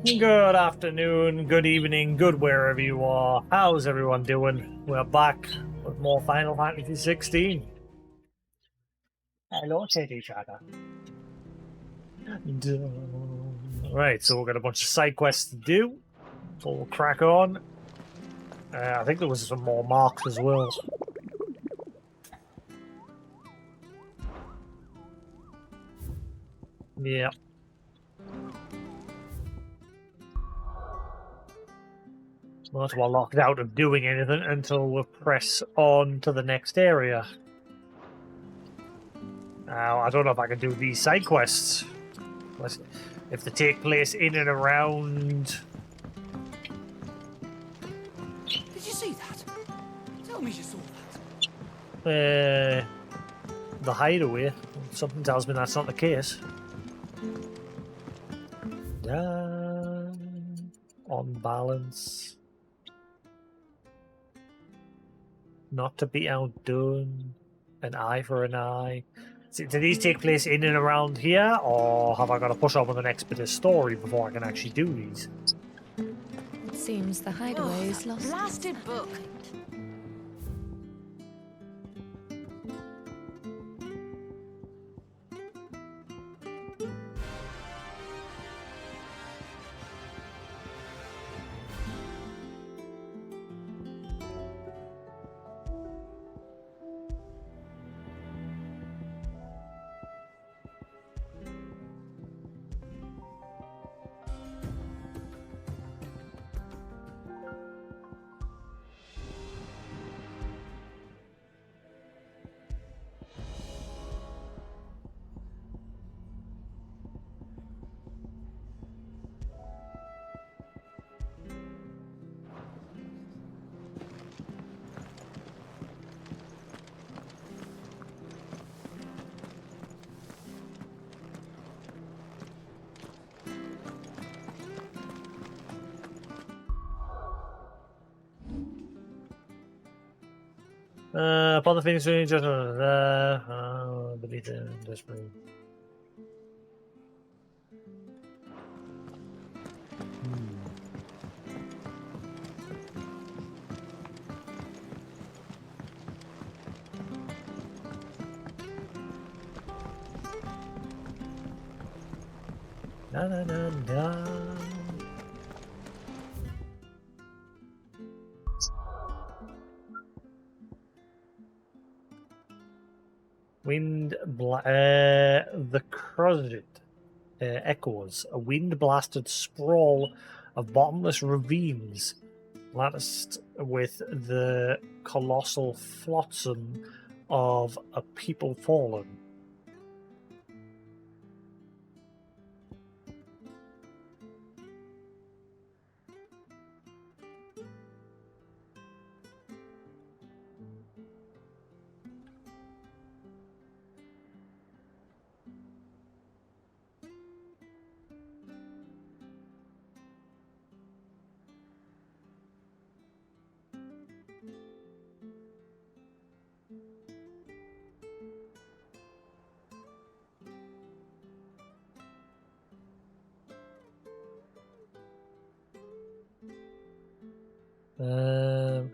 Good afternoon, good evening, good wherever you are. How's everyone doing? We're back with more Final Fantasy 16. Hello, Teddy Chatter. Right, so we've got a bunch of side quests to do. So we'll crack on. I think there was some more marks as well. Yeah. Not we're locked out of doing anything until we press on to the next area. Now, I don't know if I can do these side quests. If they take place in and around... Did you see that? Tell me you saw that. The hideaway. Something tells me that's not the case. On balance. Not to be outdone. An eye for an eye. So, do these take place in and around here, or have I got to push on with the next bit of story before I can actually do these? It seems the hideaway is lost. Blasted book. Upon the Phoenix Range, beneath the desperate. Na na na na. The crowded echoes, a wind-blasted sprawl of bottomless ravines, latticed with the colossal flotsam of a people fallen. Um,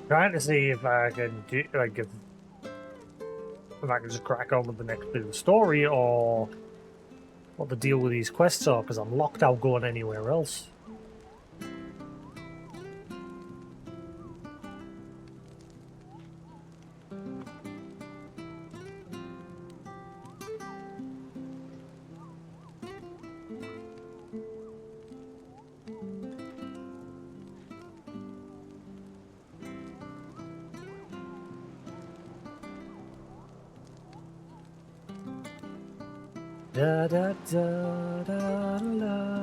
Trying to see if I can do, like, if I can just crack on with the next bit of the story, or what the deal with these quests are, because I'm locked out going anywhere else. Da da da da da.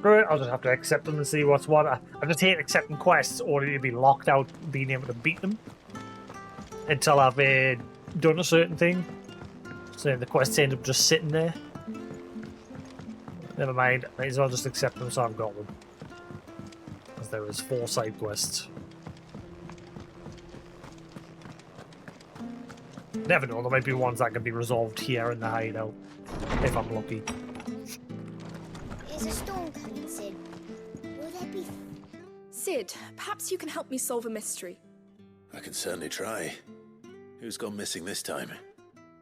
I'll just have to accept them and see what's what. I just hate accepting quests or to be locked out being able to beat them until I've done a certain thing. So the quests end up just sitting there. Never mind, I might as well just accept them so I've got them. Because there is 4 side quests. Never know, there might be ones that can be resolved here in the hideout. If I'm lucky. Is a storm coming, Sid? Will there be... Sid, perhaps you can help me solve a mystery. I can certainly try. Who's gone missing this time?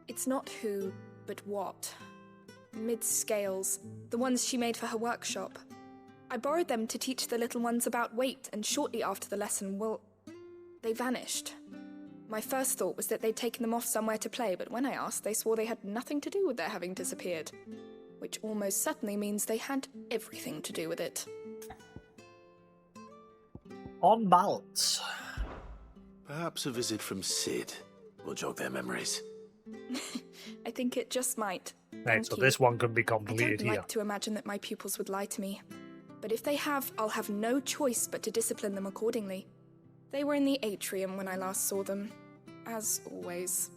It's not who, but what. Mid's scales, the ones she made for her workshop. I borrowed them to teach the little ones about weight, and shortly after the lesson, well, they vanished. My first thought was that they'd taken them off somewhere to play, but when I asked, they swore they had nothing to do with their having disappeared. Which almost certainly means they had everything to do with it. On balance. Perhaps a visit from Sid will jog their memories. I think it just might. Right, so you. this one could be I completed don't here. like to imagine that my pupils would lie to me. But if they have, I'll have no choice but to discipline them accordingly. They were in the atrium when I last saw them, as always.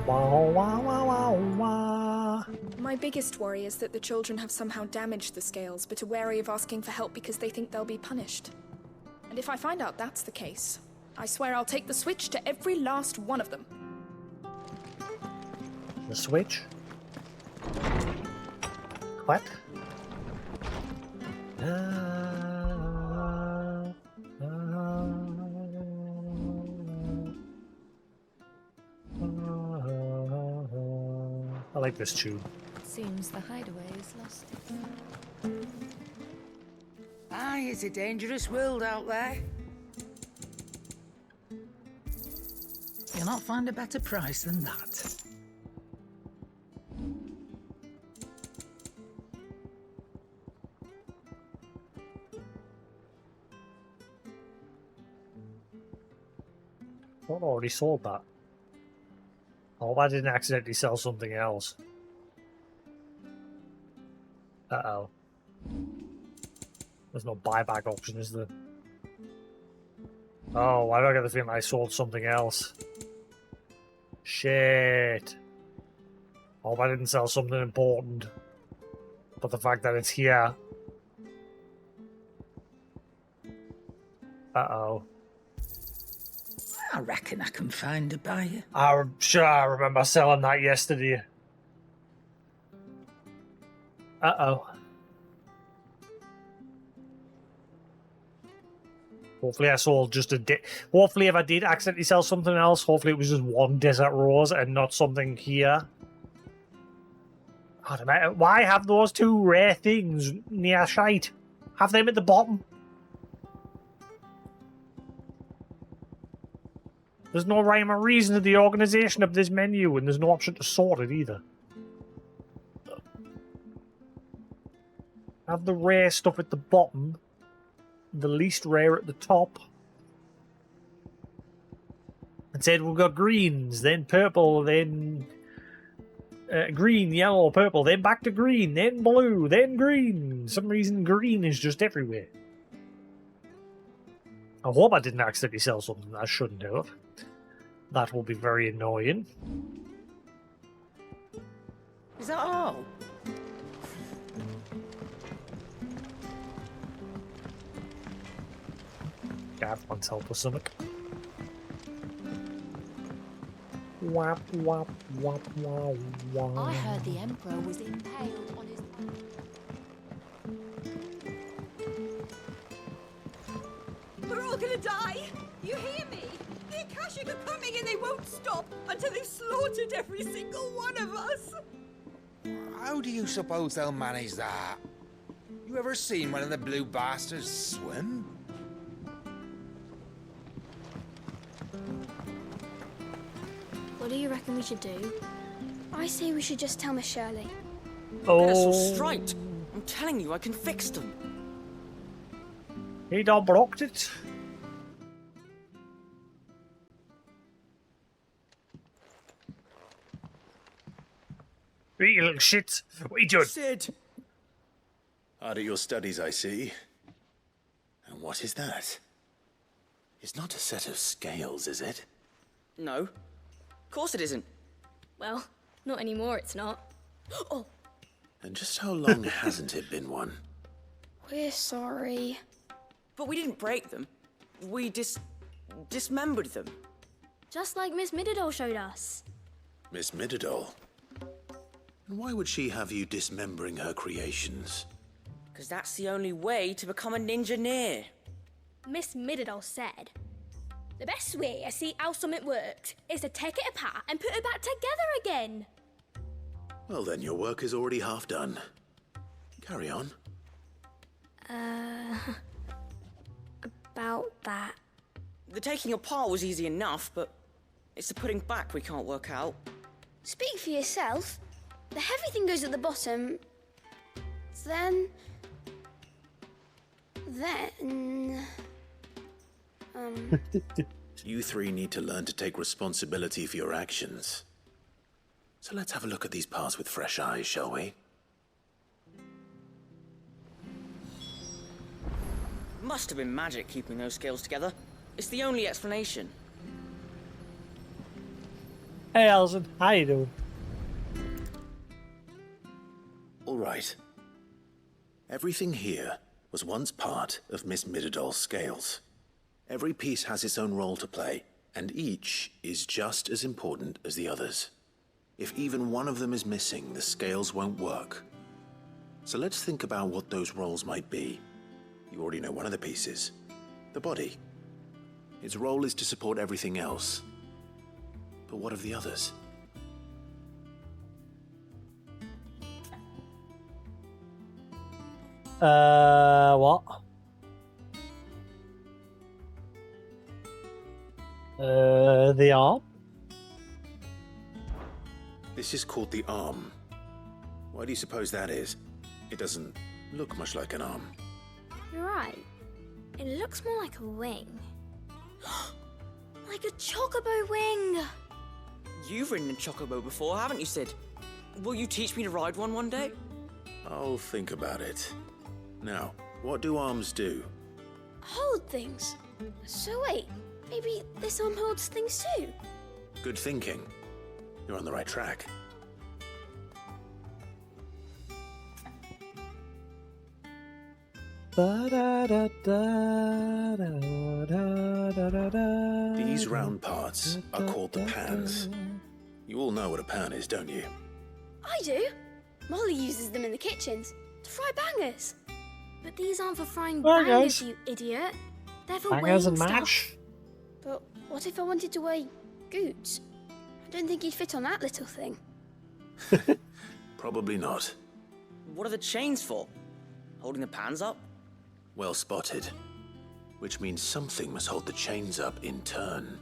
Wah, wah, wah, wah, wah. My biggest worry is that the children have somehow damaged the scales, but are wary of asking for help because they think they'll be punished. And if I find out that's the case, I swear I'll take the switch to every last one of them. The switch? What? I like this tune. Seems the hideaway is lost. Aye, it's a dangerous world out there. You'll not find a better price than that. I already sold that. I hope I didn't accidentally sell something else. Uh-oh. There's no buyback option, is there? Oh, why do I get the feeling I sold something else? Shit. I hope I didn't sell something important. But the fact that it's here... Uh-oh. I reckon I can find a buyer. I'm sure I remember selling that yesterday. Uh-oh. Hopefully I sold just a hopefully if I did accidentally sell something else, hopefully it was just one desert rose and not something here. God, why have those two rare things near shite? Have them at the bottom. There's no rhyme or reason to the organisation of this menu, and there's no option to sort it either. Have the rare stuff at the bottom, the least rare at the top. And said we've got greens, then purple, then green, yellow, purple, then back to green, then blue, then green. For some reason green is just everywhere. I hope I didn't accidentally sell something I shouldn't have. That will be very annoying. Is that all? Gav wants help with something. Wap, wap, wap, wap, wap. I heard the Emperor was impaled on his... We're all gonna die! You hear me? The Akashic are coming and they won't stop until they've slaughtered every single one of us! How do you suppose they'll manage that? You ever seen one of the blue bastards swim? What do you reckon we should do? I say we should just tell Miss Shirley. Oh, Get us all straight. I'm telling you, I can fix them. he done blocked it. You little shit. What are you doing? Sid! Hard at your studies, I see. And what is that? It's not a set of scales, is it? No. Of course it isn't. Well, not anymore, it's not. Oh, And just how long hasn't it been one? we're sorry. But we didn't break them. We dismembered them. Just like Miss Mididol showed us. Miss Mididol. And why would she have you dismembering her creations? Because that's the only way to become a ninja-neer. Miss Mididol said, the best way to see how something works is to take it apart and put it back together again. Well then, your work is already half done. Carry on. About that. The taking apart was easy enough, but it's the putting back we can't work out. Speak for yourself. The heavy thing goes at the bottom. Then... You three need to learn to take responsibility for your actions. So let's have a look at these parts with fresh eyes, shall we? Must have been magic keeping those scales together. It's the only explanation. Hey, Alison. How you doing? All right. Everything here was once part of Miss Midadol's scales. Every piece has its own role to play, and each is just as important as the others. If even one of them is missing, the scales won't work. So let's think about what those roles might be. You already know one of the pieces. The body. Its role is to support everything else. But what of the others? What? The arm? This is called the arm. Why do you suppose that is? It doesn't look much like an arm. You're right. It looks more like a wing. Like a chocobo wing! You've ridden a chocobo before, haven't you, Sid? Will you teach me to ride one day? I'll think about it. Now, what do arms do? Hold things. So wait, maybe this arm holds things too? Good thinking. You're on the right track. These round parts are called the pans. You all know what a pan is, don't you? I do. Molly uses them in the kitchens to fry bangers. But these aren't for frying bangers, you idiot. They're for Bangers weighing and stuff. mash? But what if I wanted to weigh goods? I don't think he'd fit on that little thing. Probably not. What are the chains for? Holding the pans up? Well spotted. Which means something must hold the chains up in turn.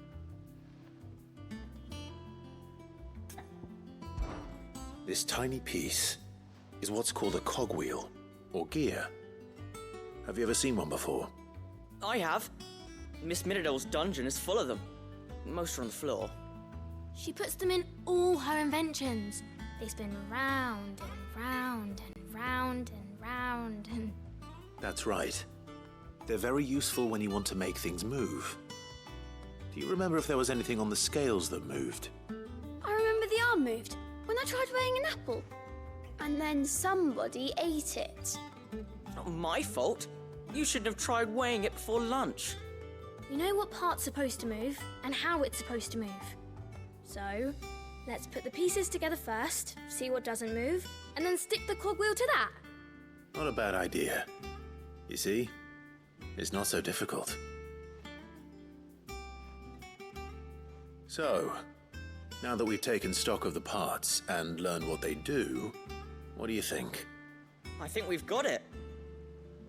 This tiny piece is what's called a cogwheel, or gear. Have you ever seen one before? I have. Miss Midadol's dungeon is full of them. Most are on the floor. She puts them in all her inventions. They spin round and round and round and round and... That's right. They're very useful when you want to make things move. Do you remember if there was anything on the scales that moved? I remember the arm moved when I tried weighing an apple. And then somebody ate it. Not my fault. You shouldn't have tried weighing it before lunch. We know what part's supposed to move and how it's supposed to move. So, let's put the pieces together first, see what doesn't move, and then stick the cogwheel to that. Not a bad idea. You see? It's not so difficult. So, now that we've taken stock of the parts and learned what they do, what do you think? I think we've got it.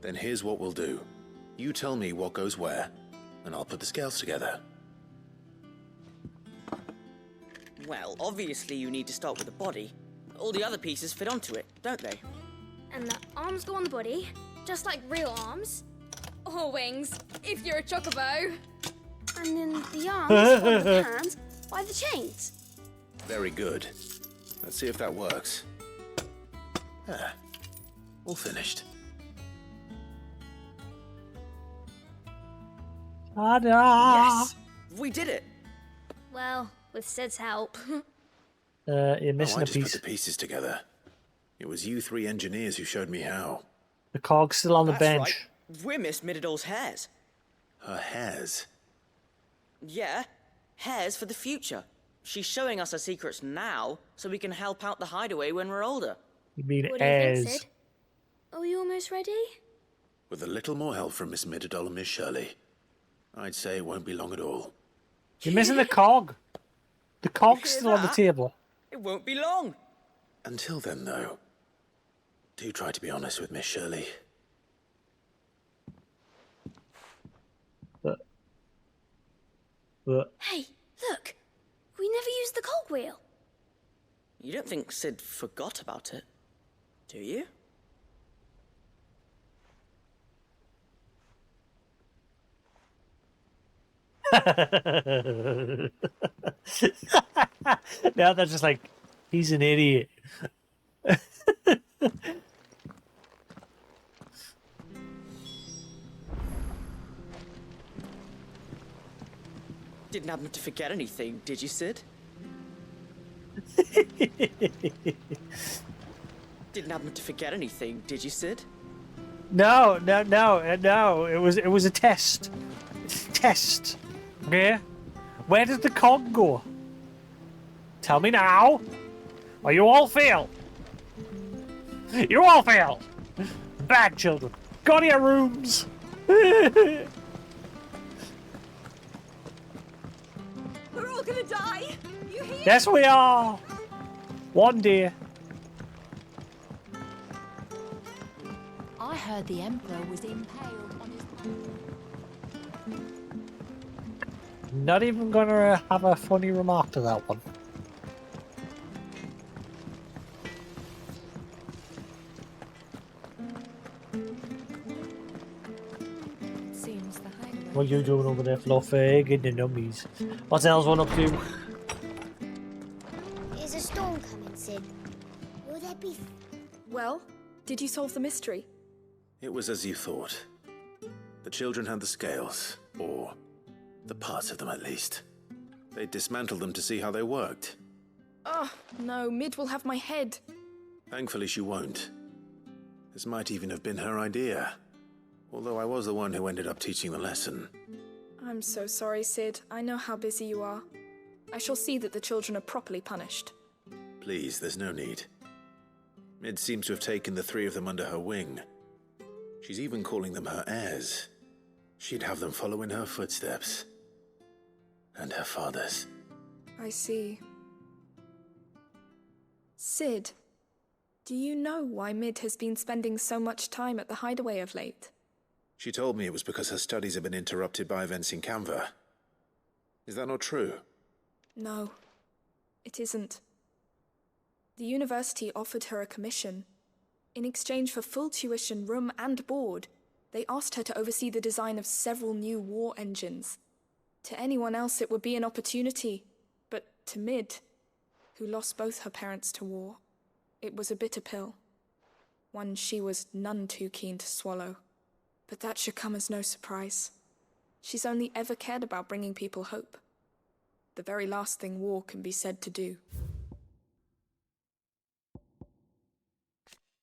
Then here's what we'll do. You tell me what goes where, and I'll put the scales together. Well, obviously you need to start with the body. All the other pieces fit onto it, don't they? And the arms go on the body, just like real arms. Or wings, if you're a chocobo. And then the arms on the hands by the chains. Very good. Let's see if that works. Ah, all finished. Ta-da! Yes! We did it! Well, with Sid's help. You're missing I a just put piece. the pieces together. It was you three engineers who showed me how. The cog's still on the That's bench. right. We're Miss Midadol's hairs. Her hairs. Yeah, hairs for the future. She's showing us her secrets now, so we can help out the hideaway when we're older. You mean What do you think, heirs? Sid? Are we almost ready? With a little more help from Miss Midadol and Miss Shirley, I'd say it won't be long at all. You're missing the cog. The cog's hear still on the that? table. It won't be long. Until then, though, do try to be honest with Miss Shirley. But Hey, look! We never used the cogwheel. You don't think Sid forgot about it, do you? now they're just like, he's an idiot. Didn't happen to forget anything, did you, Sid? Didn't happen to forget anything, did you, Sid? No. It was a test. Test. Okay? Where did the cog go? Tell me now. Or you all fail. You all fail. Bad children. Go to your rooms. We're all gonna die. You hear? Yes, we are. One day. I heard the Emperor was impaled on his... Not even gonna have a funny remark to that one. Seems the hideaway. What are you doing over there, Fluffy? Getting the nummies. What's El's one up to? Is a storm coming, Sid? Will there be... Well, did you solve the mystery? It was as you thought. The children had the scales, or the parts of them at least. They dismantled them to see how they worked. Oh, no, Mid will have my head. Thankfully she won't. This might even have been her idea. Although I was the one who ended up teaching the lesson. I'm so sorry, Sid. I know how busy you are. I shall see that the children are properly punished. Please, there's no need. Mid seems to have taken the three of them under her wing. She's even calling them her heirs. She'd have them follow in her footsteps. And her father's. I see. Sid, do you know why Mid has been spending so much time at the hideaway of late? She told me it was because her studies have been interrupted by events in Canva. Is that not true? No, it isn't. The university offered her a commission. In exchange for full tuition, room and board, they asked her to oversee the design of several new war engines. To anyone else it would be an opportunity, but to Mid, who lost both her parents to war, it was a bitter pill. One she was none too keen to swallow. But that should come as no surprise. She's only ever cared about bringing people hope. The very last thing war can be said to do.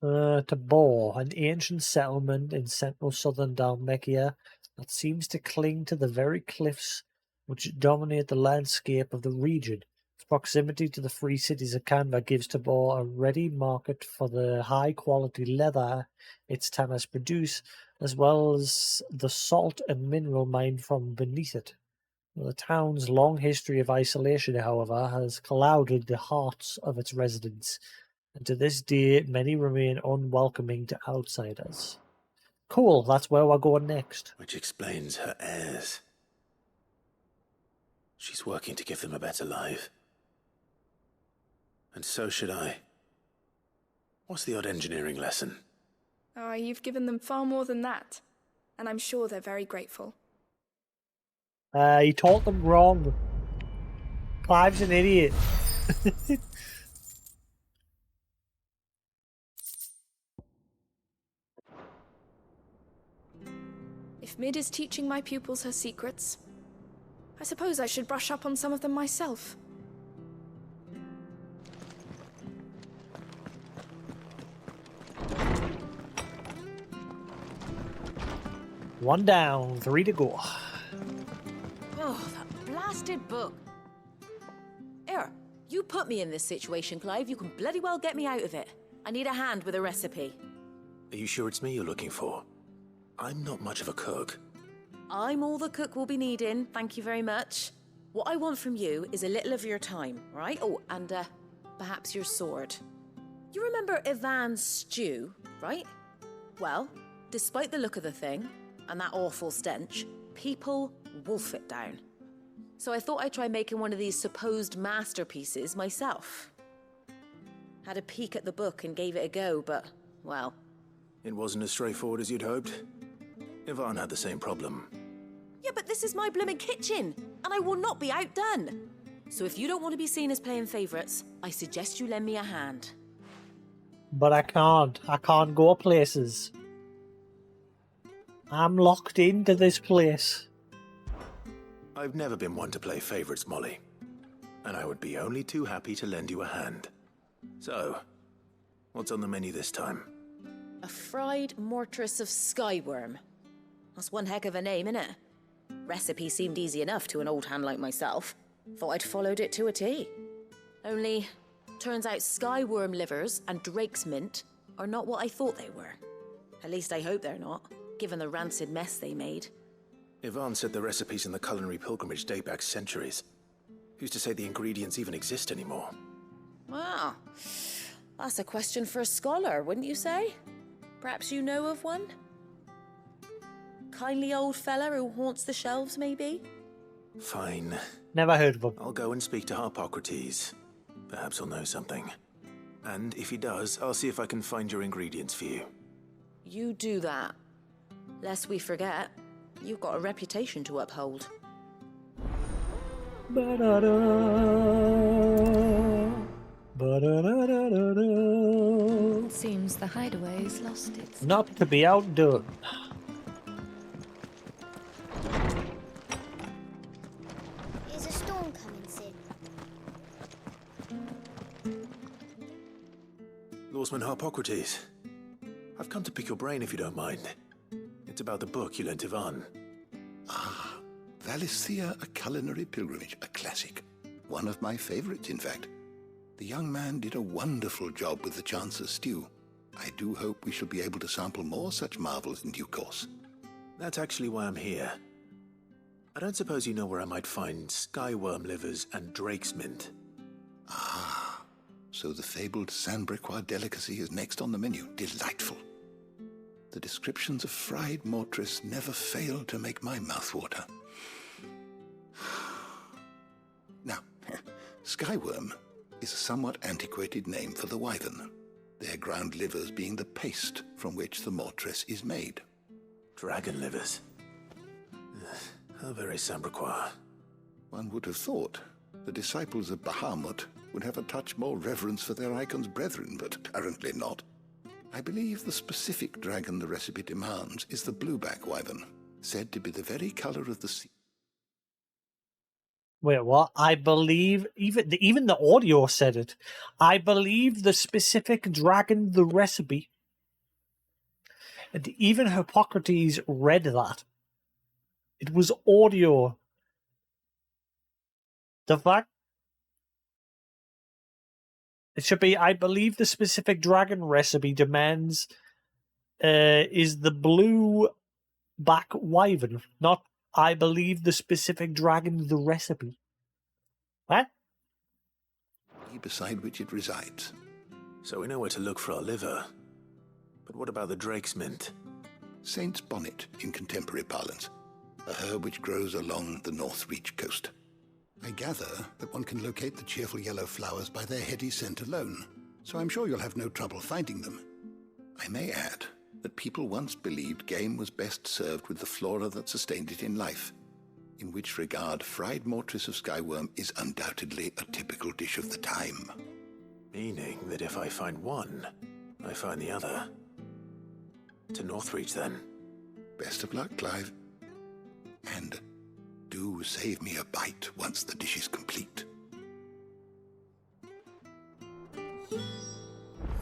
Tabor, an ancient settlement in central southern Dalmatia that seems to cling to the very cliffs which dominate the landscape of the region. Its proximity to the free cities of Canva gives Tabor a ready market for the high-quality leather its tanners produce, as well as the salt and mineral mined from beneath it. The town's long history of isolation, however, has clouded the hearts of its residents, and to this day many remain unwelcoming to outsiders. Cool, that's where we're going next. Which explains her heirs. She's working to give them a better life. And so should I. What's the odd engineering lesson? Oh, you've given them far more than that. And I'm sure they're very grateful. You taught them wrong. Clive's an idiot. If Mid is teaching my pupils her secrets, I suppose I should brush up on some of them myself. One down, 3 to go. Oh, that blasted book. Here, you put me in this situation, Clive. You can bloody well get me out of it. I need a hand with a recipe. Are you sure it's me you're looking for? I'm not much of a cook. I'm all the cook will be needing, thank you very much. What I want from you is a little of your time, right? Oh, and perhaps your sword. You remember Ivan's stew, right? Well, despite the look of the thing, and that awful stench, people wolf it down. So I thought I'd try making one of these supposed masterpieces myself. Had a peek at the book and gave it a go, but, well... It wasn't as straightforward as you'd hoped? Ivan had the same problem. Yeah, but this is my blimmin' kitchen, and I will not be outdone. So if you don't want to be seen as playing favourites, I suggest you lend me a hand. But I can't. I can't go places. I'm locked into this place. I've never been one to play favourites, Molly. and I would be only too happy to lend you a hand. So, what's on the menu this time? A fried mortress of skyworm. That's one heck of a name, innit? Recipe seemed easy enough to an old hand like myself. Thought I'd followed it to a T. Only, turns out skyworm livers and drake's mint are not what I thought they were. At least I hope they're not, given the rancid mess they made. Yvonne said the recipes in the culinary pilgrimage date back centuries. Who's to say the ingredients even exist anymore? Wow. That's a question for a scholar, wouldn't you say? Perhaps you know of one? Kindly old fella who haunts the shelves, maybe? Fine. Never heard of him. I'll go and speak to Harpocrates. Perhaps he'll know something. And if he does, I'll see if I can find your ingredients for you. You do that. Lest we forget, you've got a reputation to uphold. Ba-da-da. Ba-da-da-da-da-da. It seems the hideaway's lost its... Not to be outdone. Is a storm coming, Sid? Lawsman Harpocrates. I've come to pick your brain if you don't mind. It's about the book you lent Yvonne. Ah, Valisthea, A Culinary Pilgrimage, a classic. One of my favorites, in fact. The young man did a wonderful job with the Chance's stew. I do hope we shall be able to sample more such marvels in due course. That's actually why I'm here. I don't suppose you know where I might find skyworm livers and drake's mint. Ah, so the fabled Sandbrequois delicacy is next on the menu. Delightful. The descriptions of fried mortress never fail to make my mouth water. Now, skyworm is a somewhat antiquated name for the wyvern, their ground livers being the paste from which the mortress is made. Dragon livers. How very Sandbrequois. One would have thought the disciples of Bahamut would have a touch more reverence for their icon's brethren, but apparently not. I believe the specific dragon the recipe demands is the blueback wyvern, said to be the very color of the sea. Wait, what? I believe even the audio said it. I believe the specific dragon, the recipe, and even Hippocrates read that. It was audio. The fact it should be. I believe the specific dragon recipe demands is the blue back wyvern, not. I believe the specific dragon, the recipe. What? Beside which it resides. So we know where to look for our liver. But what about the drake's mint? Saint's bonnet in contemporary parlance. A herb which grows along the North Reach coast. I gather that one can locate the cheerful yellow flowers by their heady scent alone, so I'm sure you'll have no trouble finding them. I may add that people once believed game was best served with the flora that sustained it in life, in which regard fried mortress of skyworm is undoubtedly a typical dish of the time. Meaning that if I find one, I find the other. To Northreach, then. Best of luck, Clive. And do save me a bite once the dish is complete.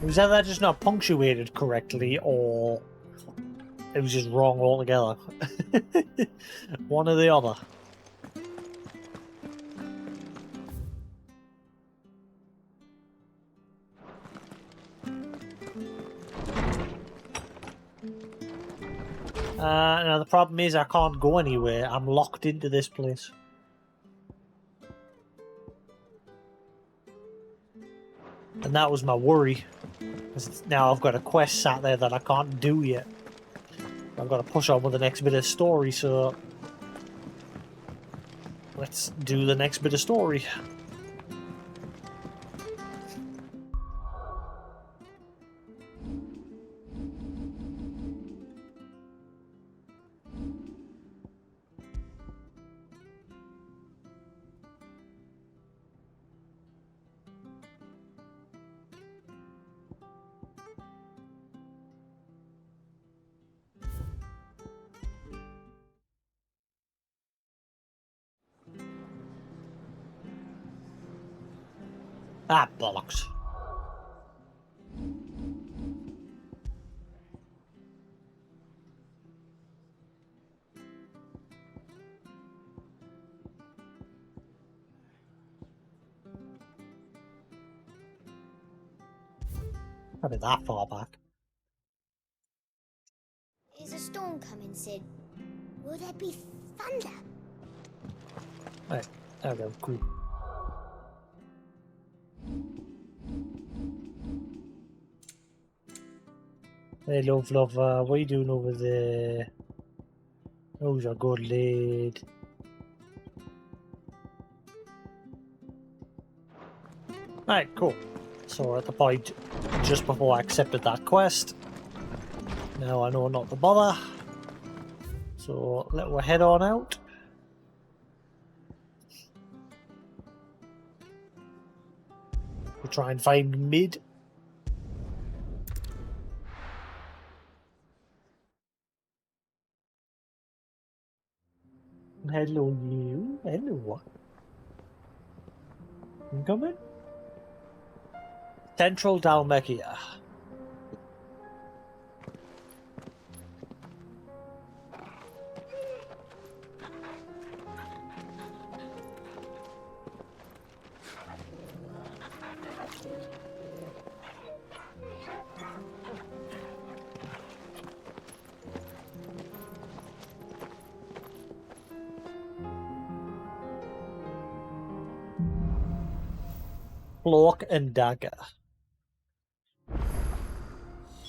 Was that just not punctuated correctly, or it was just wrong altogether? One or the other. Now the problem is I can't go anywhere. I'm locked into this place. And that was my worry. Now I've got a quest sat there that I can't do yet. I've got to push on with the next bit of story, so let's do the next bit of story. Ah, bollocks. Not be that far back. Is a storm coming, Sid? Will there be thunder? Right, there we go, cool. Hey, love, what are you doing over there? Oh, you're good lad. Right, cool. So we're at the point just before I accepted that quest. Now I know not to bother. So we'll head on out. We'll try and find Mid. Hello, you. Hello. You coming? Central Dalmekia. Cloak and Dagger.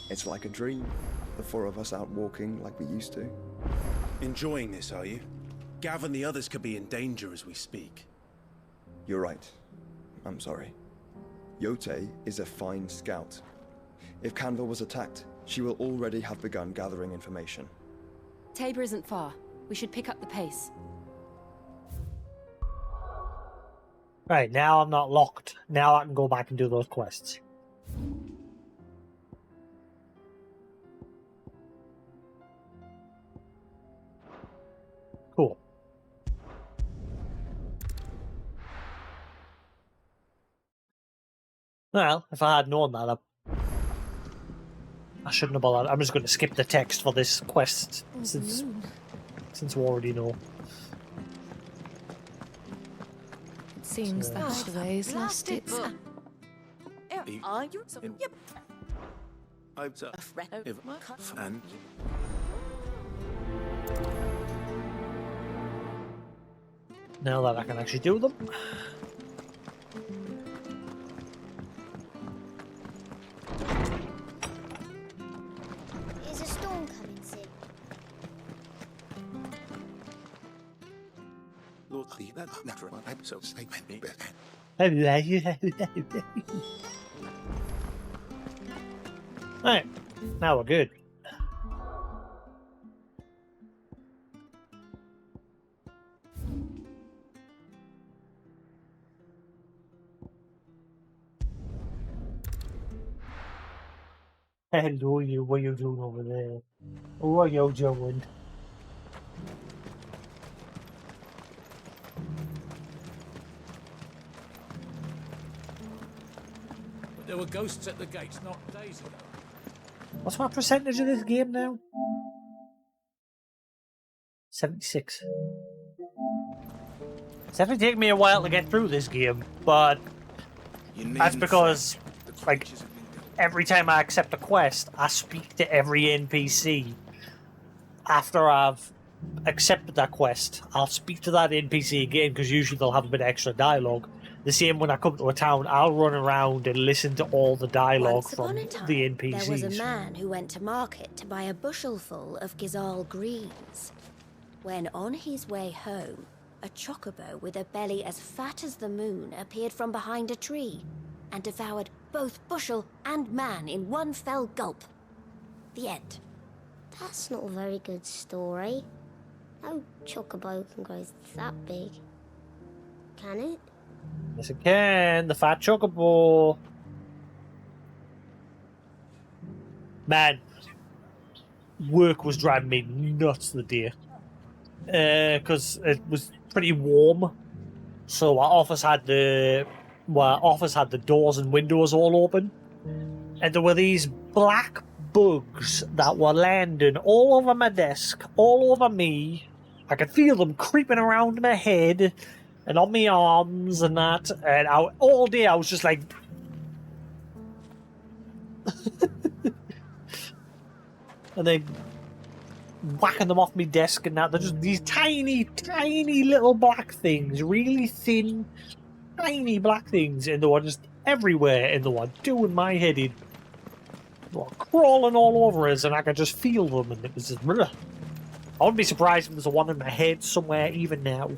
It's like a dream. The four of us out walking like we used to. Enjoying this, are you? Gav and the others could be in danger as we speak. You're right. I'm sorry. Yote is a fine scout. If Canville was attacked, she will already have begun gathering information. Tabor isn't far. We should pick up the pace. Right, now I'm not locked. Now I can go back and do those quests. Cool. Well, if I had known that, I shouldn't have bothered. I'm just going to skip the text for this quest since we already know. It seems the hideaway's lost its... Are you? Yep. And Now that I can actually do them. Is a storm coming, Sid? Lord, that's natural. I'm so Right, now we're good. Hello, you. What are you doing over there? What are you doing? There were ghosts at the gates not days ago. What's my percentage of this game now? 76. It's definitely taken me a while to get through this game, but that's because, like, every time I accept a quest, I speak to every NPC. After I've accepted that quest, I'll speak to that NPC again, because usually they'll have a bit of extra dialogue. The same when I come to a town, I'll run around and listen to all the dialogue Once from upon a time, the NPCs. there was a man who went to market to buy a bushelful of Gizal greens. When on his way home, a chocobo with a belly as fat as the moon appeared from behind a tree and devoured both bushel and man in one fell gulp. The end. That's not a very good story. No chocobo can grow that big. Can it? Yes, it can. The fat chocobo. Man, work was driving me nuts the day. Because it was pretty warm. So our office had the where office had the doors and windows all open, and there were these black bugs that were landing all over my desk, all over me. I could feel them creeping around my head and on my arms and that, and all day I was just like... and then whacking them off my desk and that. They're just these tiny, tiny little black things, really thin, tiny black things, and they were just everywhere, and they were doing my head in. They were crawling all over us, and I could just feel them, and it was just... Bleh. I wouldn't be surprised if there's one in my head somewhere even now.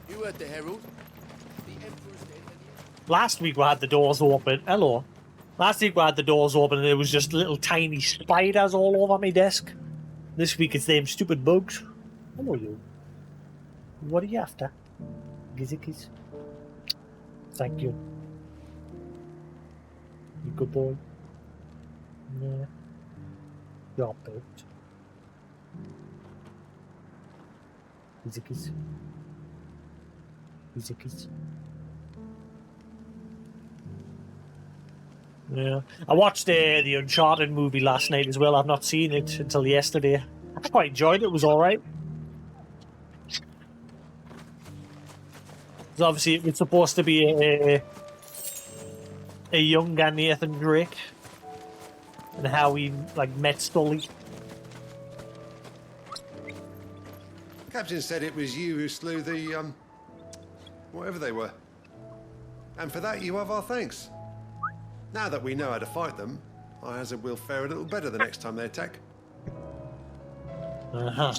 You heard the herald? The Emperor's dead. Last week we had the doors open. Hello. Last week we had the doors open and there was just little tiny spiders all over my desk. This week it's them stupid bugs. Hello, you. What are you after? Gizikis. Thank you. You good boy. Yeah. You're built. Gizikis. Gizikis. Yeah, I watched the Uncharted movie last night as well. I've not seen it until yesterday. I quite enjoyed it. It was all right. So obviously, it's supposed to be a younger Nathan Drake and how he met Sully. Captain said it was you who slew the whatever they were, and for that you have our thanks. Now that we know how to fight them, I hazard we'll fare a little better the next time they attack. Yeah,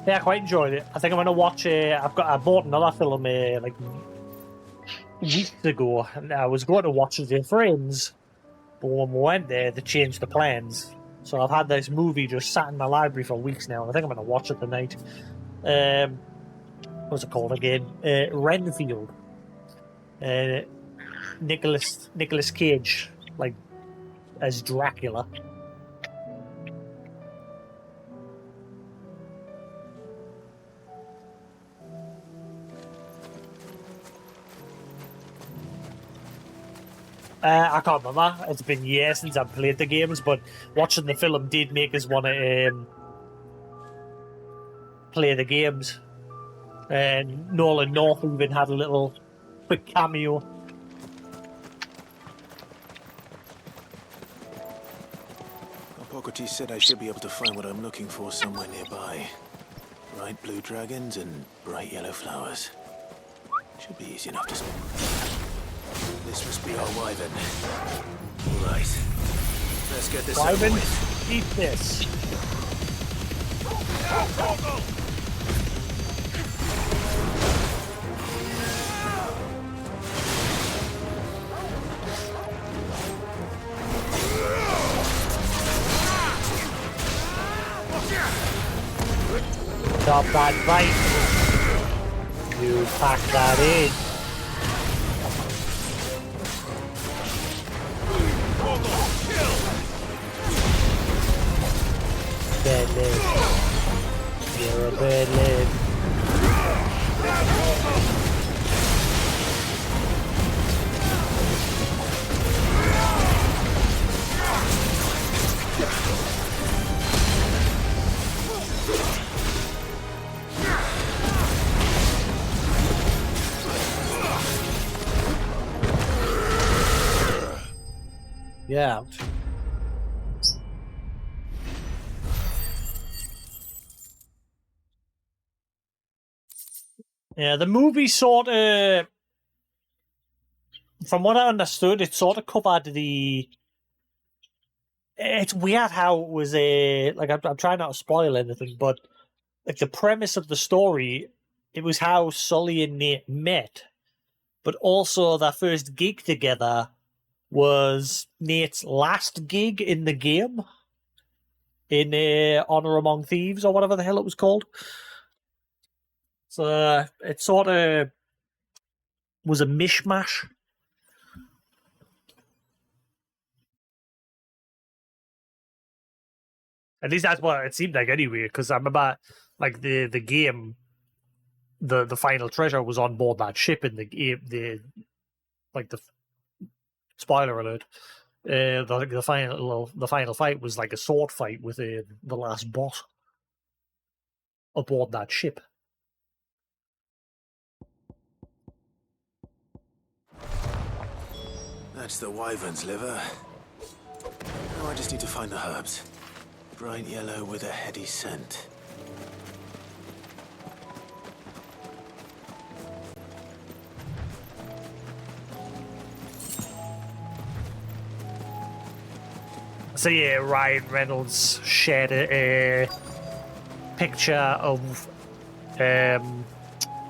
I quite enjoyed it. I think I'm gonna watch. I bought another film weeks ago, and I was going to watch it with friends, but when we went there, they changed the plans. So I've had this movie just sat in my library for weeks now, and I think I'm gonna watch it tonight. What's it called again? Renfield. Nicolas Cage, as Dracula. I can't remember. It's been years since I've played the games, but watching the film did make us want to play the games. And Nolan North even had a little quick cameo. Hippocrates said I should be able to find what I'm looking for somewhere nearby. Bright blue dragons and bright yellow flowers. Should be easy enough to spot. This must be our wyvern. All right. Let's get this wyvern, over with. Eat this. Stop that fight. You pack that in. Bad lid. You're a bad lid. Yeah. Yeah, the movie sort of, from what I understood, it sort of covered the... It's weird how it was I'm trying not to spoil anything, but the premise of the story, it was how Sully and Nate met, but also their first gig together was Nate's last gig in the game, in Honor Among Thieves, or whatever the hell it was called. So it sort of was a mishmash. At least that's what it seemed like anyway, because I remember, like, the game, the final treasure was on board that ship in the game, spoiler alert, the final fight was like a sword fight with the last boss aboard that ship. That's the wyvern's liver. Now I just need to find the herbs. Bright yellow with a heady scent. So yeah, Ryan Reynolds shared a picture of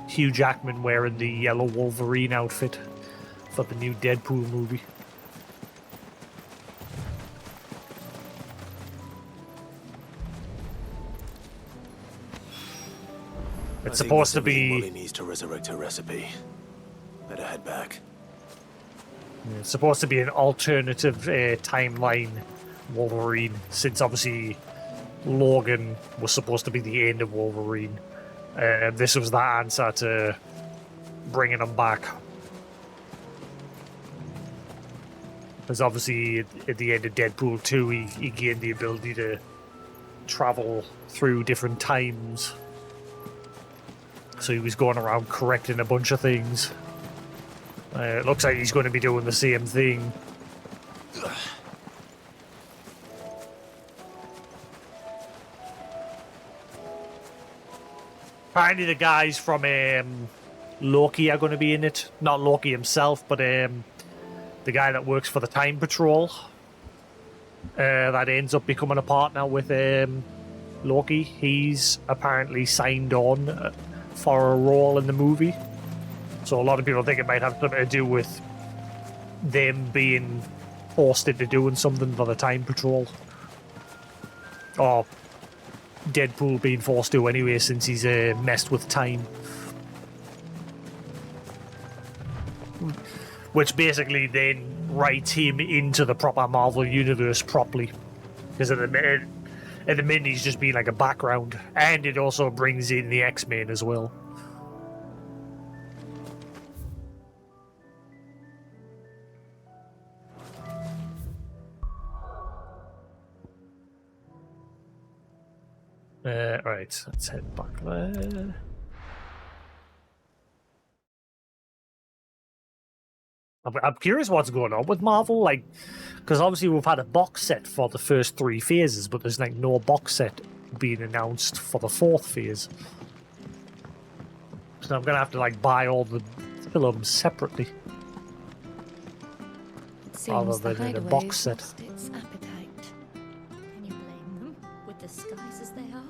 Hugh Jackman wearing the yellow Wolverine outfit for the new Deadpool movie. It's supposed to be. Molly needs to resurrect her recipe. Better head back. It's supposed to be an alternative timeline Wolverine, since obviously Logan was supposed to be the end of Wolverine. This was that answer to bringing him back. Because obviously at the end of Deadpool 2, he gained the ability to travel through different times. So he was going around correcting a bunch of things. It looks like he's going to be doing the same thing. Apparently the guys from Loki are going to be in it. Not Loki himself, but the guy that works for the Time Patrol. That ends up becoming a partner with Loki. He's apparently signed on for a role in the movie. So a lot of people think it might have something to do with them being forced into doing something for the Time Patrol. Or Deadpool being forced to anyway, since he's messed with time. Which basically then writes him into the proper Marvel Universe properly. Because at the minute he's just being like a background. And it also brings in the X-Men as well. Right, let's head back there. I'm curious what's going on with Marvel, like, because obviously we've had a box set for the first 3 phases, but there's like no box set being announced for the 4th phase. So I'm gonna have to like buy all the films separately, rather than in a box set. Lost its appetite. Can you blame them, with the skies as they are?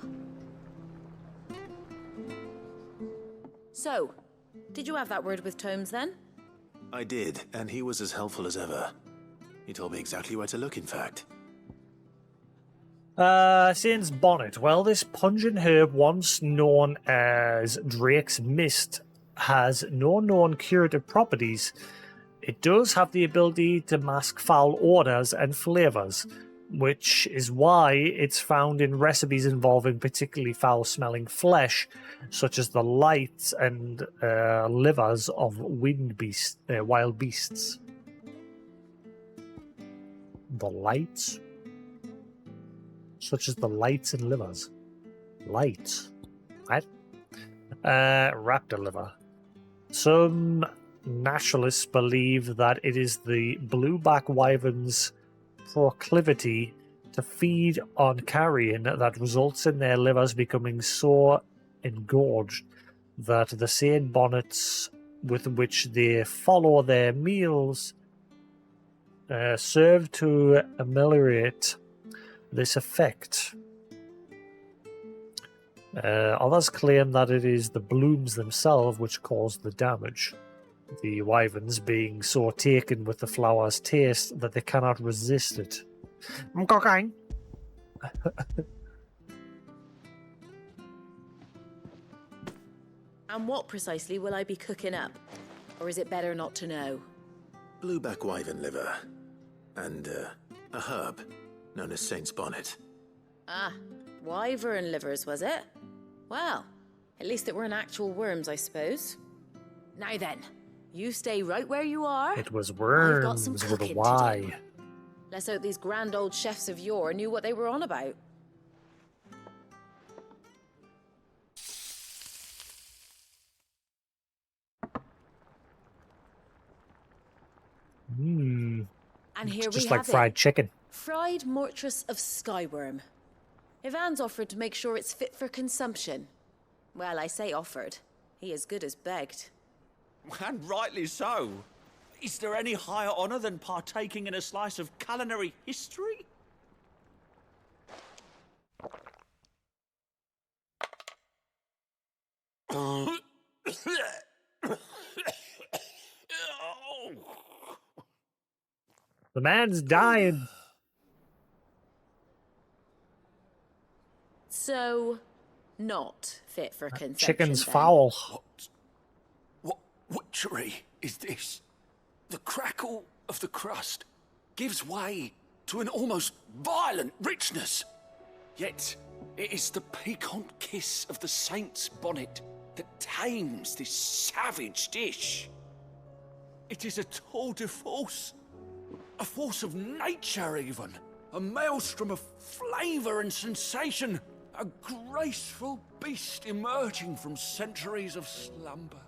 So, did you have that word with Tomes then? I did, and he was as helpful as ever. He told me exactly where to look, in fact. Since Bonnet, well, this pungent herb, once known as Drake's Mist, has no known curative properties. It does have the ability to mask foul odors and flavors, which is why it's found in recipes involving particularly foul-smelling flesh, such as the lights and livers of wild beasts. The lights? Such as the lights and livers. Lights? What? Raptor liver. Some naturalists believe that it is the blueback wyvern's proclivity to feed on carrion that results in their livers becoming so engorged that the same bonnets with which they follow their meals serve to ameliorate this effect. Others claim that it is the blooms themselves which cause the damage, the wyverns being so taken with the flower's taste that they cannot resist it. Cocaine. And what precisely will I be cooking up? Or is it better not to know? Blueback wyvern liver. And a herb known as Saint's Bonnet. Ah, wyvern livers, was it? Well, at least it weren't actual worms, I suppose. Now then, you stay right where you are. It was I've got some worms with a cooking to Y. do. Let's hope these grand old chefs of yore knew what they were on about. Mmm. And here Just we like have fried it. chicken. Fried mortress of skyworm. Ivan's offered to make sure it's fit for consumption. Well, I say offered. He as good as begged. And rightly so. Is there any higher honor than partaking in a slice of culinary history? The man's dying. So, not fit for consumption. Chicken's then. foul. What witchery is this? The crackle of the crust gives way to an almost violent richness. Yet, it is the piquant kiss of the saint's bonnet that tames this savage dish. It is a tour de force. A force of nature, even. A maelstrom of flavour and sensation. A graceful beast emerging from centuries of slumber.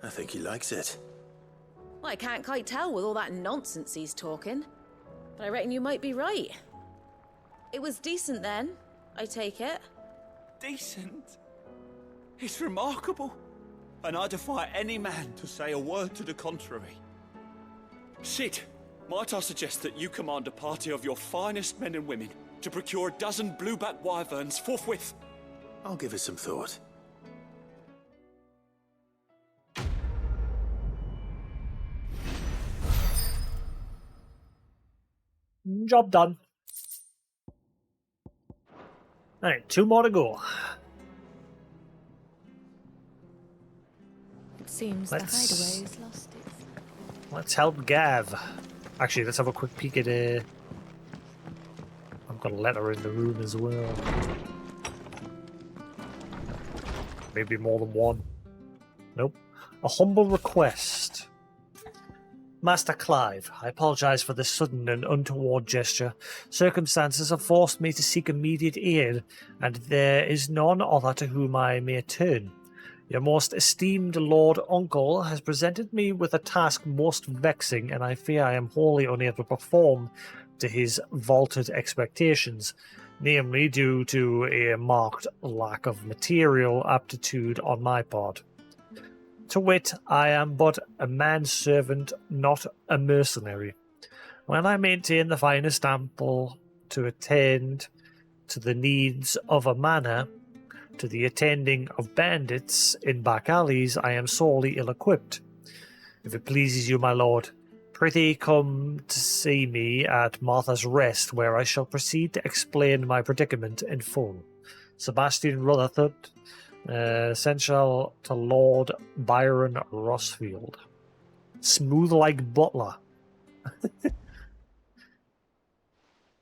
I think he likes it. Well, I can't quite tell with all that nonsense he's talking. But I reckon you might be right. It was decent then, I take it. Decent? It's remarkable. And I defy any man to say a word to the contrary. Sid, might I suggest that you command a party of your finest men and women to procure a dozen blueback wyverns forthwith? I'll give it some thought. Job done. Alright, 2 more to go. It seems Let's- the hideaway has lost its... Let's help Gav. Actually, let's have a quick peek at I've got a letter in the room as well. Maybe more than one. Nope. A humble request. Master Clive, I apologize for this sudden and untoward gesture. Circumstances have forced me to seek immediate aid, and there is none other to whom I may turn. Your most esteemed Lord Uncle has presented me with a task most vexing, and I fear I am wholly unable to perform to his vaulted expectations, namely due to a marked lack of material aptitude on my part. To wit, I am but a manservant, not a mercenary. When I maintain the finest ample to attend to the needs of a manor, to the attending of bandits in back alleys, I am sorely ill-equipped. If it pleases you, my lord, prithee come to see me at Martha's Rest, where I shall proceed to explain my predicament in full. Sebastian Rutherford, essential to Lord Byron Rossfield. Smooth like butler.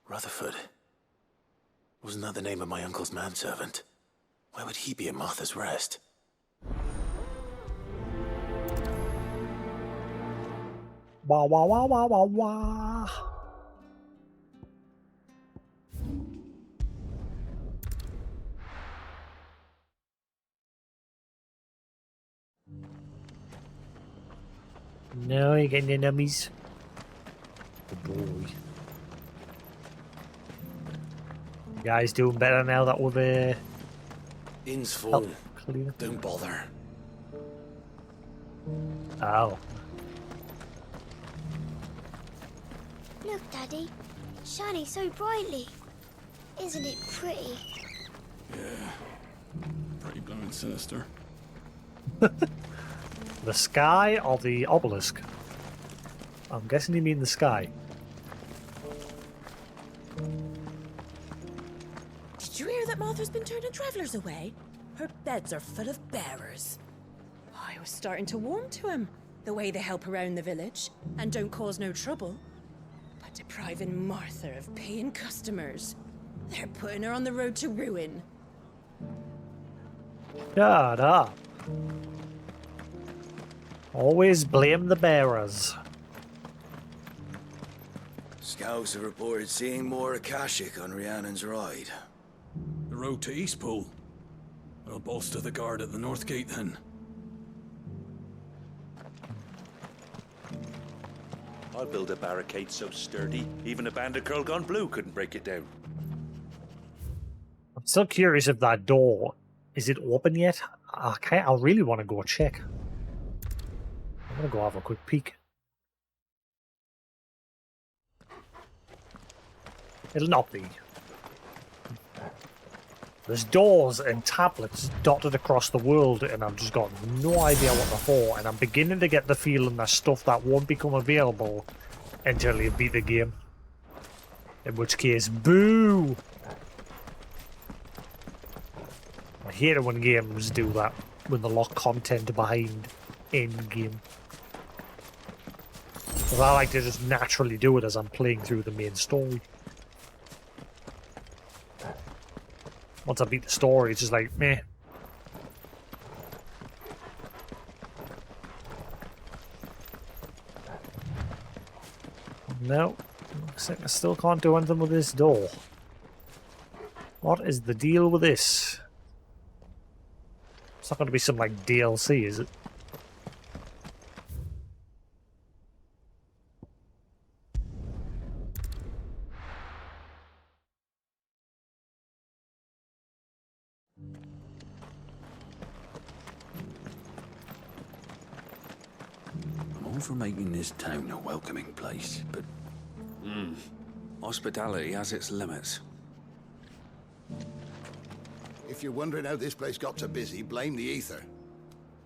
Rutherford. Wasn't that the name of my uncle's manservant? Why would he be at Martha's Rest? Wah wah wah wah wah wah. No, you're getting your nummies. Good boy. You guys doing better now that we've Inn's full. helped clean up? Don't bother. Oh. Look, Daddy. Shining so brightly. Isn't it pretty? Yeah. Pretty blooming sinister. The sky or the obelisk? I'm guessing you mean the sky. Did you hear that Martha's been turning travellers away? Her beds are full of bearers. I was starting to warm to him, the way they help around the village and don't cause no trouble. But depriving Martha of paying customers. They're putting her on the road to ruin. Shut up. Always blame the bearers. Scouts have reported seeing more Akashic on Rhiannon's ride. The road to Eastpool. I'll bolster the guard at the north gate then. I'll build a barricade so sturdy, even a bandit girl gone blue couldn't break it down. I'm still curious if that door, is it open yet? Okay, I really want to go check. I'm gonna go have a quick peek. It'll not be. There's doors and tablets dotted across the world, and I've just got no idea what they're for, and I'm beginning to get the feeling there's stuff that won't become available until you beat the game. In which case, boo! I hate it when games do that, when they lock content behind in-game. Because I like to just naturally do it as I'm playing through the main story. Once I beat the story, it's just like, meh. No, looks like I still can't do anything with this door. What is the deal with this? It's not going to be some, like, DLC, is it? I'm all for making this town a welcoming place, but hospitality has its limits. If you're wondering how this place got so busy, blame the ether.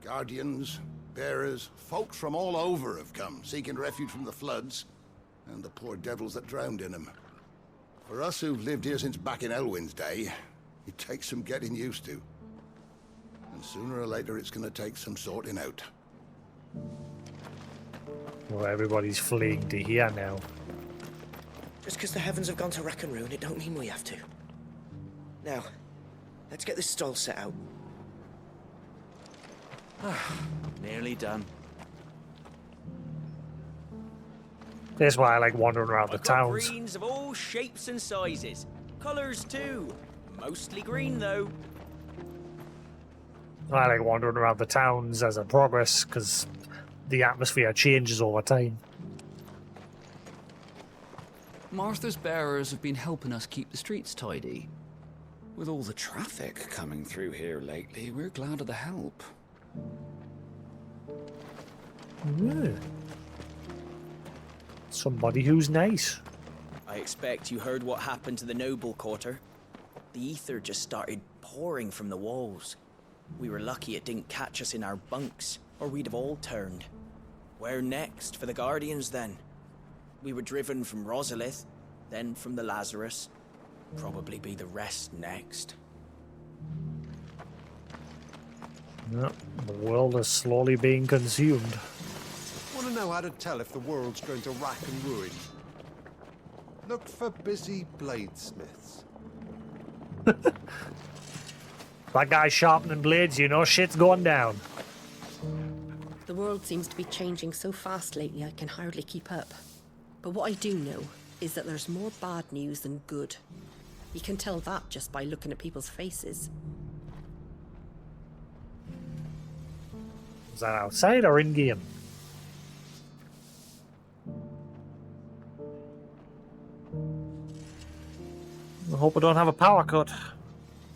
Guardians, bearers, folks from all over have come, seeking refuge from the floods, and the poor devils that drowned in them. For us who've lived here since back in Elwyn's day, it takes some getting used to. And sooner or later it's gonna take some sorting out. Well, everybody's fleeing to here now. Just because the heavens have gone to wreck and ruin, it don't mean we have to. Now, let's get this stall set out. Nearly done. That's why I like wandering around the I've got towns. greens of all shapes and sizes. Colours too. Mostly green though. I like wandering around the towns as I progress, because the atmosphere changes over time. Martha's bearers have been helping us keep the streets tidy. With all the traffic coming through here lately, we're glad of the help. Yeah. Somebody who's nice. I expect you heard what happened to the noble quarter. The ether just started pouring from the walls. We were lucky it didn't catch us in our bunks, or we'd have all turned. Where next for the Guardians then? We were driven from Rosalith, then from the Lazarus. Probably be the rest next. Yep, the world is slowly being consumed. Want to know how to tell if the world's going to rack and ruin? Look for busy bladesmiths. That guy sharpening blades, you know, shit's going down. The world seems to be changing so fast lately I can hardly keep up. But what I do know is that there's more bad news than good. You can tell that just by looking at people's faces. Is that outside or in-game? I hope I don't have a power cut.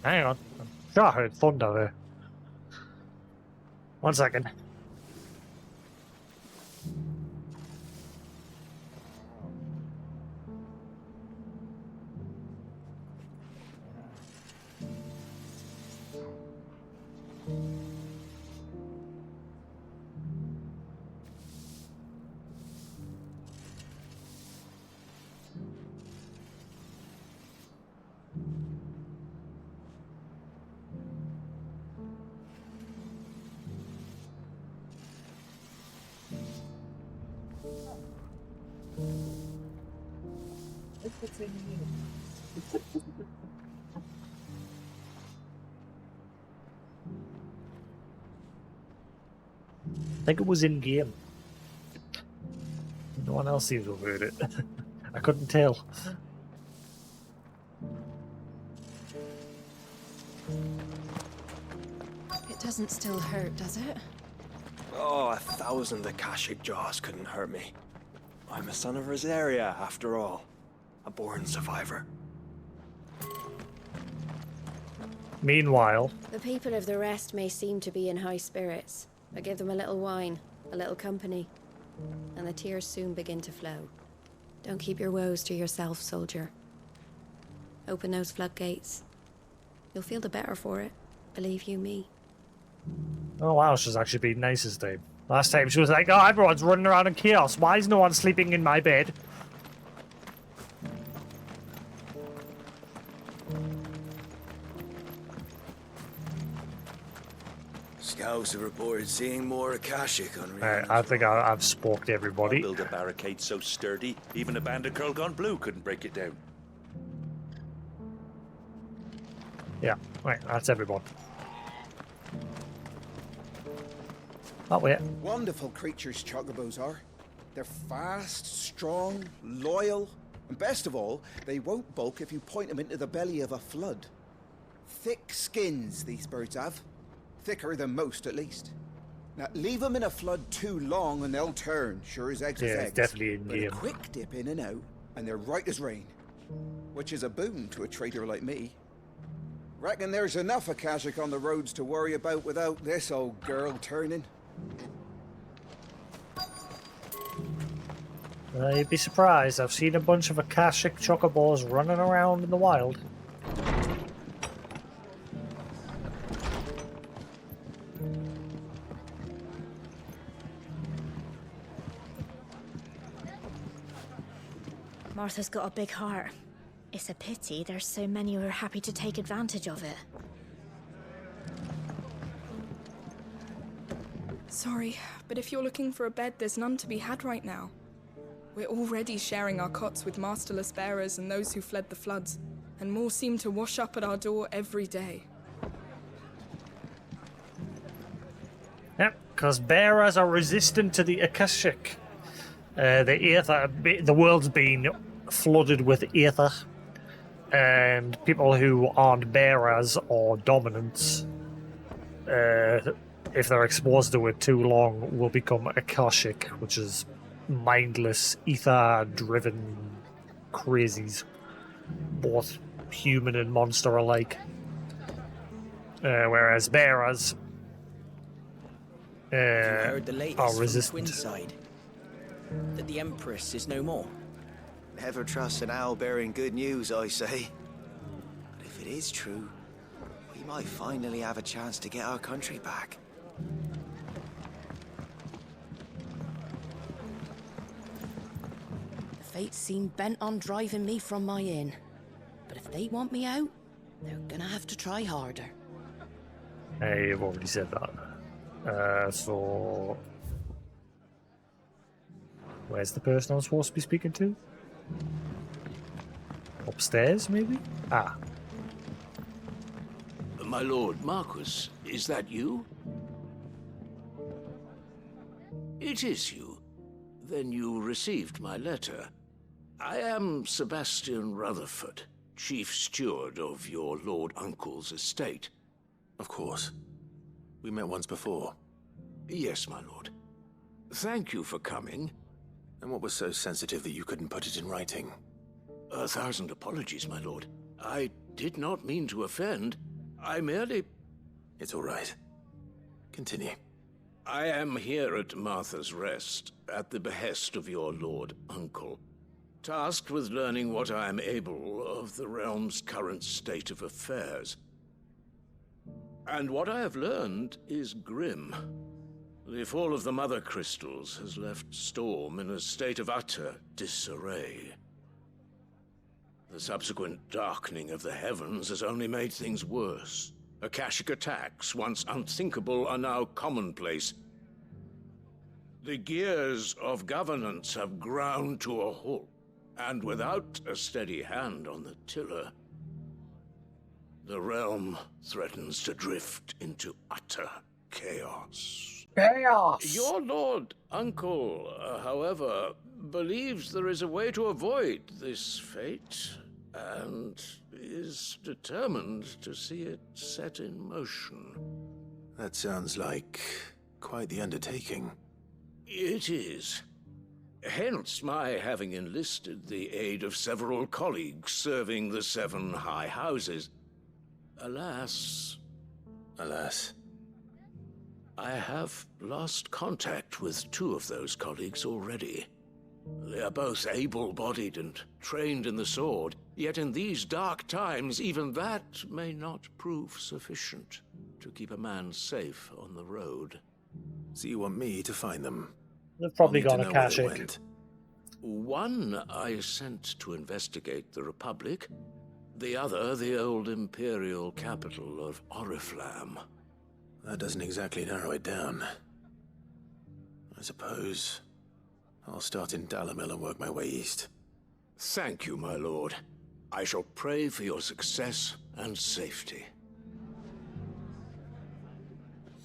Hang on. I'm sure I heard thunder there. 1 second. I think it was in game. No one else seems to have heard it. I couldn't tell. It doesn't still hurt, does it? Oh, 1,000 Akashic jaws couldn't hurt me. I'm a son of Rosaria, after all. A born survivor. Meanwhile, The people of the rest may seem to be in high spirits, but give them a little wine, a little company, and the tears soon begin to flow. Don't keep your woes to yourself, soldier. Open those floodgates. You'll feel the better for it, believe you me. oh wow, she's actually been nice this time. Last time she was like, oh, everyone's running around in chaos. Why is no one sleeping in my bed? Scouts have reported seeing more Akashic on I think I've spoke to everybody. Build a barricade so sturdy, even a band of Curl Gone Blue couldn't break it down. Yeah, right, that's everyone. Oh, wait. Wonderful creatures chocobos are. They're fast, strong, loyal, and best of all, they won't bulk if you point them into the belly of a flood. Thick skins these birds have. Thicker than most, at least. Now, leave them in a flood too long and they'll turn, sure as eggs Yeah, as it's eggs. definitely in But a game. quick dip in and out, and they're right as rain. Which is a boon to a trader like me. Reckon there's enough Akashic on the roads to worry about without this old girl turning. You'd be surprised. I've seen a bunch of Akashic chocobos running around in the wild. Martha's got a big heart. It's a pity there's so many who are happy to take advantage of it. Sorry, but if you're looking for a bed, there's none to be had right now. We're already sharing our cots with masterless bearers and those who fled the floods, and more seem to wash up at our door every day. Yep, because bearers are resistant to the Akashic. The Aether, the world's been flooded with Aether, and people who aren't bearers or dominants, if they're exposed to it too long, will become Akashic, which is mindless, ether-driven crazies, both human and monster alike. Whereas bearers You heard the latest are from resistant. Twinside? That the Empress is no more. Never trust an owl bearing good news, I say. But if it is true, we might finally have a chance to get our country back. The fates seem bent on driving me from my inn. But if they want me out, they're gonna have to try harder. Hey, I've already said that. So... Where's the person I'm supposed to be speaking to? Upstairs, maybe? Ah. My lord Marquis, is that you? It is you. Then you received my letter. I am Sebastian Rutherford, chief steward of your lord uncle's estate. Of course. We met once before. Yes, my lord. Thank you for coming. And what was so sensitive that you couldn't put it in writing? 1,000 apologies, my lord. I did not mean to offend. I merely... It's all right. Continue. I am here at Martha's Rest, at the behest of your lord uncle, tasked with learning what I am able of the realm's current state of affairs. And what I have learned is grim. The fall of the Mother Crystals has left Storm in a state of utter disarray. The subsequent darkening of the heavens has only made things worse. Akashic attacks, once unthinkable, are now commonplace. The gears of governance have ground to a halt. And without a steady hand on the tiller, the realm threatens to drift into utter chaos. Chaos! Your Lord Uncle, however, believes there is a way to avoid this fate, and is determined to see it set in motion. That sounds like quite the undertaking. It is. Hence my having enlisted the aid of several colleagues serving the 7 high houses. Alas, I have lost contact with 2 of those colleagues already. They are both able-bodied and trained in the sword, yet in these dark times, even that may not prove sufficient to keep a man safe on the road. So you want me to find them? They've probably I'll got need a to know where they Kashyyyk. went. One I sent to investigate the Republic, the other the old Imperial capital of Oriflamme. That doesn't exactly narrow it down. I suppose I'll start in Dalamil and work my way east. Thank you, my lord. I shall pray for your success and safety.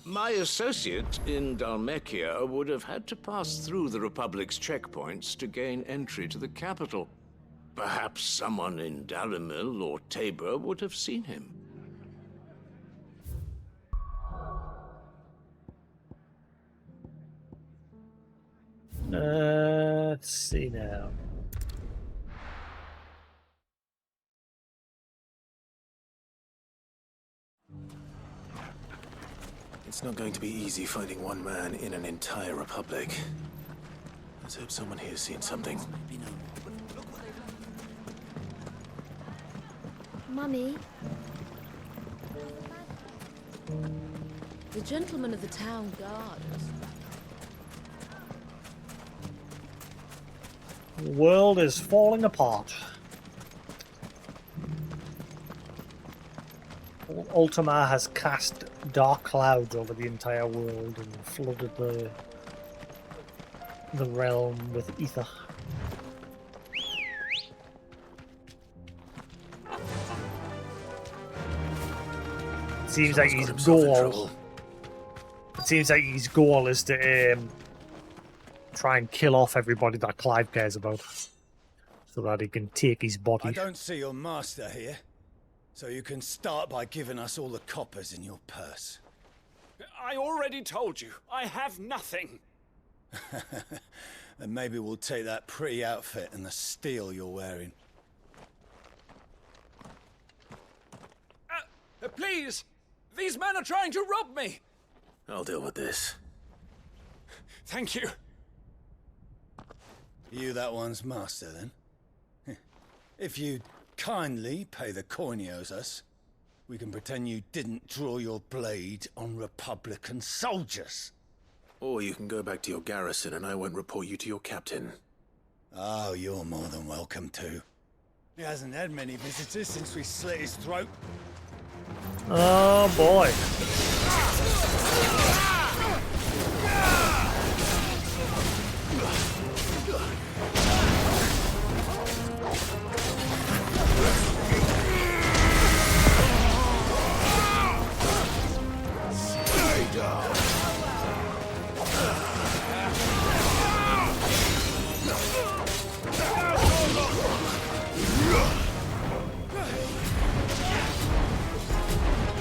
My associate in Dhalmekia would have had to pass through the Republic's checkpoints to gain entry to the capital. Perhaps someone in Dalamil or Tabor would have seen him. Let's see now. It's not going to be easy finding one man in an entire republic. Let's hope someone here's seen something. Mummy? The gentleman of the town guard. The world is falling apart. Ultima has cast dark clouds over the entire world and flooded the realm with ether. It seems like his goal. It seems like his goal is to try and kill off everybody that Clive cares about, so that he can take his body. I don't see your master here, so you can start by giving us all the coppers in your purse. I already told you, I have nothing. Then maybe we'll take that pretty outfit and the steel you're wearing. Please! These men are trying to rob me! I'll deal with this. Thank you. You that one's master, then? If you'd kindly pay the coin he owes us, we can pretend you didn't draw your blade on Republican soldiers. Or you can go back to your garrison and I won't report you to your captain. Oh, you're more than welcome to. He hasn't had many visitors since we slit his throat. Oh boy. Stay down.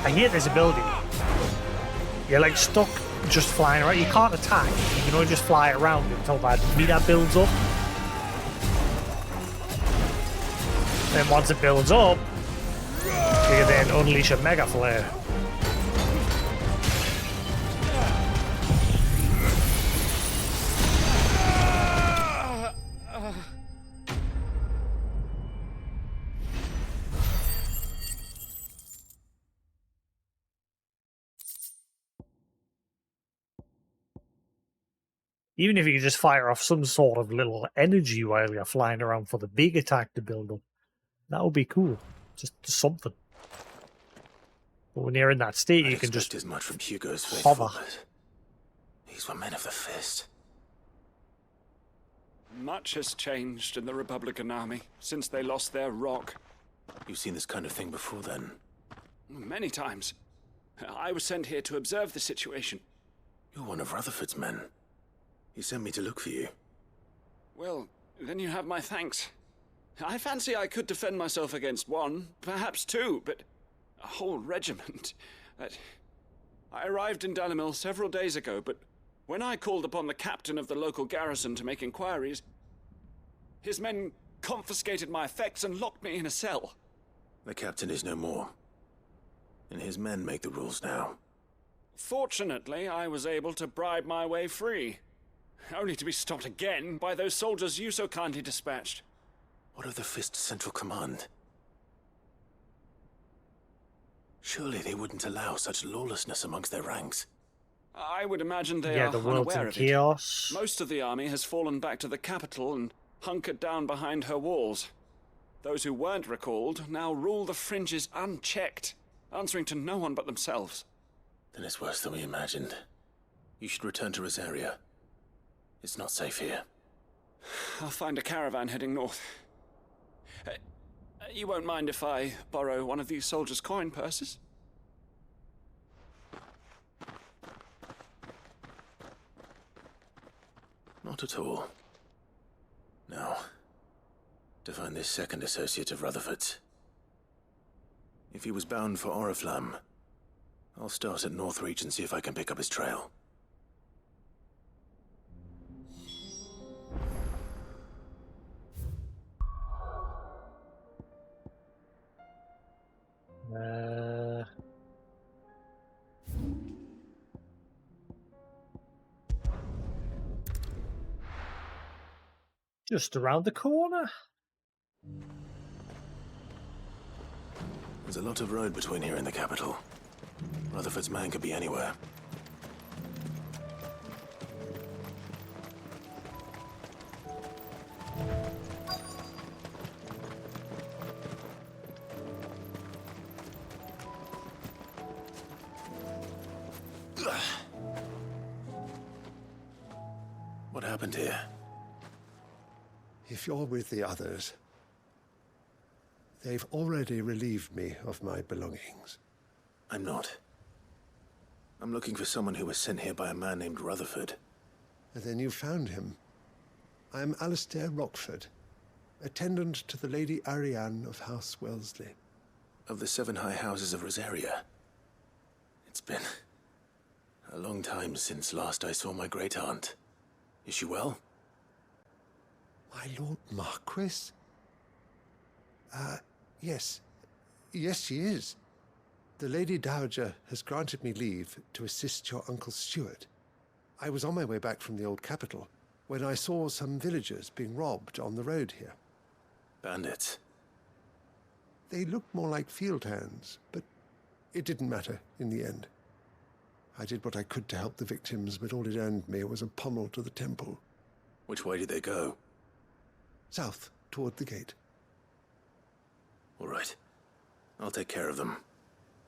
I hate this ability. You're like stuck just flying around. You can't attack. You can only just fly around until that meter builds up. Then once it builds up, you can then unleash a mega flare. Even if you could just fire off some sort of little energy while you're flying around for the big attack to build up, that would be cool. Just something. But when you're in that state, you can just as much from Hugo's hover. faithful, but these were men of the fist. Much has changed in the Republican army since they lost their rock. You've seen this kind of thing before, then? Many times. I was sent here to observe the situation. You're one of Rutherford's men. He sent me to look for you. Well, then you have my thanks. I fancy I could defend myself against one, perhaps two, but a whole regiment. I arrived in Dalimil several days ago, but when I called upon the captain of the local garrison to make inquiries, his men confiscated my effects and locked me in a cell. The captain is no more, and his men make the rules now. Fortunately, I was able to bribe my way free, only to be stopped again by those soldiers you so kindly dispatched. What of the Fist's Central Command? Surely they wouldn't allow such lawlessness amongst their ranks. I would imagine they Yeah, are the world's unaware in of chaos. it. Most of the army has fallen back to the capital and hunkered down behind her walls. Those who weren't recalled now rule the fringes unchecked, answering to no one but themselves. Then it's worse than we imagined. You should return to Rosaria. It's not safe here. I'll find a caravan heading north. You won't mind if I borrow one of these soldiers' coin purses? Not at all. Now, to find this second associate of Rutherford's. If he was bound for Oriflamme, I'll start at Northreach and see if I can pick up his trail. Just around the corner. There's a lot of road between here and the capital. Rutherford's man could be anywhere. What happened here? If you're with the others, they've already relieved me of my belongings. I'm not. I'm looking for someone who was sent here by a man named Rutherford. And then you found him. I am Alistair Rockford, attendant to the Lady Ariane of House Wellesley. Of the 7 high houses of Rosaria. It's been a long time since last I saw my great-aunt. Is she well? My Lord Marquis? Yes. Yes, she is. The Lady Dowager has granted me leave to assist your Uncle Stuart. I was on my way back from the old capital when I saw some villagers being robbed on the road here. Bandits? They looked more like field hands, but it didn't matter in the end. I did what I could to help the victims, but all it earned me was a pommel to the temple. Which way did they go? South, toward the gate. All right. I'll take care of them.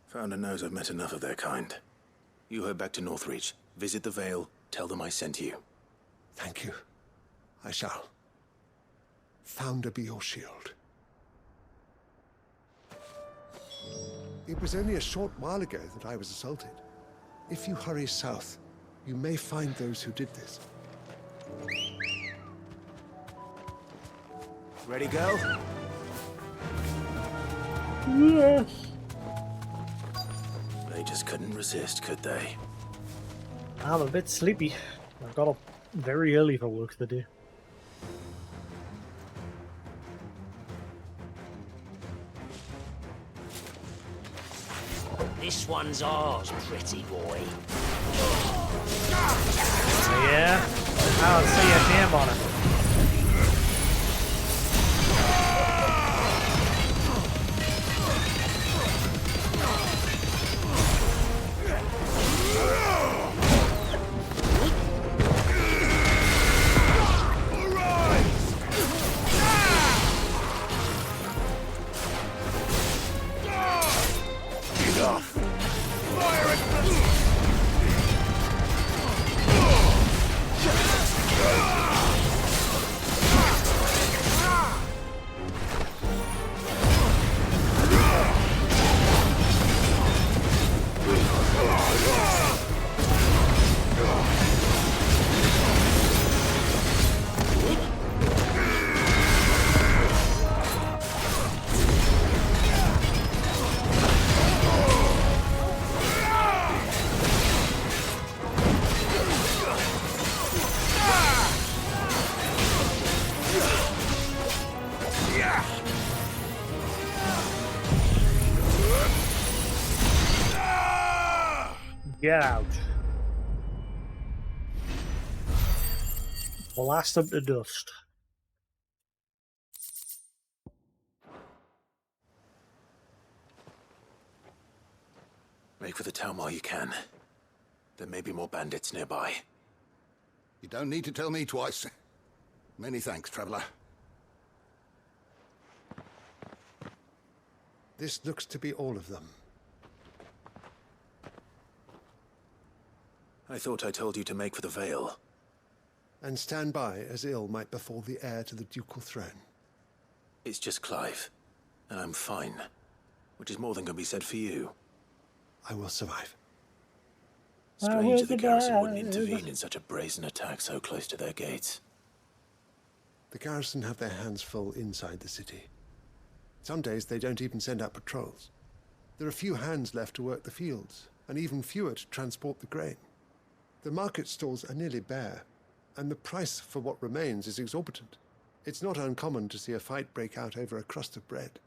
Founder knows I've met enough of their kind. You head back to Northreach, visit the Vale, tell them I sent you. Thank you. I shall. Founder be your shield. It was only a short while ago that I was assaulted. If you hurry south, you may find those who did this. Ready, go? Yes. They just couldn't resist, could they? I'm a bit sleepy. I got up very early for work today. This one's ours, pretty boy. Yeah, I don't see a name on it. Get out. Blast them to dust. Make for the town while you can. There may be more bandits nearby. You don't need to tell me twice. Many thanks, traveler. This looks to be all of them. I thought I told you to make for the Vale. And stand by as ill might befall the heir to the ducal throne. It's just Clive, and I'm fine. Which is more than can be said for you. I will survive. Strange that the garrison wouldn't intervene in such a brazen attack so close to their gates. The garrison have their hands full inside the city. Some days they don't even send out patrols. There are few hands left to work the fields, and even fewer to transport the grain. The market stalls are nearly bare, and the price for what remains is exorbitant. It's not uncommon to see a fight break out over a crust of bread.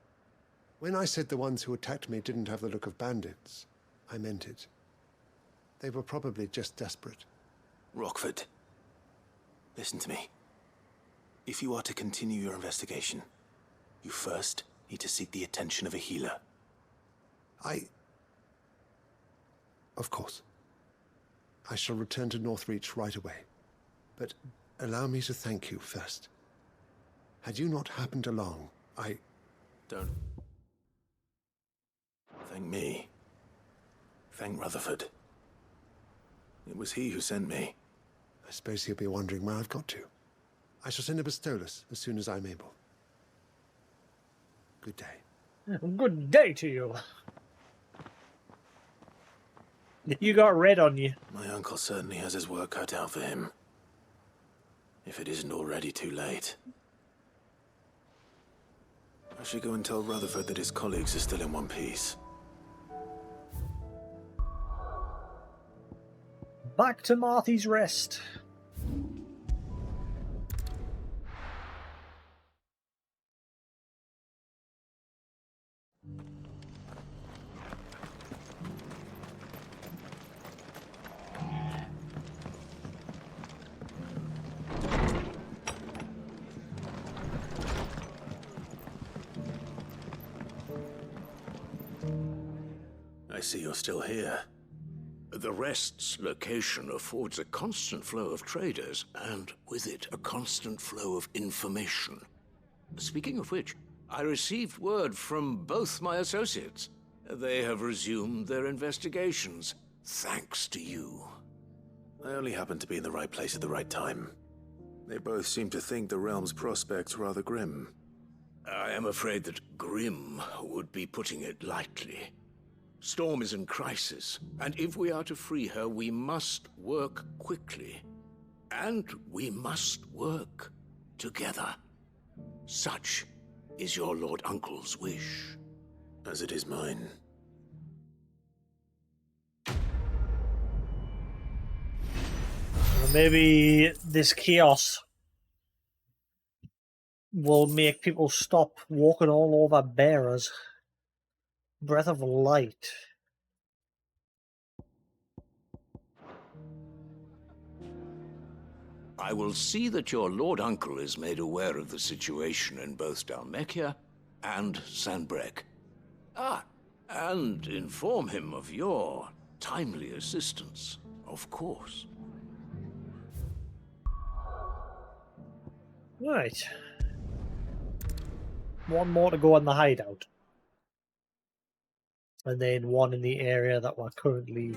When I said the ones who attacked me didn't have the look of bandits, I meant it. They were probably just desperate. Rockford, listen to me. If you are to continue your investigation, you first need to seek the attention of a healer. Of course. I shall return to Northreach right away. But allow me to thank you first. Had you not happened along, Don't thank me. Thank Rutherford. It was he who sent me. I suppose he'll be wondering where I've got to. I shall send a Bastolus as soon as I'm able. Good day. Good day to you. You got red on you. My uncle certainly has his work cut out for him. If it isn't already too late. I should go and tell Rutherford that his colleagues are still in one piece. Back to Marthy's Rest. I see you're still here. The Rest's location affords a constant flow of traders, and with it, a constant flow of information. Speaking of which, I received word from both my associates. They have resumed their investigations, thanks to you. I only happened to be in the right place at the right time. They both seem to think the realm's prospects rather grim. I am afraid that grim would be putting it lightly. Storm is in crisis, and if we are to free her, we must work quickly. And we must work together. Such is your Lord Uncle's wish. As it is mine. Well, maybe this chaos will make people stop walking all over bearers. Breath of light. I will see that your Lord Uncle is made aware of the situation in both Dalmekia and Sanbrek. And inform him of your timely assistance, of course. Right. One more to go in the hideout. And then one in the area that we're currently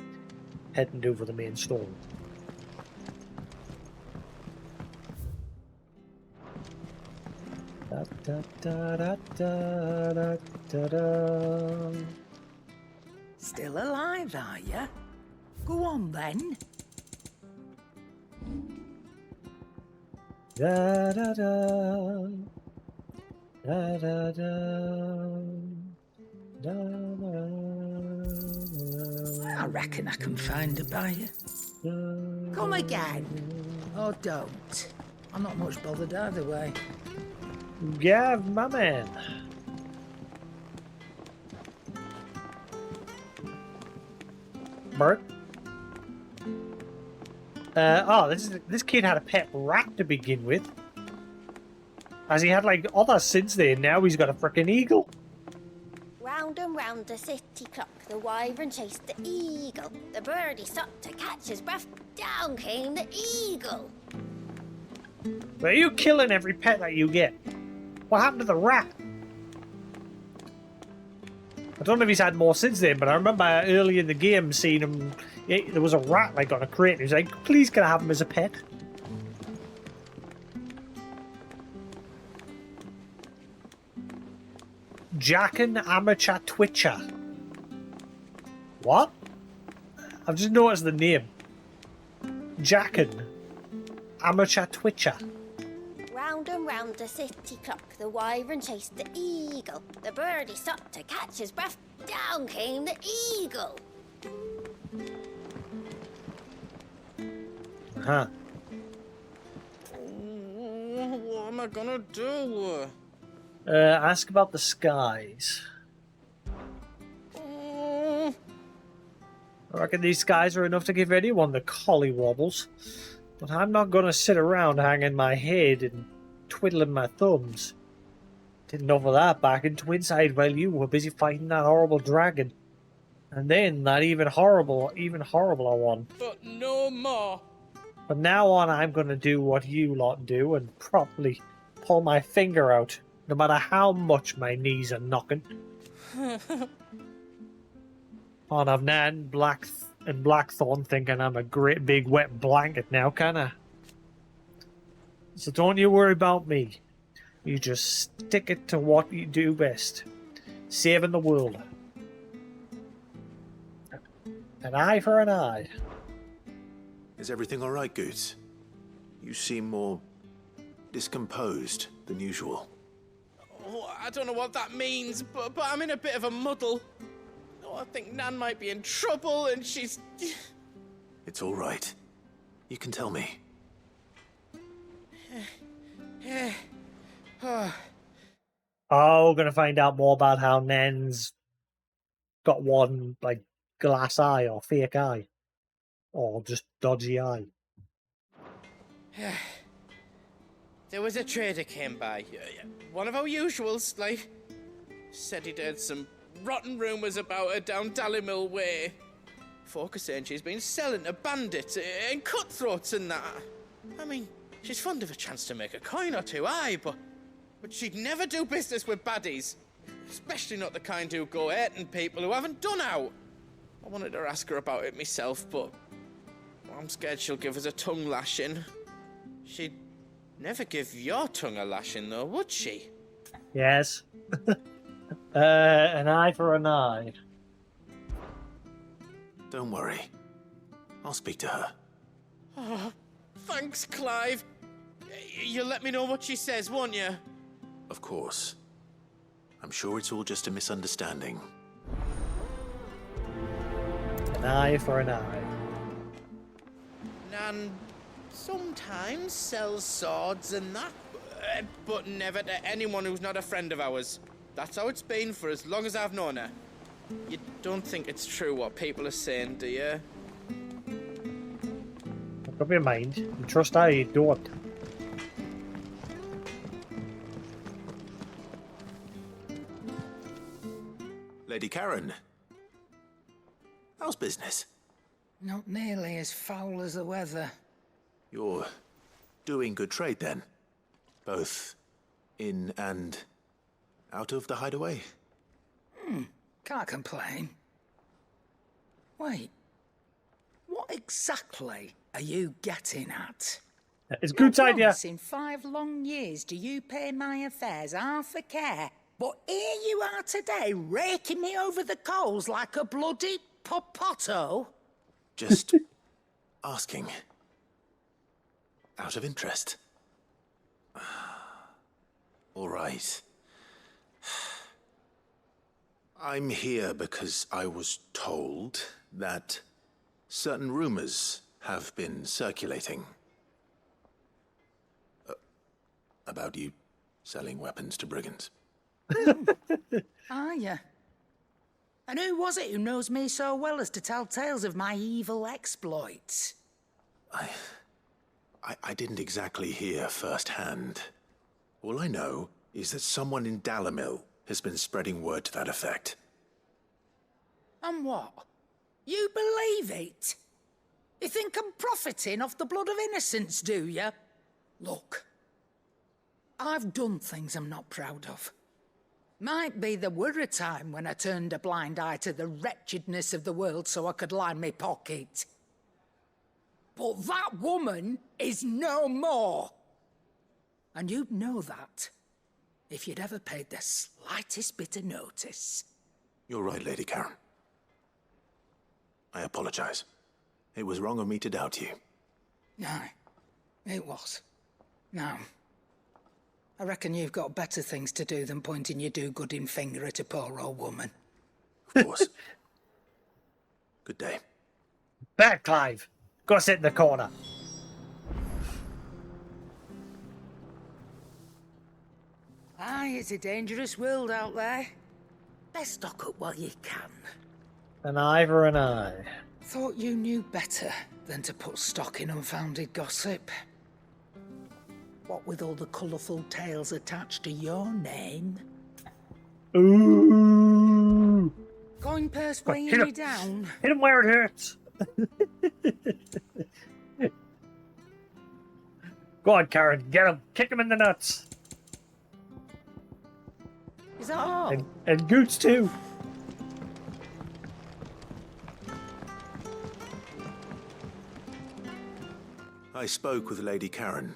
heading to for the main storm. Da, da, da, da, da, da, da. Still alive, are you? Go on then. Da da da. Da da da. I reckon I can find a buyer. Come again. Or don't. I'm not much bothered either way. Yeah, my man. Bert? This kid had a pet rat to begin with. As he had like others since then, now he's got a frickin' eagle. Round and round the city clock, the wyvern chased the eagle. The birdie stopped to catch his breath. Down came the eagle. But are you killing every pet that you get? What happened to the rat? I don't know if he's had more since then, but I remember early in the game seeing him. There was a rat like on a crate. And he was like, "Please, can I have him as a pet?" Jackin Amateur Twitcher. What? I've just noticed the name. Jackin Amateur Twitcher. Round and round the city clock, the wyvern chased the eagle. The birdie stopped to catch his breath. Down came the eagle. Huh. What am I gonna do? Ask about the skies. I reckon these skies are enough to give anyone the collywobbles. But I'm not gonna sit around hanging my head and twiddling my thumbs. Didn't know for that back in Twinside while you were busy fighting that horrible dragon. And then that even horribler one. But no more. From now on, I'm gonna do what you lot do and properly pull my finger out, no matter how much my knees are knocking. On I've Nan, Blackthorn thinking I'm a great big wet blanket now, can I? So don't you worry about me. You just stick it to what you do best. Saving the world. An eye for an eye. Is everything all right, Goots? You seem more discomposed than usual. Oh, I don't know what that means, but I'm in a bit of a muddle. Oh, I think Nan might be in trouble and she's... It's all right. You can tell me. Oh, we're gonna find out more about how Nen's got one, like, glass eye or fake eye. Or just dodgy eye. There was a trader came by. One of our usuals, like. Said he'd heard some rotten rumours about her down Dallymill Way. Folk are saying she's been selling to bandits and cutthroats and that. I mean, she's fond of a chance to make a coin or two, aye, but she'd never do business with baddies. Especially not the kind who go hating people who haven't done out. I wanted to ask her about it myself, but I'm scared she'll give us a tongue lashing. She'd never give your tongue a lashing, though, would she? Yes. An eye for an eye. Don't worry. I'll speak to her. Oh, thanks, Clive. You'll let me know what she says, won't you? Of course. I'm sure it's all just a misunderstanding. An eye for an eye. Nan sometimes sells swords and that, but never to anyone who's not a friend of ours. That's how it's been for as long as I've known her. You don't think it's true what people are saying, do you? Make up your mind. You trust her, you don't. Lady Karen. How's business? Not nearly as foul as the weather. You're doing good trade then? Both in and out of the hideaway? Can't complain. Wait. What exactly are you getting at? It's Goot's idea. Once in 5 long years do you pay my affairs half a care, but here you are today raking me over the coals like a bloody popoto? Just asking. Out of interest. All right. I'm here because I was told that certain rumors have been circulating. About you selling weapons to brigands. Are you? And who was it who knows me so well as to tell tales of my evil exploits? I didn't exactly hear firsthand. All I know is that someone in Dalamil has been spreading word to that effect. And what? You believe it? You think I'm profiting off the blood of innocents, do you? Look, I've done things I'm not proud of. Might be there were a time when I turned a blind eye to the wretchedness of the world so I could line my pocket. But that woman is no more. And you'd know that if you'd ever paid the slightest bit of notice. You're right, Lady Karen. I apologize. It was wrong of me to doubt you. No, it was. Now, I reckon you've got better things to do than pointing your do-gooding finger at a poor old woman. Of course. Good day. Back, Clive. Go sit in the corner. Aye, it's a dangerous world out there. Best stock up while you can. An eye for an eye. Thought you knew better than to put stock in unfounded gossip. What with all the colourful tales attached to your name? Ooh. Coin purse Go on, weighing hit you him. down? Hit him where it hurts. Go on, Karen. Get him. Kick him in the nuts. Is that all? And Goots too. I spoke with Lady Karen.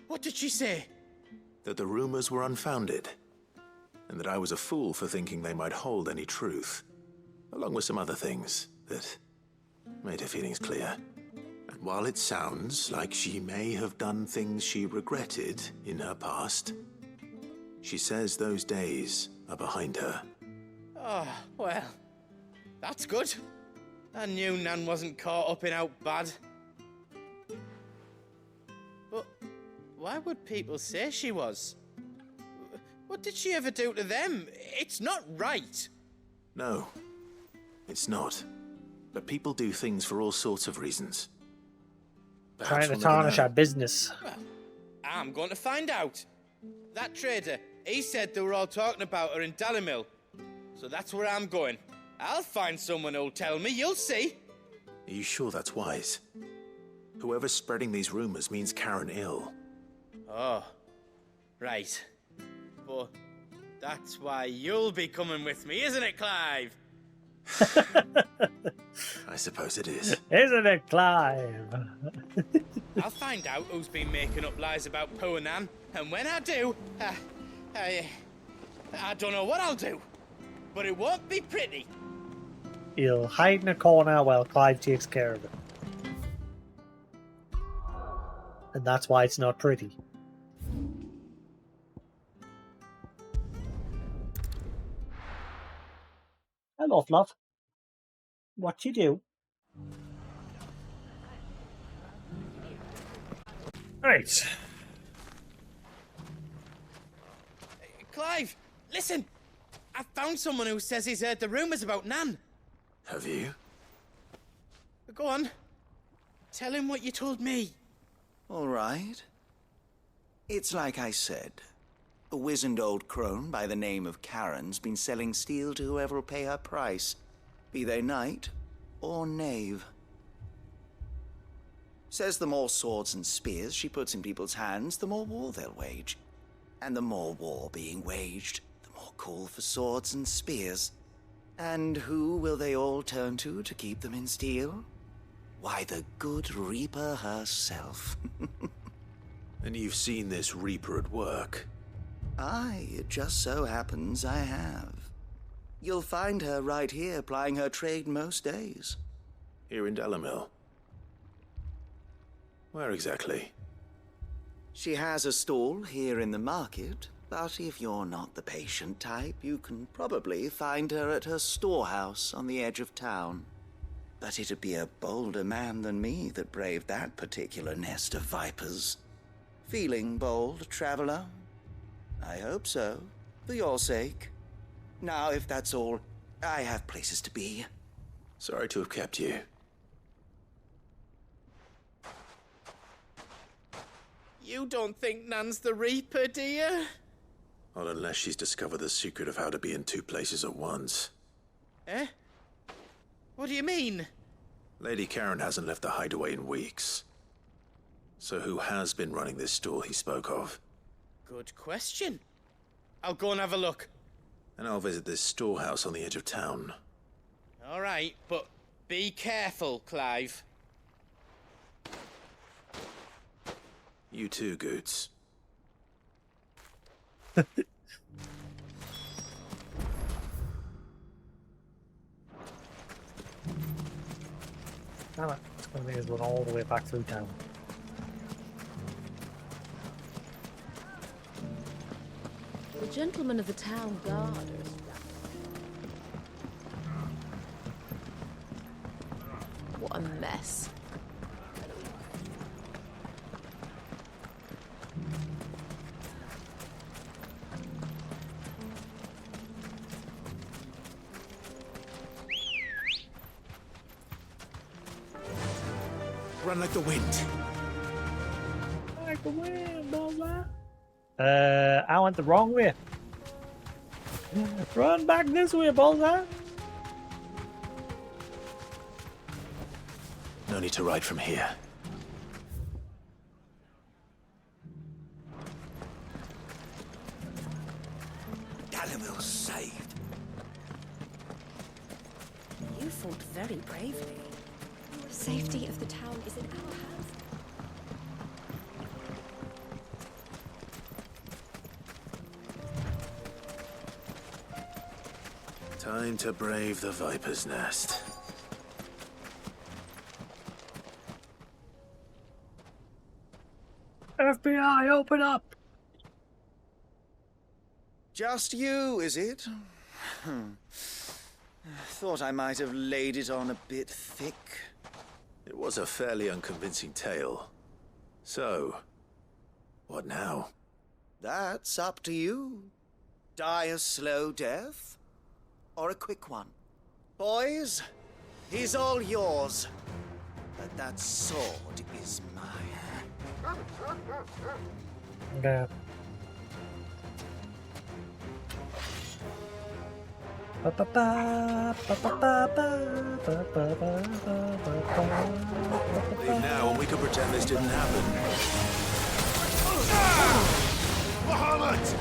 What did she say? That the rumors were unfounded, and that I was a fool for thinking they might hold any truth, along with some other things that made her feelings clear. And while it sounds like she may have done things she regretted in her past, she says those days are behind her. Oh, well, that's good. I knew Nan wasn't caught up in out bad. But why would people say she was? What did she ever do to them? It's not right. No, it's not. But people do things for all sorts of reasons. Trying Perhaps to we'll never tarnish know. our business. Well, I'm going to find out. That trader, he said they were all talking about her in Dalamil. So that's where I'm going. I'll find someone who'll tell me, you'll see. Are you sure that's wise? Whoever's spreading these rumors means Karen ill. Oh, right. But that's why you'll be coming with me, isn't it, Clive? I suppose it is. Isn't it, Clive? I'll find out who's been making up lies about Poe and Anne, and when I do, I don't know what I'll do, but it won't be pretty. He'll hide in a corner while Clive takes care of it. And that's why it's not pretty. Hello, Fluff. What you do? Right. Clive, listen! I found someone who says he's heard the rumours about Nan. Have you? Go on. Tell him what you told me. All right. It's like I said. A wizened old crone by the name of Karen's been selling steel to whoever'll pay her price, be they knight or knave. Says the more swords and spears she puts in people's hands, the more war they'll wage. And the more war being waged, the more call for swords and spears. And who will they all turn to keep them in steel? Why, the good Reaper herself. And you've seen this Reaper at work? Aye, it just so happens I have. You'll find her right here plying her trade most days. Here in Dalamil? Where exactly? She has a stall here in the market, but if you're not the patient type, you can probably find her at her storehouse on the edge of town. But it'd be a bolder man than me that braved that particular nest of vipers. Feeling bold, traveler? I hope so, for your sake. Now, if that's all, I have places to be. Sorry to have kept you. You don't think Nan's the Reaper, do you? Not unless she's discovered the secret of how to be in two places at once. Eh? What do you mean? Lady Karen hasn't left the hideaway in weeks. So who has been running this stall he spoke of? Good question. I'll go and have a look. And I'll visit this storehouse on the edge of town. All right, but be careful, Clive. You too, Goots. Damn it, it's going to be us run all the way back through town. The gentlemen of the town guard are... What a mess. Run like the wind. Like the wind, Bullseye. I went the wrong way. Run back this way, Bullseye. No need to ride from here. Gallimill's saved. You fought very bravely. The safety of the town is in our hands. Time to brave the Viper's Nest. FBI, open up! Just you, is it? Thought I might have laid it on a bit thick. It was a fairly unconvincing tale. So, what now? That's up to you. Die a slow death, or a quick one. Boys, he's all yours. But that sword is mine. Okay. Leave now and we can pretend this didn't happen. Bahamut!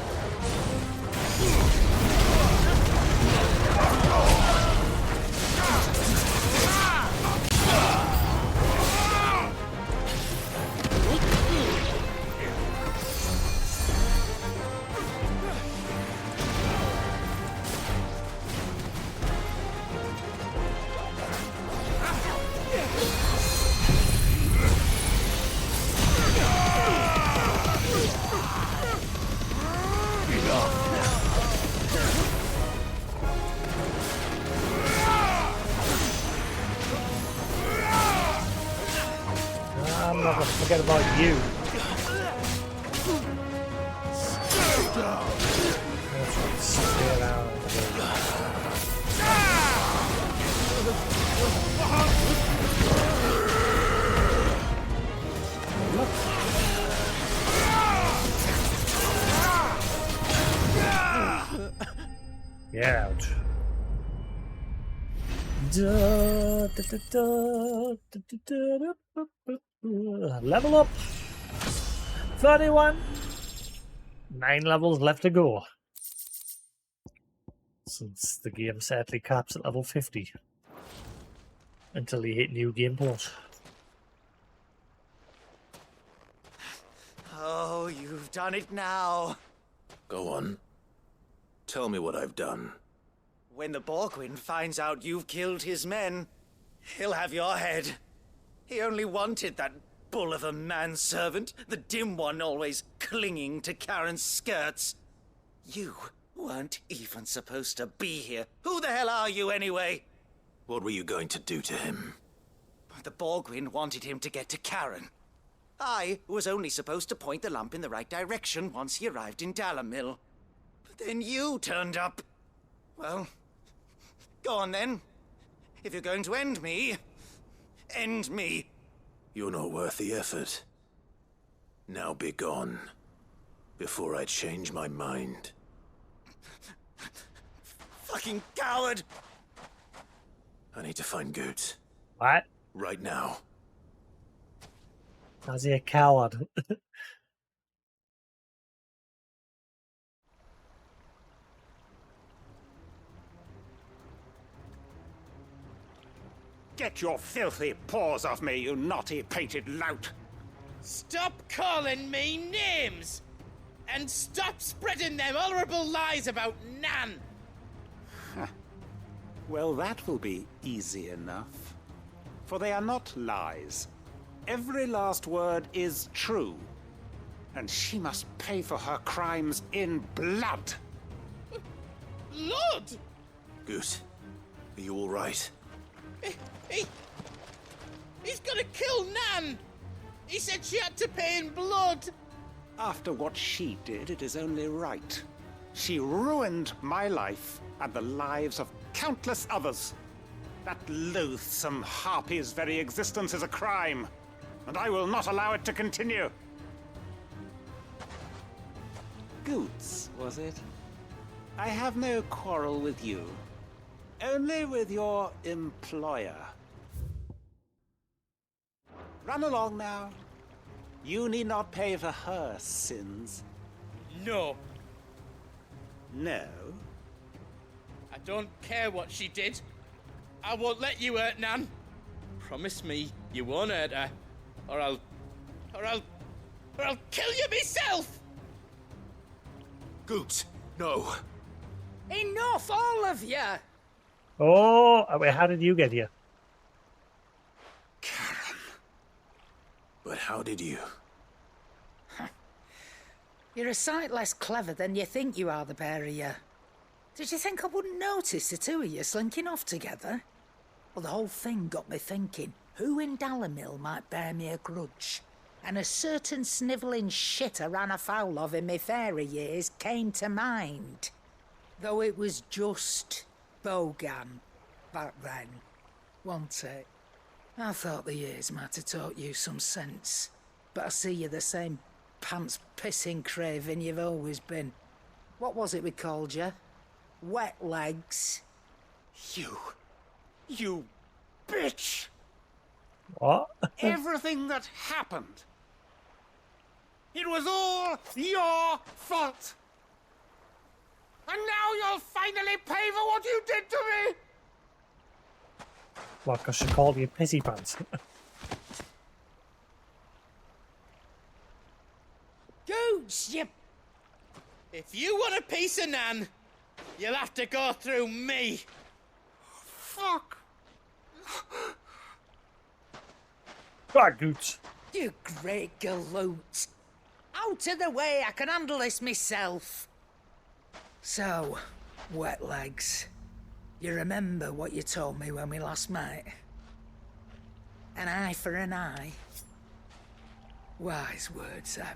I'm not going to forget about you. Stay down. Get out. Level up. 31. 9 levels left to go. Since the game sadly caps at level 50. Until you hit new game plus. Oh, you've done it now. Go on. Tell me what I've done. When the Borgwyn finds out you've killed his men, he'll have your head. He only wanted that bull of a manservant, the dim one always clinging to Karen's skirts. You weren't even supposed to be here. Who the hell are you anyway? What were you going to do to him? The Borgwyn wanted him to get to Karen. I was only supposed to point the lamp in the right direction once he arrived in Dalamil. But then you turned up. Well, go on then. If you're going to end me, end me. You're not worth the effort. Now be gone, before I change my mind. Fucking coward! I need to find Goots. What? Right now. Is he a coward? Get your filthy paws off me, you naughty painted lout! Stop calling me names! And stop spreading them horrible lies about Nan! Well, that will be easy enough. For they are not lies. Every last word is true. And she must pay for her crimes in blood. Lord! Goose, are you all right? He's gonna kill Nan! He said she had to pay in blood! After what she did, it is only right. She ruined my life and the lives of countless others. That loathsome harpy's very existence is a crime, and I will not allow it to continue. Goots, was it? I have no quarrel with you. Only with your employer. Run along now. You need not pay for her sins. No. No? I don't care what she did. I won't let you hurt Nan. Promise me you won't hurt her, or I'll kill you myself! Goots, no. Enough, all of you! Oh, wait, how did you get here? But how did you? You're a sight less clever than you think you are, the pair of you. Did you think I wouldn't notice the two of you slinking off together? Well, the whole thing got me thinking, who in Dalamil might bear me a grudge? And a certain snivelling shit I ran afoul of in my fairy years came to mind. Though it was just Bogan back then, wasn't it? I thought the years might have taught you some sense, but I see you're the same pants-pissing craven you've always been. What was it we called you? Wet legs? You bitch! What? Everything that happened, it was all your fault! And now you'll finally pay for what you did to me! What, because she called you pissy pants? Gooch, you... If you want a piece of Nan, you'll have to go through me. Fuck! God, Goots. You great galoot. Out of the way, I can handle this myself. So, wet legs. You remember what you told me when we last met? An eye for an eye. Wise words, Sam.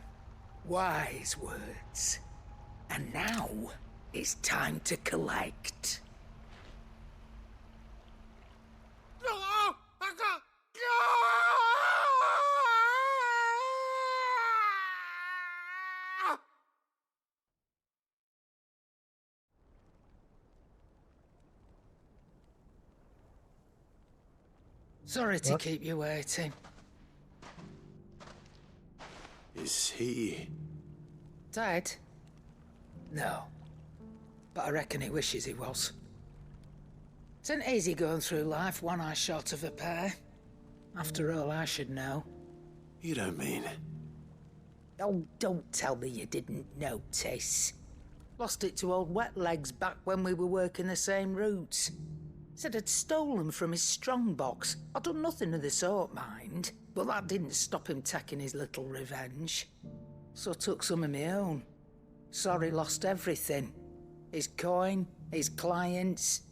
Wise words. And now, it's time to collect. Sorry to keep you waiting. Is he... Dead? No. But I reckon he wishes he was. It isn't easy going through life one eye short of a pair. After all, I should know. You don't mean... Oh, don't tell me you didn't notice. Lost it to old Wet Legs back when we were working the same routes. Said I'd stolen from his strongbox. I'd done nothing of the sort, mind. But that didn't stop him taking his little revenge. So took some of my own. Sorry lost everything. His coin, his clients.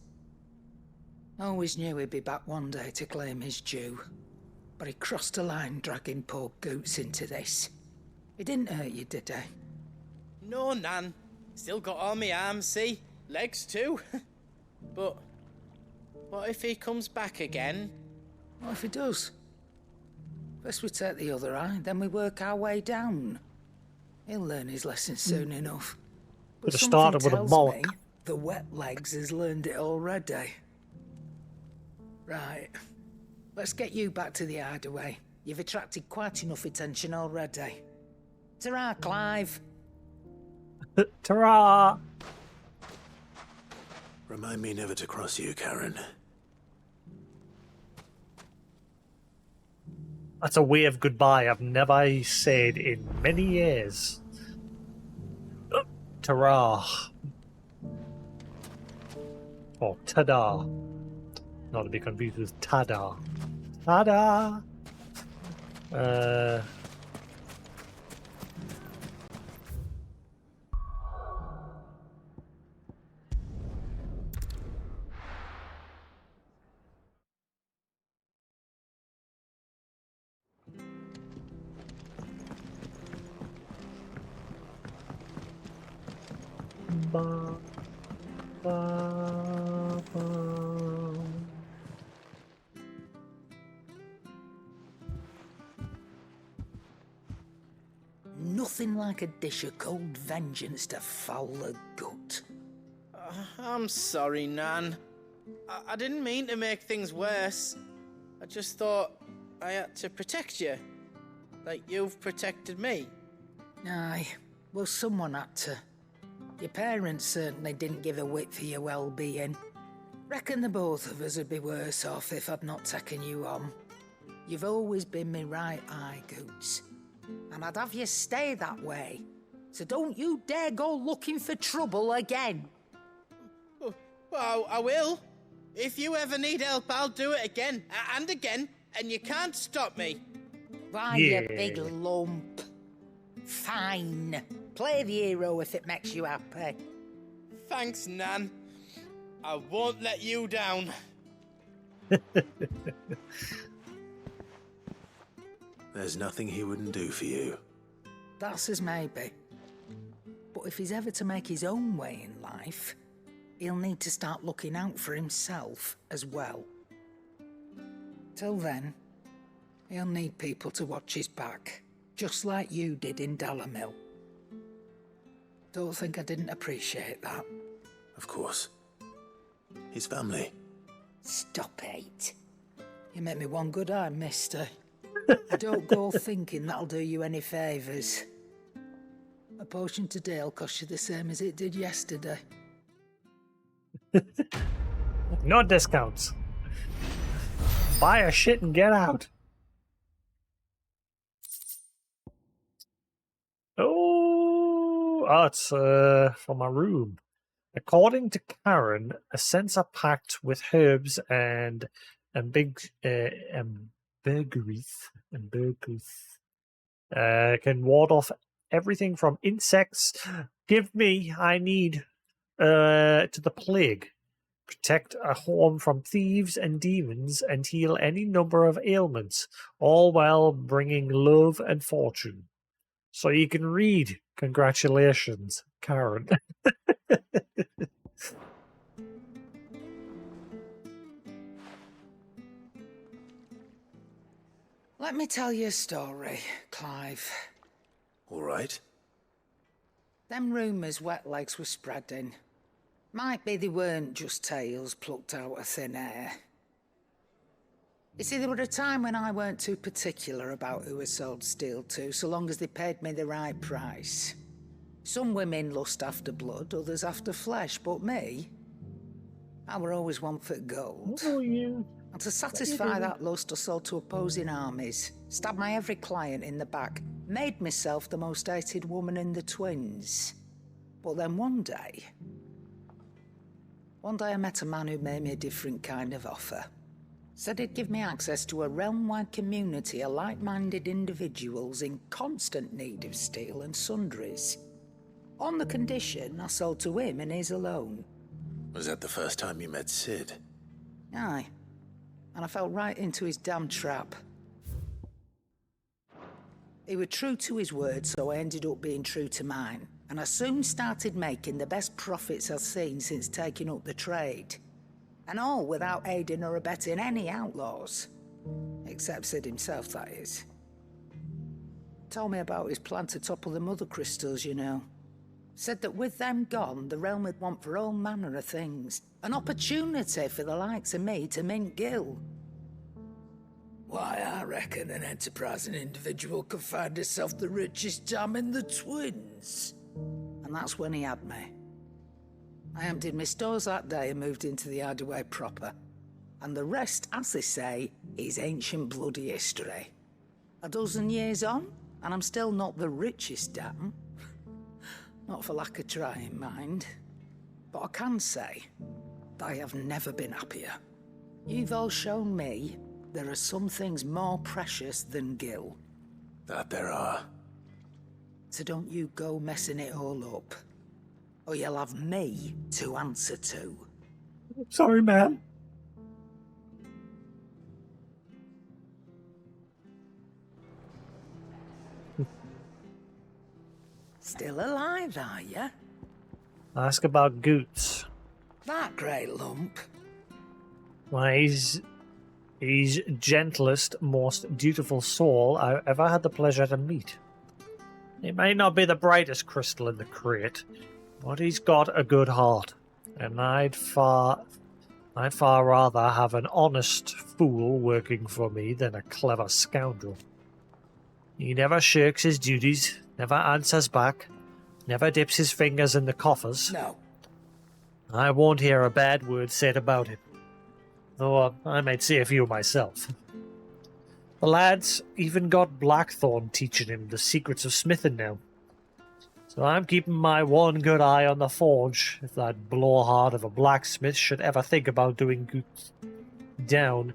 Always knew he'd be back one day to claim his due. but he crossed a line dragging poor Goots into this. He didn't hurt you, did he? No, Nan. Still got all my arms, see? Legs too. But what if he comes back again? What if he does? First we take the other eye, then we work our way down. He'll learn his lesson soon enough. But Could have started with a bollock. me the wet legs has learned it already. Right. Let's get you back to the hideaway. You've attracted quite enough attention already. Ta-ra, Clive. Ta-ra! Remind me never to cross you, Karen. That's a way of goodbye I've never said in many years. Ta-ra. Or ta-da. Not to be confused with ta-da. Ta-da! Ba, ba, ba. Nothing like a dish of cold vengeance to foul the gut. I'm sorry, Nan. I didn't mean to make things worse. I just thought I had to protect you. Like you've protected me. Aye, well, someone had to. Your parents certainly didn't give a whit for your well-being. Reckon the both of us would be worse off if I'd not taken you on. You've always been me right eye, Goots. And I'd have you stay that way. So don't you dare go looking for trouble again. Well, I will. If you ever need help, I'll do it again and again, and you can't stop me. Why, you big lump. Fine. Play the hero if it makes you happy. Thanks, Nan. I won't let you down. There's nothing he wouldn't do for you. That's as maybe. But if he's ever to make his own way in life, he'll need to start looking out for himself as well. Till then, he'll need people to watch his back, just like you did in Dalamil. Don't think I didn't appreciate that. Of course. His family. Stop it. You make me one good eye, mister. Don't go thinking that'll do you any favours. A potion today'll cost you the same as it did yesterday. No discounts. Buy a shit and get out. Oh, it's from my room. According to Karen, a censer packed with herbs and ambergris can ward off everything from insects. I need to the plague. Protect a home from thieves and demons and heal any number of ailments, all while bringing love and fortune. So you can read. Congratulations, Karen. Let me tell you a story, Clive. All right. Them rumours Wetlegs were spreading. Might be they weren't just tales plucked out of thin air. You see, there were a time when I weren't too particular about who I sold steel to, so long as they paid me the right price. Some women lust after blood, others after flesh, but me, I were always one for gold. Oh, you. And to satisfy that lust, I sold to opposing armies, stabbed my every client in the back, made myself the most hated woman in the twins. But then one day I met a man who made me a different kind of offer. Said he'd give me access to a realm-wide community of like-minded individuals in constant need of steel and sundries. On the condition I sold to him and his alone. Was that the first time you met Sid? Aye. And I fell right into his damn trap. He was true to his word, so I ended up being true to mine. And I soon started making the best profits I've seen since taking up the trade. And all without aiding or abetting any outlaws. Except Sid himself, that is. Told me about his plan to topple the mother crystals, you know. Said that with them gone, the realm would want for all manner of things. An opportunity for the likes of me to mint gil. Why, I reckon an enterprising individual could find himself the richest dam in the Twins. And that's when he had me. I emptied my stores that day and moved into the Hideaway proper. And the rest, as they say, is ancient bloody history. A dozen years on, and I'm still not the richest dam. Not for lack of trying, mind. But I can say, I have never been happier. You've all shown me there are some things more precious than gil. That there are. So don't you go messing it all up. Or you'll have me to answer to. Sorry, man. Still alive, are ya? Ask about Goots. That great lump. Why, he's gentlest, most dutiful soul I ever had the pleasure to meet. He may not be the brightest crystal in the crate, but he's got a good heart, and I'd far rather have an honest fool working for me than a clever scoundrel. He never shirks his duties, never answers back, never dips his fingers in the coffers. No. I won't hear a bad word said about him, though I might say a few myself. The lad's even got Blackthorn teaching him the secrets of smithing now. So I'm keeping my one good eye on the forge. If that blowhard of a blacksmith should ever think about doing Goots down,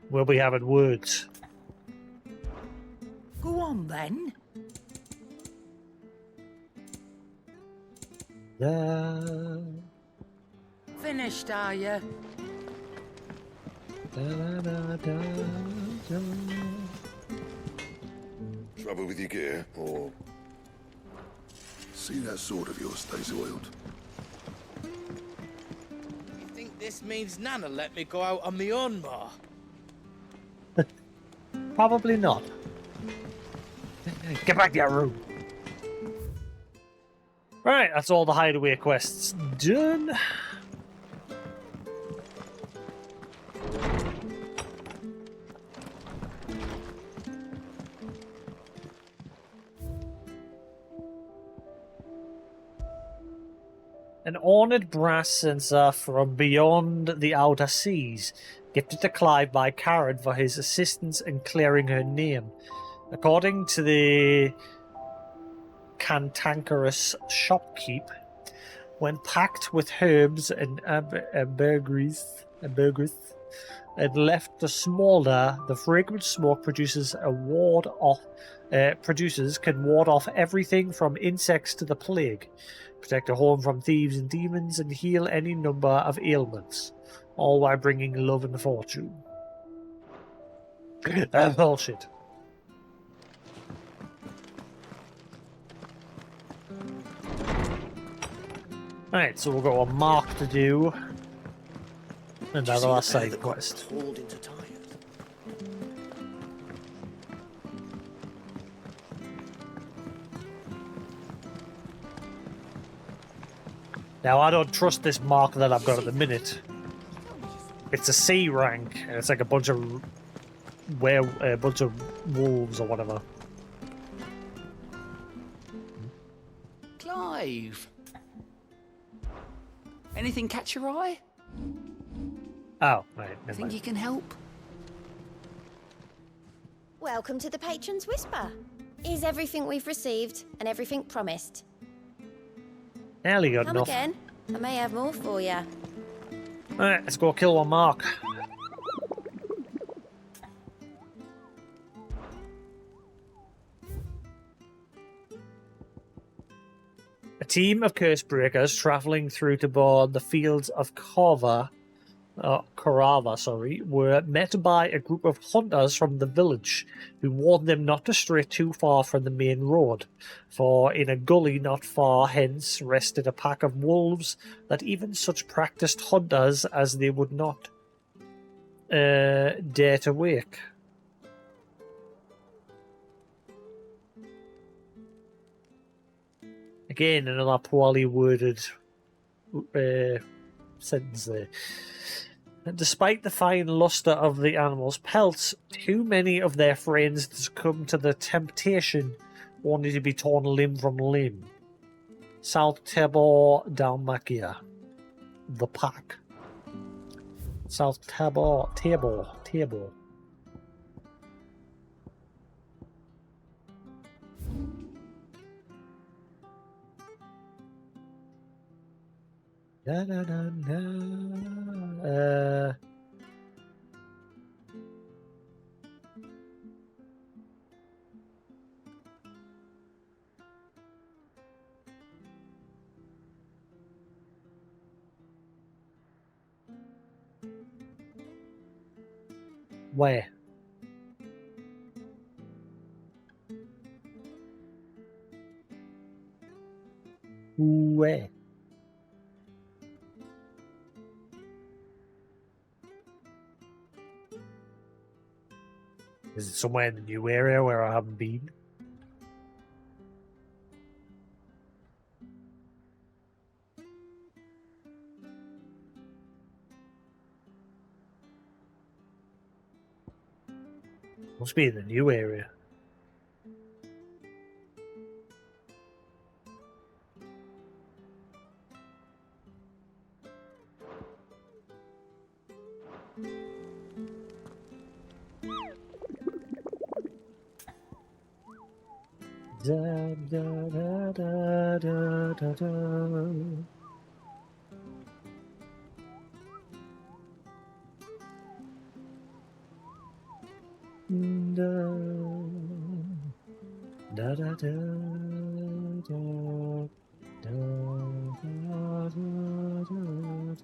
we'll be having words. Go on, then. Finished, are you? Trouble with your gear, or... See that sword of yours stays oiled. You think this means Nana let me go out on my own more? Probably not. Get back to your room. Right, that's all the hideaway quests done. An ornate brass censer from beyond the outer seas, gifted to Clive by Karen for his assistance in clearing her name. According to the cantankerous shopkeep, when packed with herbs and ambergris and left to smoulder, the fragrant smoke producers can ward off everything from insects to the plague, protect a home from thieves and demons, and heal any number of ailments, all while bringing love and fortune. That's bullshit. Right, so we've got a mark to do. Another last side quest. Hauled into tires. Now, I don't trust this mark that I've got at the minute. It's a C rank, and it's like a bunch of wolves or whatever. Clive! Anything catch your eye? Oh, right. Never Think mind. you can help? Welcome to the Patron's Whisper. Is everything we've received and everything promised? Nearly got Come enough. again. I may have more for you. Alright, let's go kill one mark. A team of Cursebreakers travelling through to board the fields of Corva Karava, were met by a group of hunters from the village, who warned them not to stray too far from the main road, for in a gully not far hence rested a pack of wolves that even such practiced hunters as they would not dare to wake. Again, another poorly worded sentence there. Despite the fine luster of the animals' pelts, too many of their friends succumbed to the temptation only to be torn limb from limb. South Tabor, Dalmatia. The pack. South Tabor. Da, da, da, da. Where? Where? Is it somewhere in the new area where I haven't been? Must be in the new area. Da, da, da, da, da, da, da. Da, da, da, da, da, da, da, da.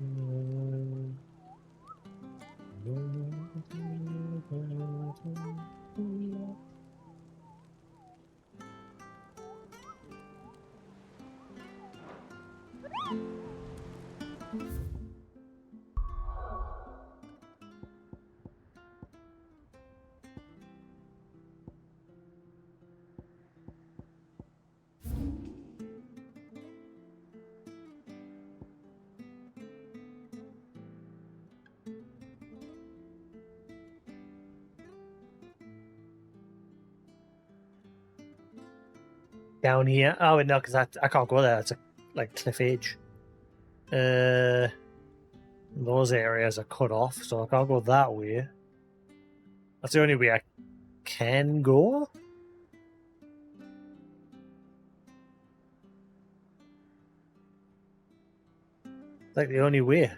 Down here. Oh no, because I can't go there. It's a like cliff edge. Those areas are cut off, so I can't go that way. That's the only way I can go. Like the only way.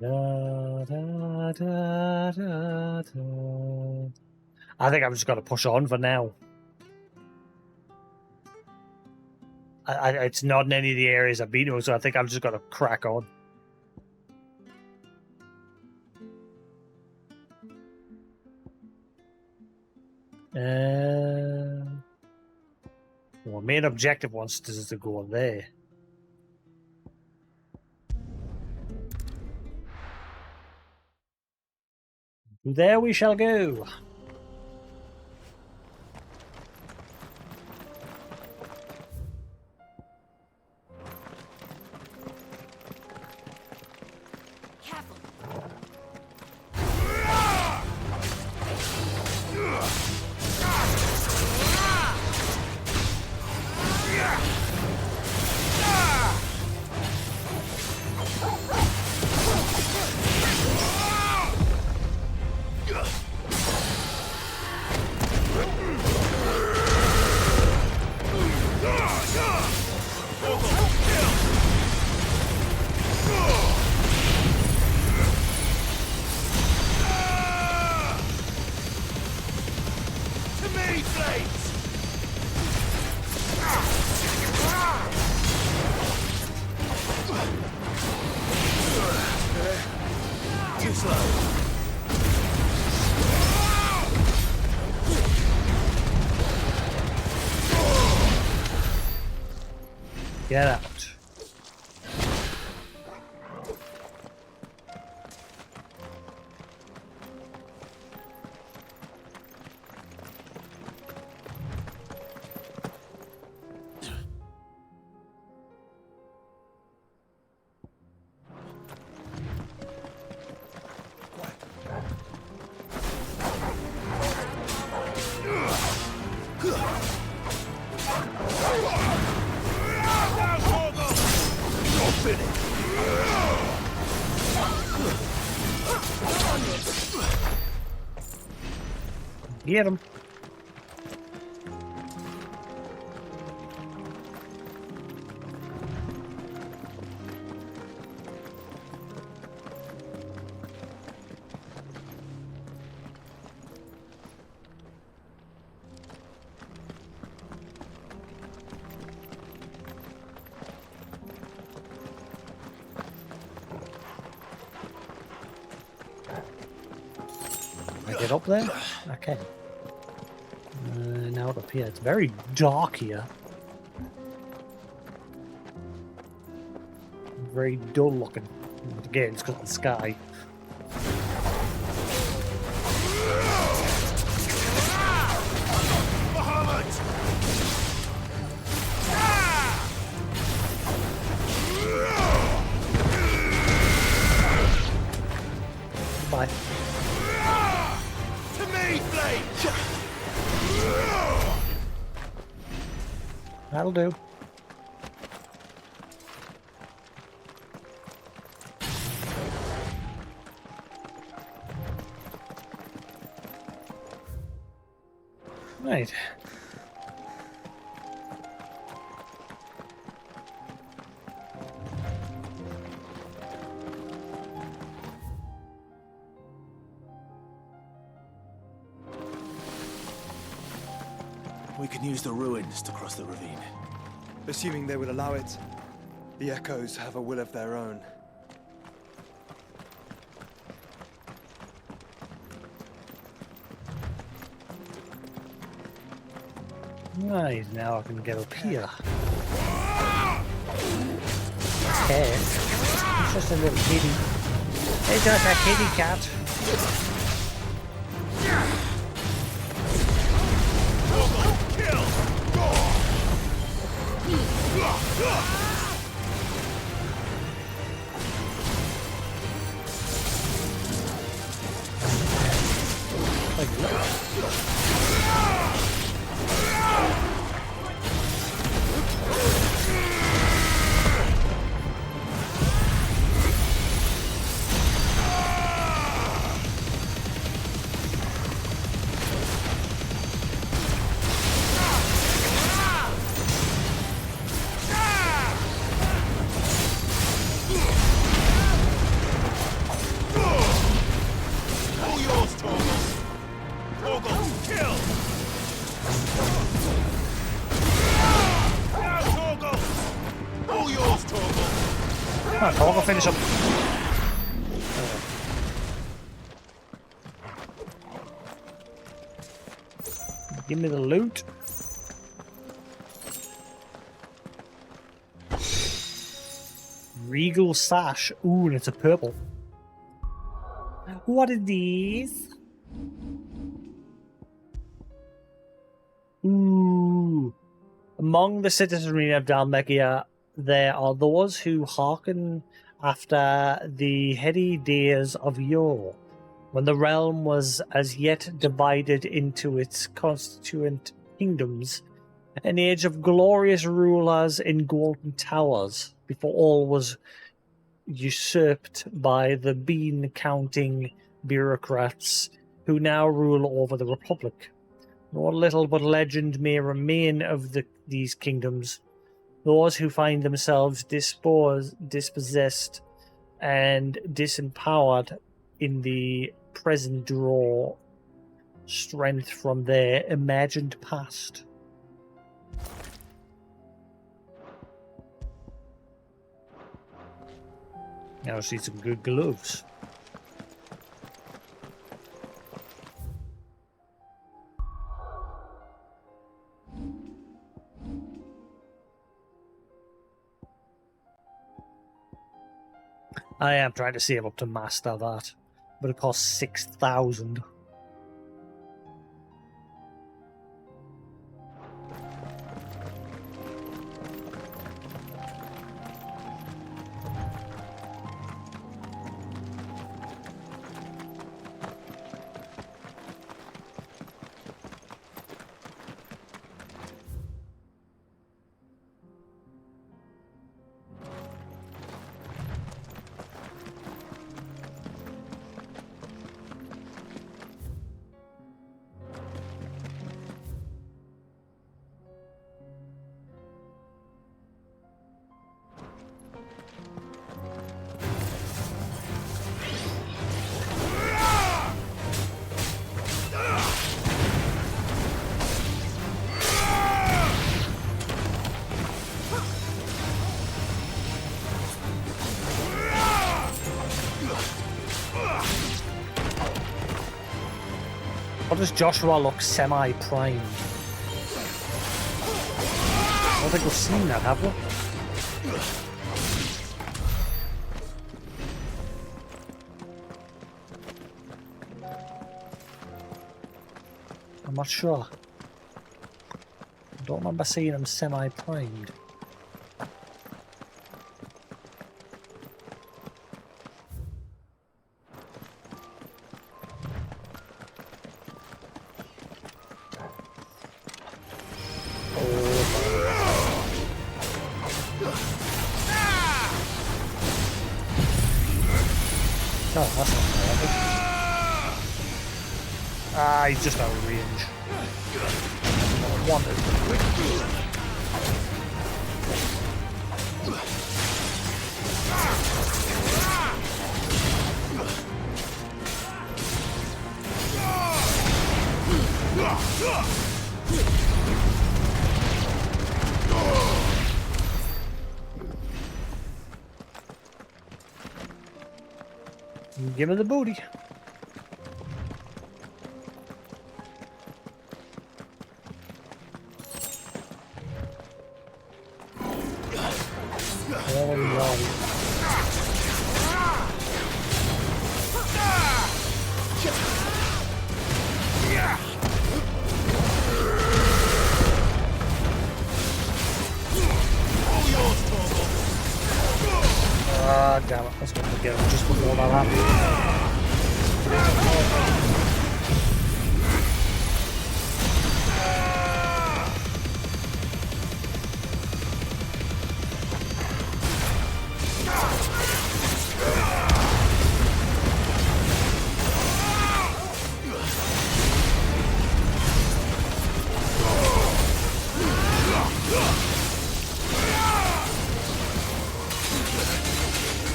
Da, da, da, da, da. I think I'm just going to push on for now. It's not in any of the areas I've been to, so I think I'm just going to crack on. Well, main objective wants us to go there. There we shall go. Get out. Get him. I get up there? Okay. Now up here. It's very dark here. Very dull looking. Again, it's because of the sky. Bye. To me, Blade! That'll do. Right. We can use the ruins to cross the ravine. Assuming they would allow it. The Echoes have a will of their own. Right, now I can get up here. Okay. It's just a little kitty. It's just a kitty cat. I'll go finish up. Give me the loot. Regal sash. Ooh, and it's a purple. What are these? Ooh. Among the citizenry of Dalmegia, there are those who hearken after the heady days of yore, when the realm was as yet divided into its constituent kingdoms, an age of glorious rulers in golden towers, before all was usurped by the bean-counting bureaucrats who now rule over the Republic. What little but legend may remain of these kingdoms, those who find themselves dispossessed and disempowered in the present draw strength from their imagined past. Now I see some good gloves. I am trying to save up to master that, but it costs 6,000. Or does Joshua look semi-primed? I don't think we've seen that, have we? I'm not sure. I don't remember seeing him semi-primed. Oh, that's not perfect. Ah, he's just out of range. I wanted. Give me the booty. Ah, damn it. Let's go get him just before that happens.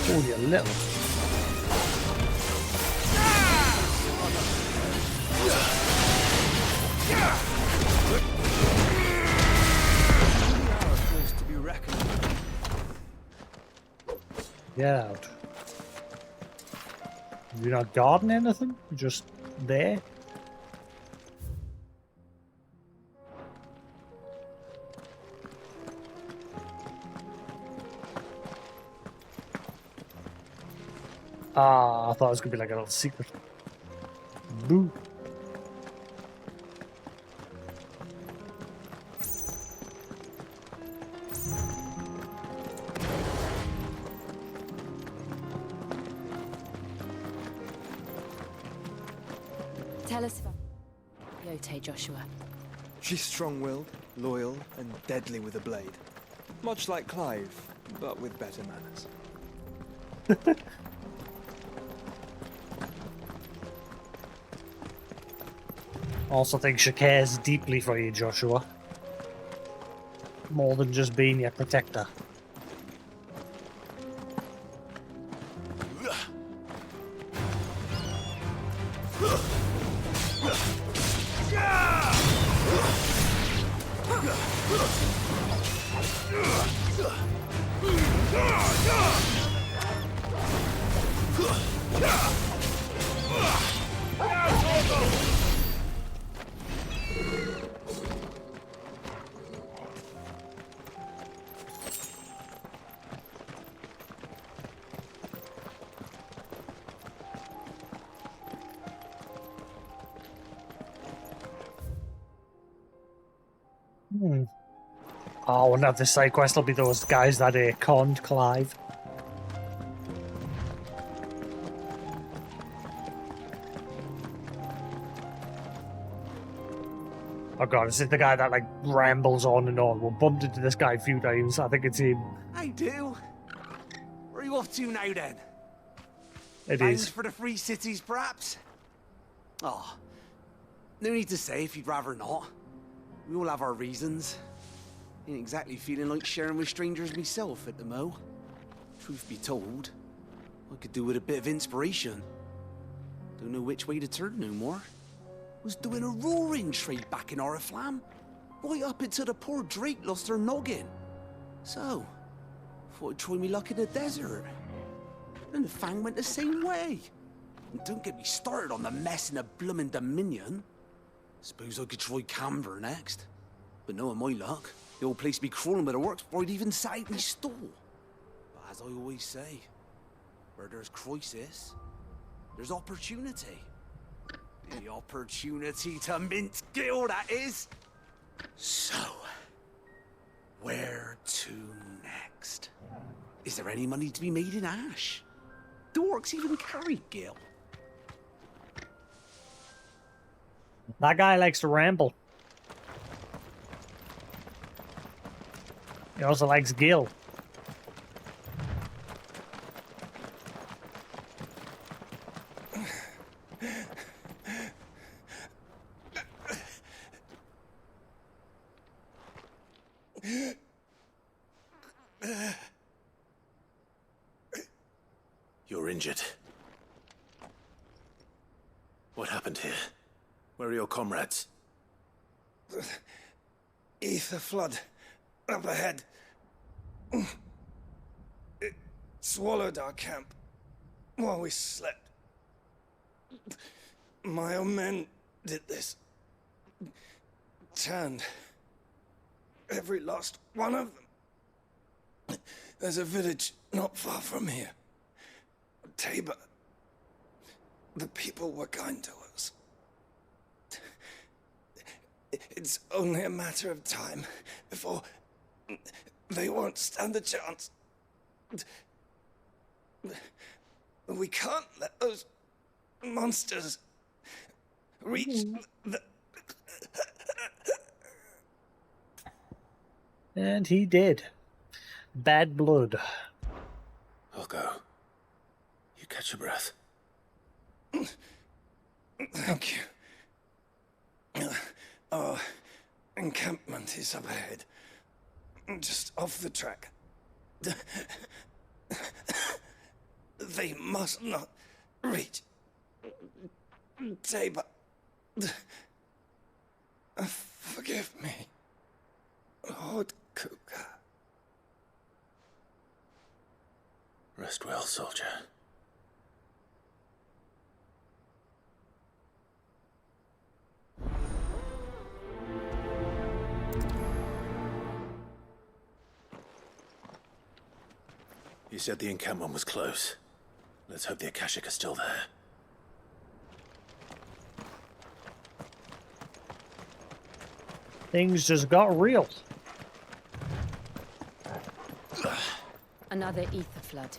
Oh, you little. Get out. You're not guarding anything? You're just there? Ah, I thought it was gonna be like a little secret. Boo. Tell us about Yote, Joshua. She's strong-willed, loyal, and deadly with a blade. Much like Clive, but with better manners. Also think she cares deeply for you, Joshua. More than just being your protector. Oh, I wonder if this side quest will be those guys that conned Clive. Oh god, is it the guy that like rambles on and on? We bumped into this guy a few times. I think it's him. I do. Where are you off to now then? It Bound is. for the Free Cities, perhaps? Oh, no need to say if you'd rather not. We all have our reasons. Ain't exactly feeling like sharing with strangers myself at the mo. Truth be told, I could do with a bit of inspiration. Don't know which way to turn no more. Was doing a roaring trade back in Oriflamme, right up until the poor Drake lost her noggin. So, thought I'd try me luck in the desert. And the Fang went the same way. And don't get me started on the mess in the bloomin' Dominion. Suppose I could try Canberra next. But knowing my luck, the old place be crawling with the works before I'd even sat out my stall. But as I always say, where there's crisis, there's opportunity. The opportunity to mint Gil, that is. So, where to next? Is there any money to be made in Ash? Do orcs even carry Gil? That guy likes to ramble. He also likes Gil. You're injured. What happened here? Where are your comrades? Ether flood. Up ahead. It swallowed our camp while we slept. My own men did this. Turned every last one of them. There's a village not far from here. Tabor. The people were kind to us. It's only a matter of time before they won't stand a chance. We can't let those monsters reach the... And he did. Bad blood. I'll go. You catch your breath. Thank you. Our encampment is up ahead. Just off the track. They must not reach Tabor. Forgive me, Lord Cougar. Rest well, soldier. You said the encampment was close. Let's hope the Akashic are still there. Things just got real. Another ether flood.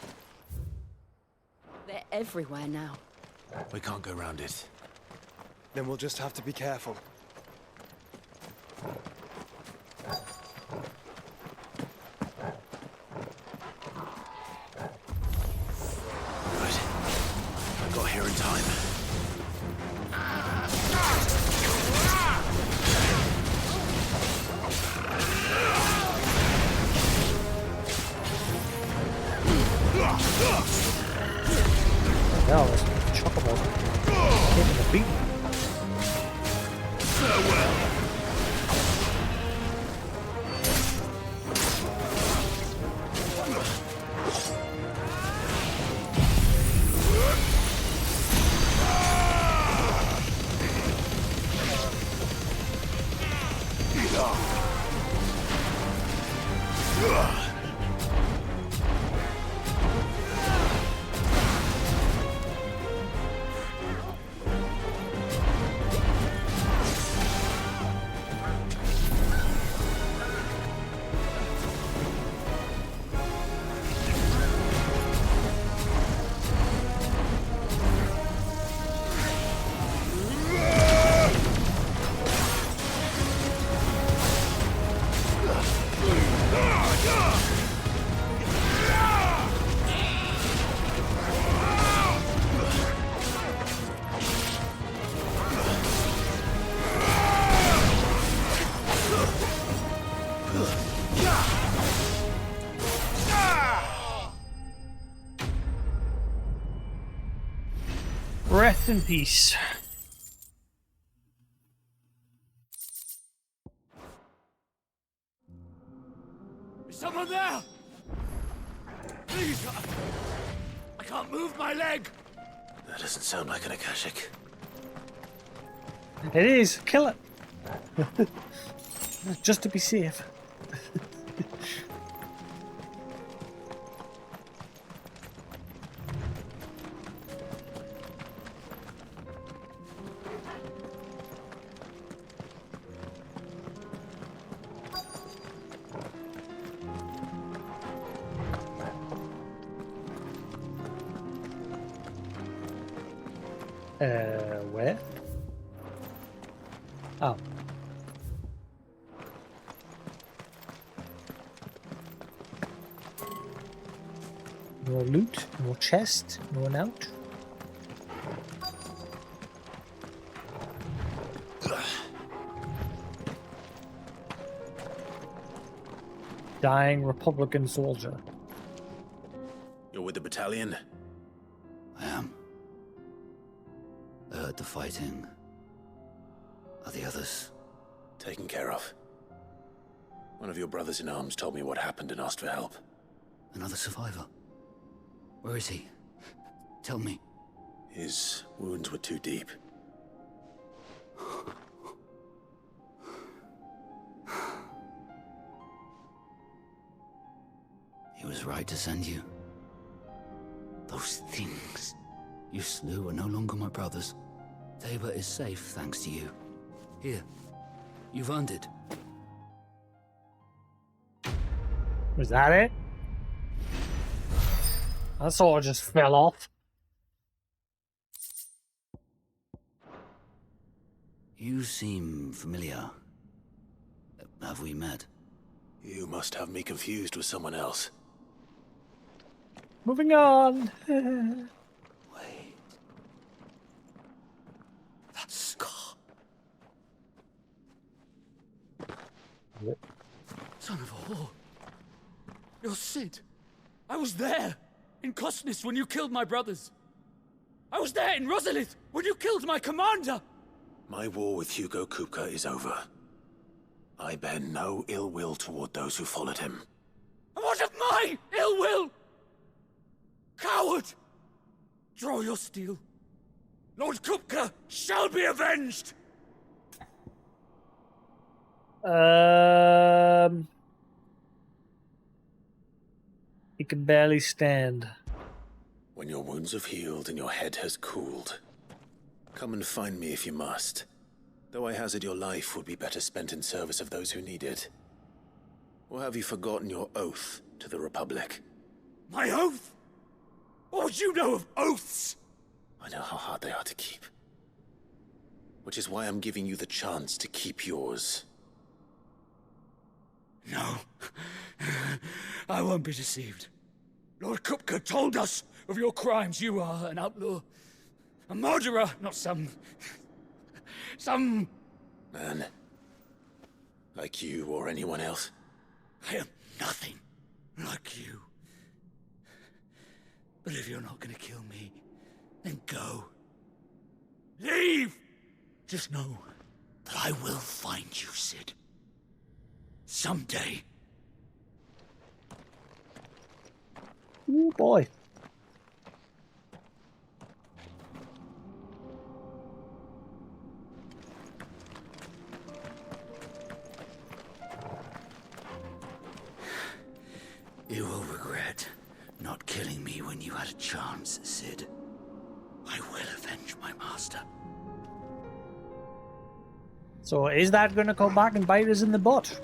They're everywhere now. We can't go round it. Then we'll just have to be careful. I got here in time. Hell, this chocobo taking the beat. Farewell. Rest in peace. Is someone there? Please! I can't move my leg! That doesn't sound like an Akashic. It is. Kill it. Just to be safe. Where? Oh. No loot, no chest, no note. Dying Republican soldier. You're with the battalion? I am. I heard the fighting. Are the others? Taken care of. One of your brothers in arms told me what happened and asked for help. Another survivor? Where is he? Tell me. His wounds were too deep. He was right to send you. Those things you slew are no longer my brothers. Tabor is safe thanks to you. Here, you've earned it. Was that it? That sword just fell off. You seem familiar. Have we met? You must have me confused with someone else. Moving on. Wait. That scar. What? Son of a whore. You're Sid. I was there in Cosnis when you killed my brothers. I was there in Rosalith when you killed my commander. My war with Hugo Kupka is over. I bear no ill will toward those who followed him. And what of my ill will? Coward! Draw your steel. Lord Kupka shall be avenged! He can barely stand. When your wounds have healed and your head has cooled, come and find me if you must. Though I hazard your life would be better spent in service of those who need it. Or have you forgotten your oath to the Republic? My oath? What would you know of oaths? I know how hard they are to keep. Which is why I'm giving you the chance to keep yours. No. I won't be deceived. Lord Kupka told us of your crimes. You are an outlaw. A murderer, not some man. Like you or anyone else. I am nothing like you. But if you're not gonna kill me, then go. Leave! Just know that I will find you, Sid. Someday. Oh boy. You will regret not killing me when you had a chance, Sid. I will avenge my master. So is that going to come back and bite us in the butt?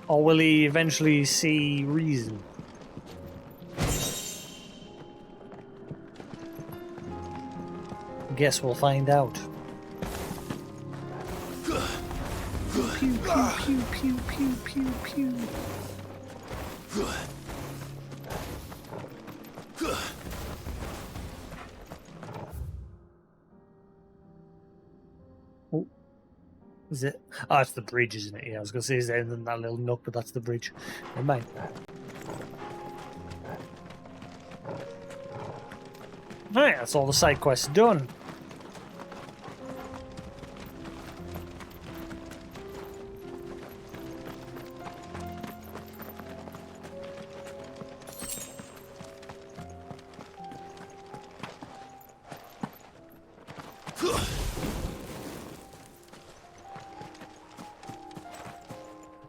Or will he eventually see reason? Guess we'll find out. Pew, pew, pew, pew, pew, pew, pew. Oh. Is it? Oh, it's the bridge, isn't it? Yeah, I was going to say, is there anything in that little nook, but that's the bridge. Never mind. Right, that's all the side quests done.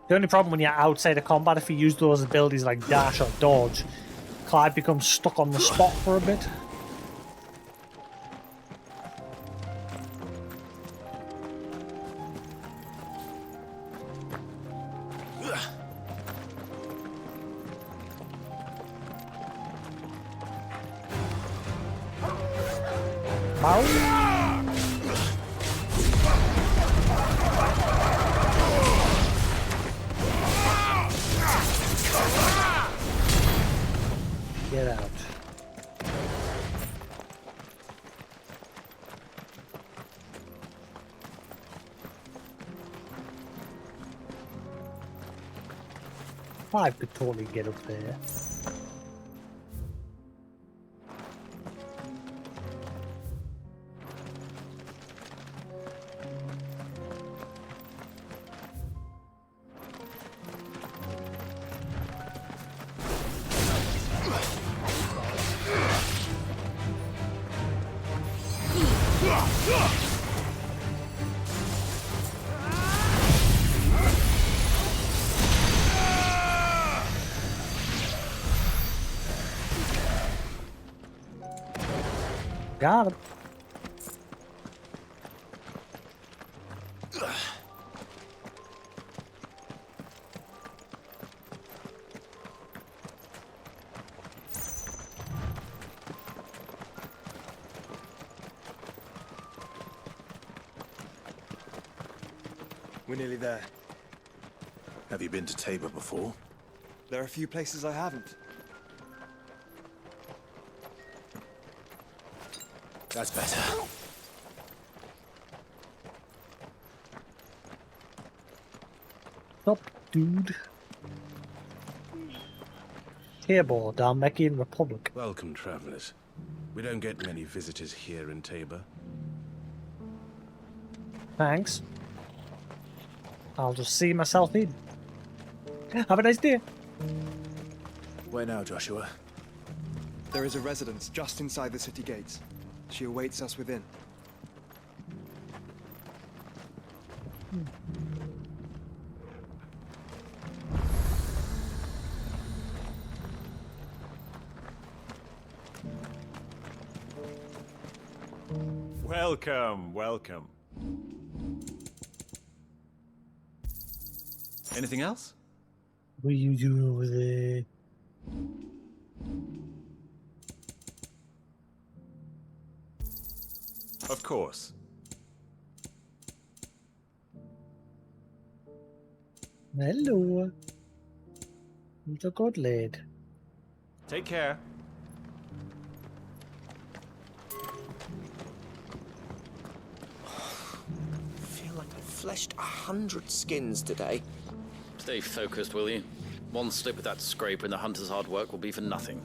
The only problem when you're outside of combat, if you use those abilities like dash or dodge, Clyde becomes stuck on the spot for a bit. Get out. I could totally get up there. Got him. We're nearly there. Have you been to Tabor before? There are a few places I haven't. That's better. Stop, dude. Tabor, Dalmekian Republic. Welcome, travelers. We don't get many visitors here in Tabor. Thanks. I'll just see myself in. Have a nice day. Where now, Joshua? There is a residence just inside the city gates. She awaits us within. Welcome, welcome. Anything else? What are you doing over there? Of course. Hello. He's a good lad. Take care. I feel like I fleshed 100 skins today. Stay focused, will you? One slip of that scrape and the hunter's hard work will be for nothing.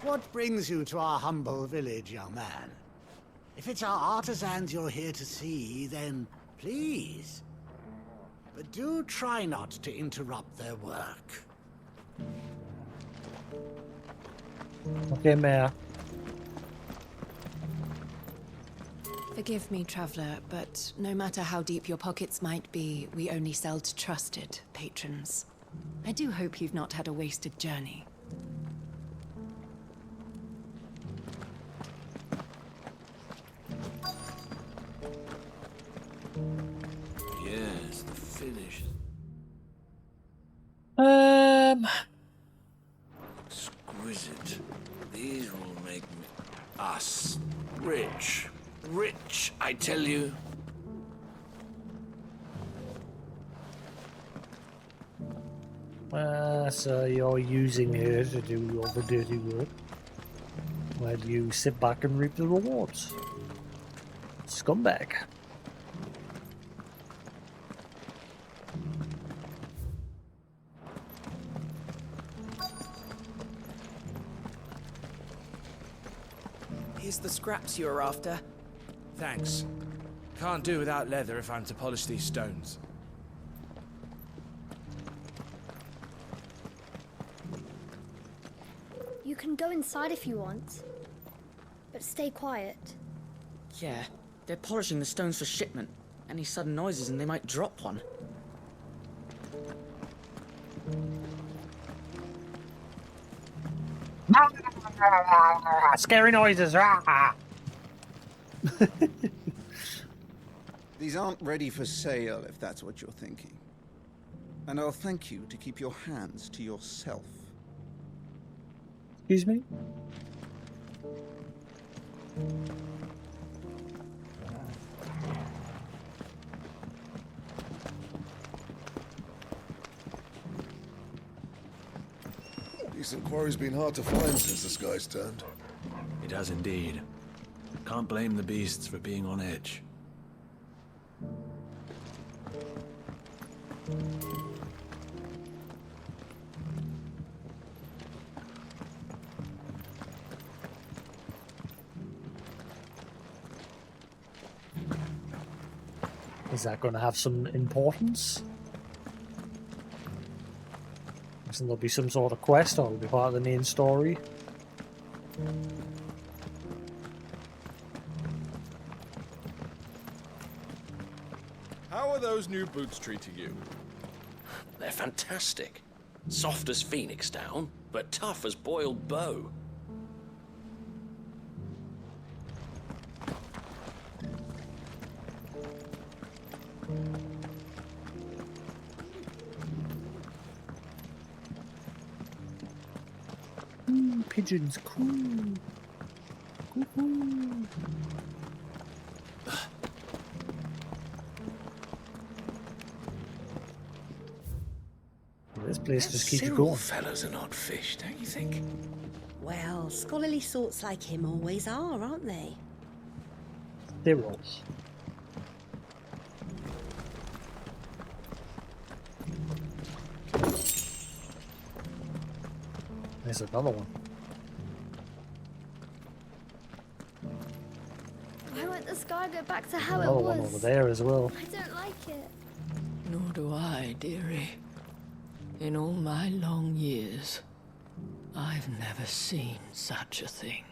What brings you to our humble village, young man? If it's our artisans you're here to see, then please. But do try not to interrupt their work. Okay, Mayor. Forgive me, traveler, but no matter how deep your pockets might be, we only sell to trusted patrons. I do hope you've not had a wasted journey. Yes, the finish. Exquisite. These will make us rich. Rich, I tell you. So you're using her to do all the dirty work, while you sit back and reap the rewards. Scumbag. Here's the scraps you were after. Thanks. Can't do without leather if I'm to polish these stones. You can go inside if you want, but stay quiet. Yeah, they're polishing the stones for shipment. Any sudden noises and they might drop one. Scary noises. These aren't ready for sale, if that's what you're thinking. And I'll thank you to keep your hands to yourself. Excuse me? Decent quarry's been hard to find since the sky's turned. It has indeed. Can't blame the beasts for being on edge. Is that going to have some importance? Isn't there'll be some sort of quest, or will be part of the main story? How are those new boots treating you? They're fantastic. Soft as phoenix down, but tough as boiled bow. Pigeons, cool. Cool. This place just keeps you going. Fellows are odd fish, don't you think? Well, scholarly sorts like him always are, aren't they? They're all. There's another one. Why won't the sky go back to how Another it one was? over there as well. I don't like it. Nor do I, dearie. In all my long years, I've never seen such a thing.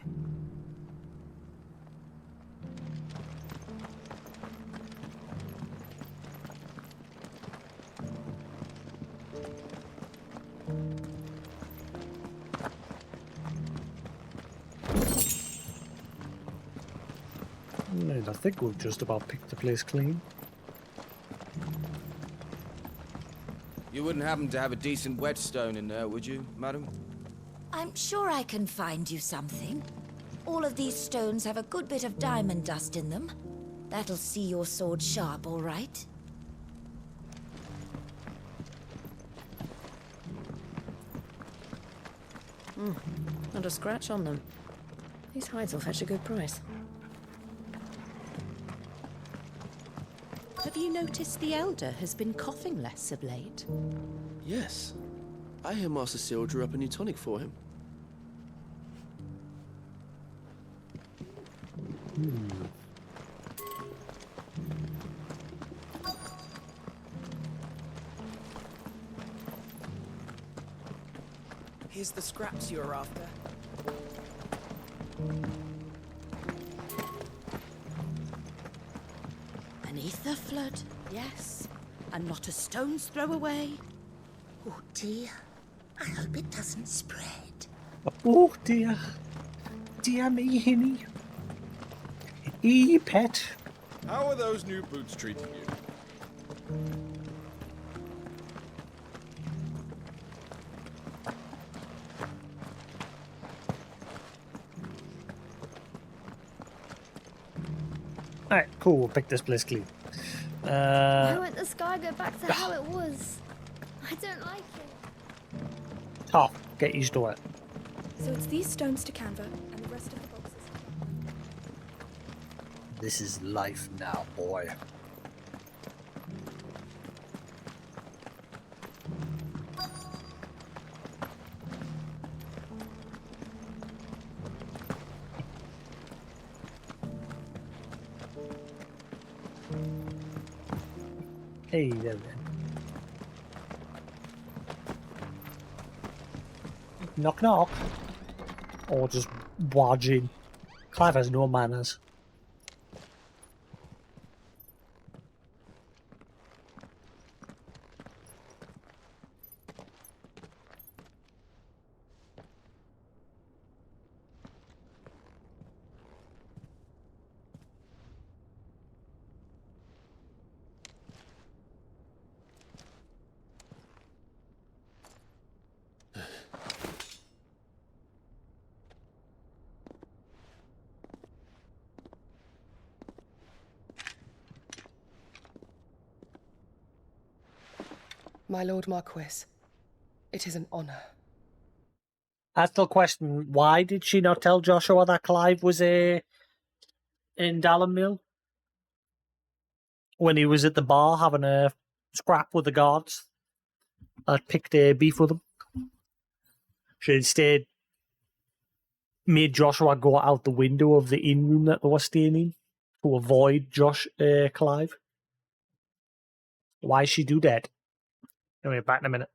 And I think we've just about picked the place clean. You wouldn't happen to have a decent whetstone in there, would you, madam? I'm sure I can find you something. All of these stones have a good bit of diamond dust in them. That'll see your sword sharp, all right? Not a scratch on them. These hides will fetch a good price. Have you noticed the Elder has been coughing less of late? Yes. I hear Master Cyril drew up a new tonic for him. Here's the scraps you were after. Beneath the flood, yes. And not a stone's throw away. Oh dear. I hope it doesn't spread. Oh dear. Dear me, Hinny. Pet. How are those new boots treating you? Alright, cool, we'll pick this place clean. Why won't the sky go back to how it was? I don't like it. Tough. Get used to it. So it's these stones to Canva and the rest of the boxes. This is life now, boy. Hey there, then. Knock knock. Or just barge in. Clive has no manners. My Lord Marquis, it is an honor. I still question, why did she not tell Joshua that Clive was in Dallin Mill? When he was at the bar having a scrap with the guards that picked beef with him. She instead made Joshua go out the window of the inn room that they were staying in to avoid Clive. Why she do that? Anyway, back in a minute.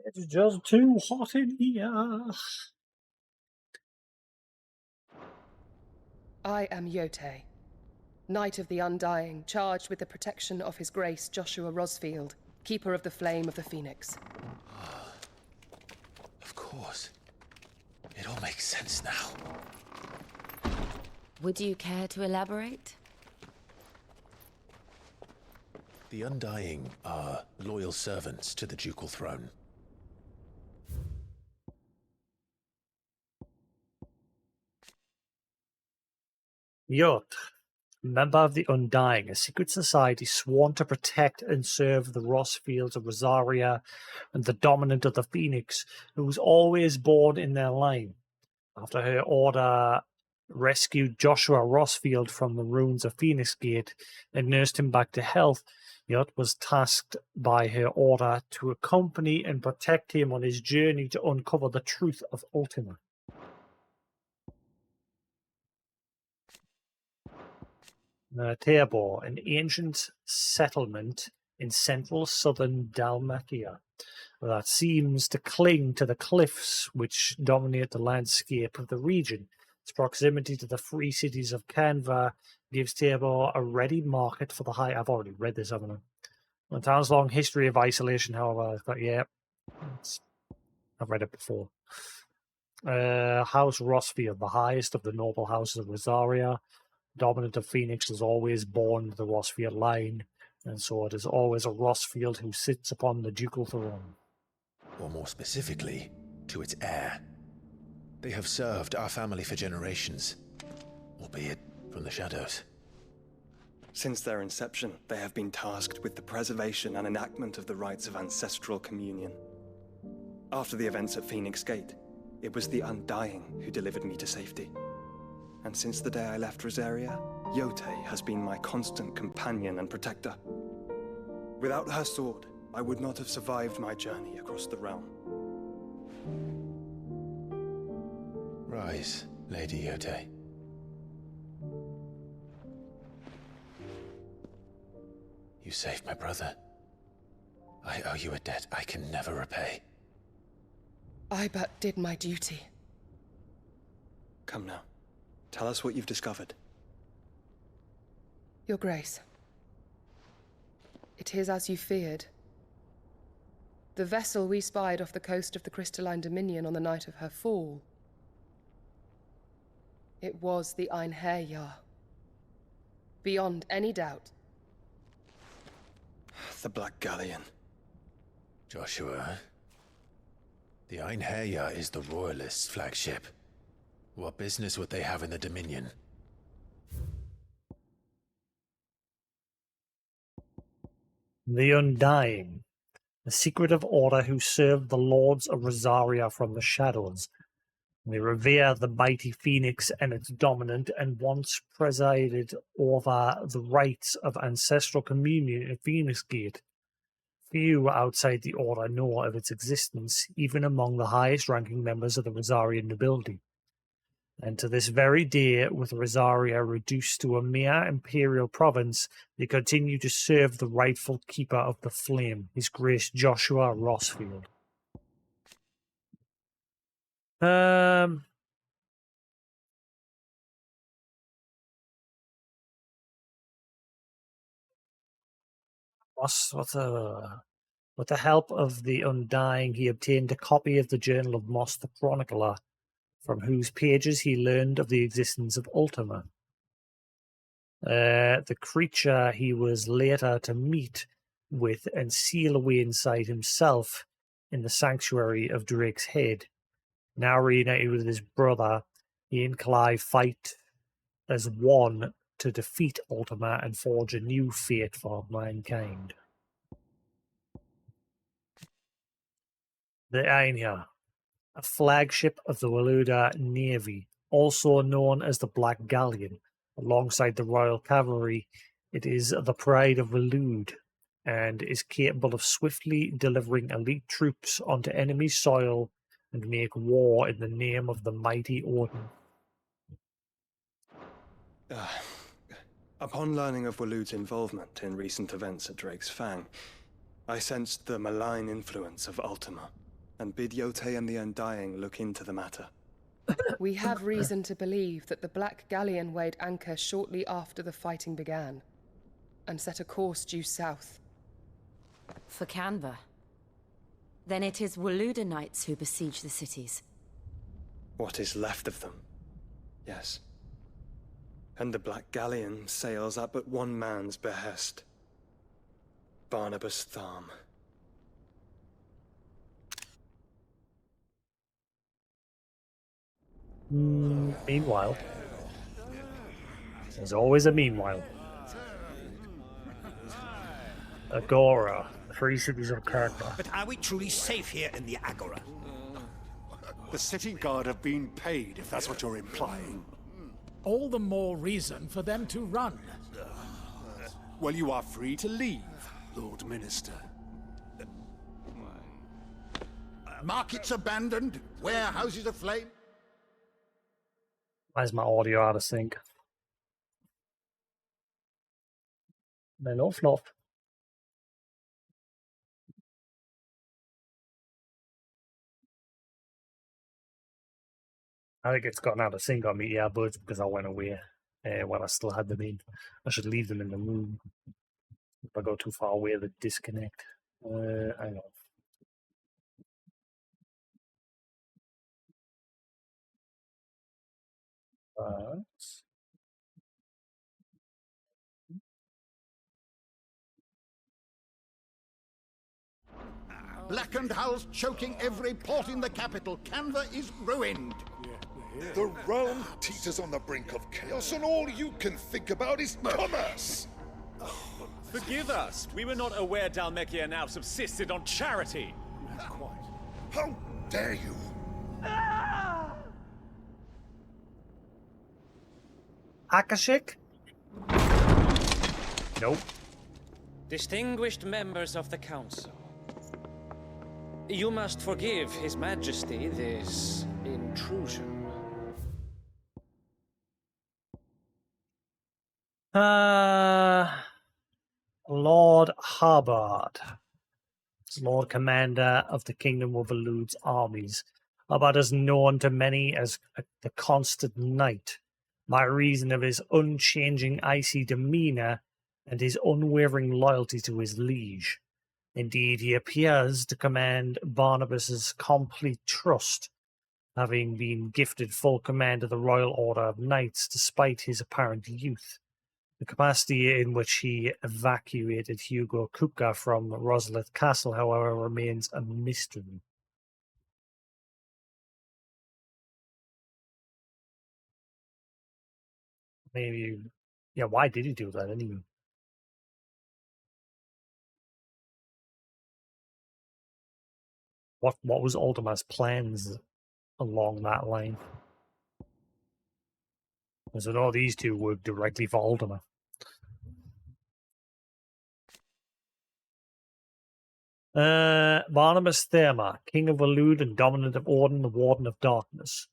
It's just too hot in here. I am Yote, Knight of the Undying, charged with the protection of His Grace Joshua Rosfield, Keeper of the Flame of the Phoenix. Of course. It all makes sense now. Would you care to elaborate? The Undying are loyal servants to the ducal throne. Yot, member of the Undying, a secret society sworn to protect and serve the Rosfields of Rosaria and the dominant of the Phoenix, who was always born in their line. After her order rescued Joshua Rosfield from the ruins of Phoenix Gate and nursed him back to health, Yot was tasked by her order to accompany and protect him on his journey to uncover the truth of Ultima. Tabor, an ancient settlement in central southern Dalmatia that seems to cling to the cliffs which dominate the landscape of the region. Its proximity to the free cities of Canva gives Tabor a ready market for the high. I've already read this, haven't I? A town's long history of isolation, however, I've got, yeah, I've read it before. House Rossfield, the highest of the noble houses of Rosaria, dominant of Phoenix, has always borne the Rossfield line, and so it is always a Rossfield who sits upon the ducal throne. Or more specifically, to its heir. They have served our family for generations, albeit from the shadows. Since their inception, they have been tasked with the preservation and enactment of the rites of ancestral communion. After the events at Phoenix Gate, it was the Undying who delivered me to safety. And since the day I left Rosaria, Yote has been my constant companion and protector. Without her sword, I would not have survived my journey across the realm. Rise, Lady Yote. You saved my brother. I owe you a debt I can never repay. I but did my duty. Come now. Tell us what you've discovered. Your Grace. It is as you feared. The vessel we spied off the coast of the Crystalline Dominion on the night of her fall. It was the Einherjar. Beyond any doubt. The Black Galleon. Joshua, the Einherjar is the Royalists' flagship. What business would they have in the Dominion? The Undying, a secretive order who served the Lords of Rosaria from the shadows. They revere the mighty Phoenix and its dominant, and once presided over the rites of ancestral communion at Phoenix Gate. Few outside the order know of its existence, even among the highest-ranking members of the Rosarian nobility. And to this very day, with Rosaria reduced to a mere imperial province, they continue to serve the rightful keeper of the flame, His Grace Joshua Rossfield. With the help of the Undying, he obtained a copy of the Journal of Moss the Chronicler, from whose pages he learned of the existence of Ultima. The creature he was later to meet with and seal away inside himself in the sanctuary of Drake's Head. Now reunited with his brother, he and Clive fight as one to defeat Ultima and forge a new fate for mankind. The Einherjar, a flagship of the Waluda Navy, also known as the Black Galleon. Alongside the Royal Cavalry, it is the pride of Walud and is capable of swiftly delivering elite troops onto enemy soil and make war in the name of the mighty Odin. Upon learning of Walud's involvement in recent events at Drake's Fang, I sensed the malign influence of Ultima, and bid Yote and the Undying look into the matter. We have reason to believe that the Black Galleon weighed anchor shortly after the fighting began, and set a course due south. For Canva. Then it is Waluda Knights who besiege the cities. What is left of them? Yes. And the Black Galleon sails at but one man's behest. Barnabas Tharm. Meanwhile, there's always a meanwhile. Agora, the free cities of Canva. But are we truly safe here in the Agora? The city guard have been paid, if that's what you're implying. All the more reason for them to run. Well, you are free to leave, Lord Minister. Markets abandoned, warehouses aflame. Where's my audio out of sync? Hello, Fluff. I think it's gotten out of sync on me, yeah, but it's because I went away while I still had them in. I should leave them in the room. If I go too far away, they disconnect. Hang on. Blackened hulls choking every port in the capital. Canva is ruined. The realm teeters on the brink of chaos, and all you can think about is commerce! Forgive us. We were not aware Dhalmekia now subsisted on charity. Not quite. How dare you? Akashik? Nope. Distinguished members of the council, you must forgive His Majesty this intrusion. Lord Harbard, Lord Commander of the Kingdom of Elud's armies. Harbard is known to many as the Constant Knight, by reason of his unchanging icy demeanour and his unwavering loyalty to his liege. Indeed, he appears to command Barnabas's complete trust, having been gifted full command of the Royal Order of Knights despite his apparent youth. The capacity in which he evacuated Hugo Kupka from Rosalith Castle, however, remains a mystery. Maybe, yeah, why did he do that anyway? What was Ultima's plans along that line? Because I know these two work directly for Ultima. Barnabas Therma, King of Elud and Dominant of Orden, the Warden of Darkness.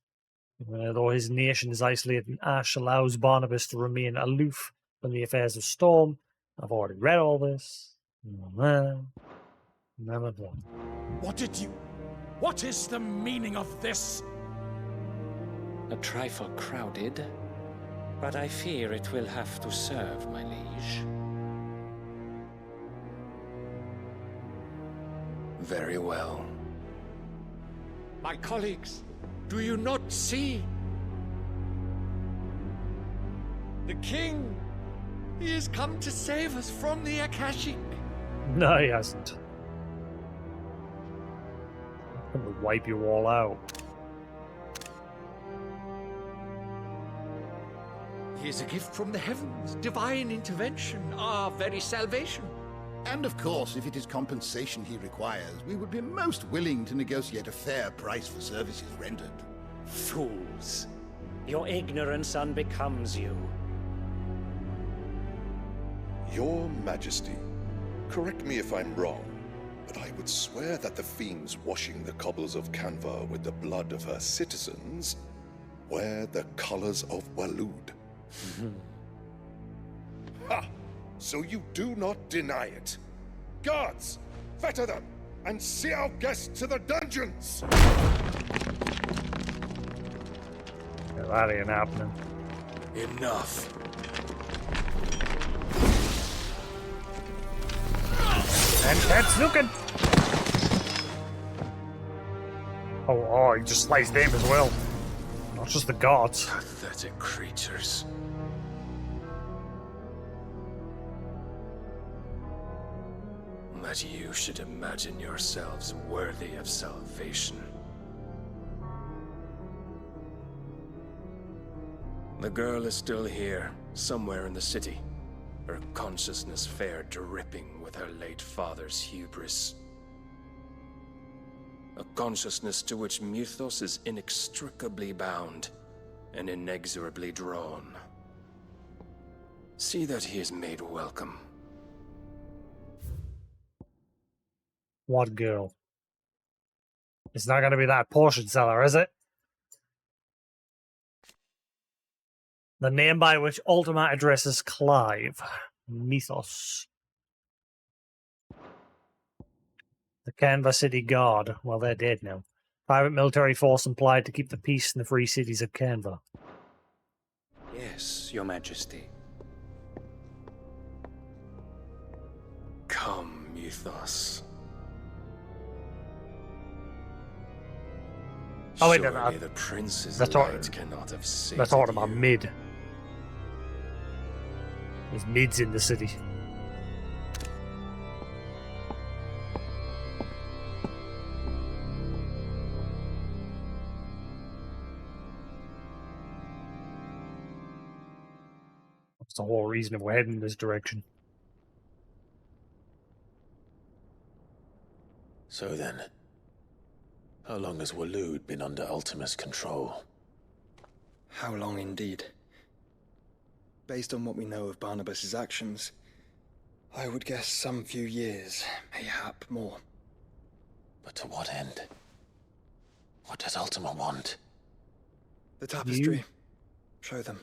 Though his nation is isolated in ash, allows Barnabas to remain aloof from the affairs of Storm. I've already read all this. Never done. What is the meaning of this? A trifle crowded, but I fear it will have to serve, my liege. Very well. My colleagues, do you not see? The king! He has come to save us from the Akashic! No, he hasn't. I'm gonna wipe you all out. He is a gift from the heavens, divine intervention, our very salvation. And of course, if it is compensation he requires, we would be most willing to negotiate a fair price for services rendered. Fools! Your ignorance unbecomes you. Your Majesty, correct me if I'm wrong, but I would swear that the fiends washing the cobbles of Canva with the blood of her citizens wear the colors of Walud. Ha! So you do not deny it. Guards, fetter them, and see our guests to the dungeons! That ain't happening. Enough. And that's looking. Oh, he just sliced them as well. Not just the gods. Pathetic creatures. That you should imagine yourselves worthy of salvation. The girl is still here, somewhere in the city. Her consciousness fair dripping with her late father's hubris. A consciousness to which Mythos is inextricably bound and inexorably drawn. See that he is made welcome. What girl? It's not going to be that portion seller, is it? The name by which Ultima addresses Clive. Mythos. The Canva City Guard. Well, they're dead now. Private military force employed to keep the peace in the free cities of Canva. Yes, Your Majesty. Come, Mythos. Oh wait, Surely the Prince's that's light cannot have sated that's talking you. about Mid. There's Mids in the city. That's the whole reason we're heading in this direction. So then, how long has Waloed been under Ultima's control? How long indeed? Based on what we know of Barnabas's actions, I would guess some few years, mayhap more. But to what end? What does Ultima want? The tapestry. Show them.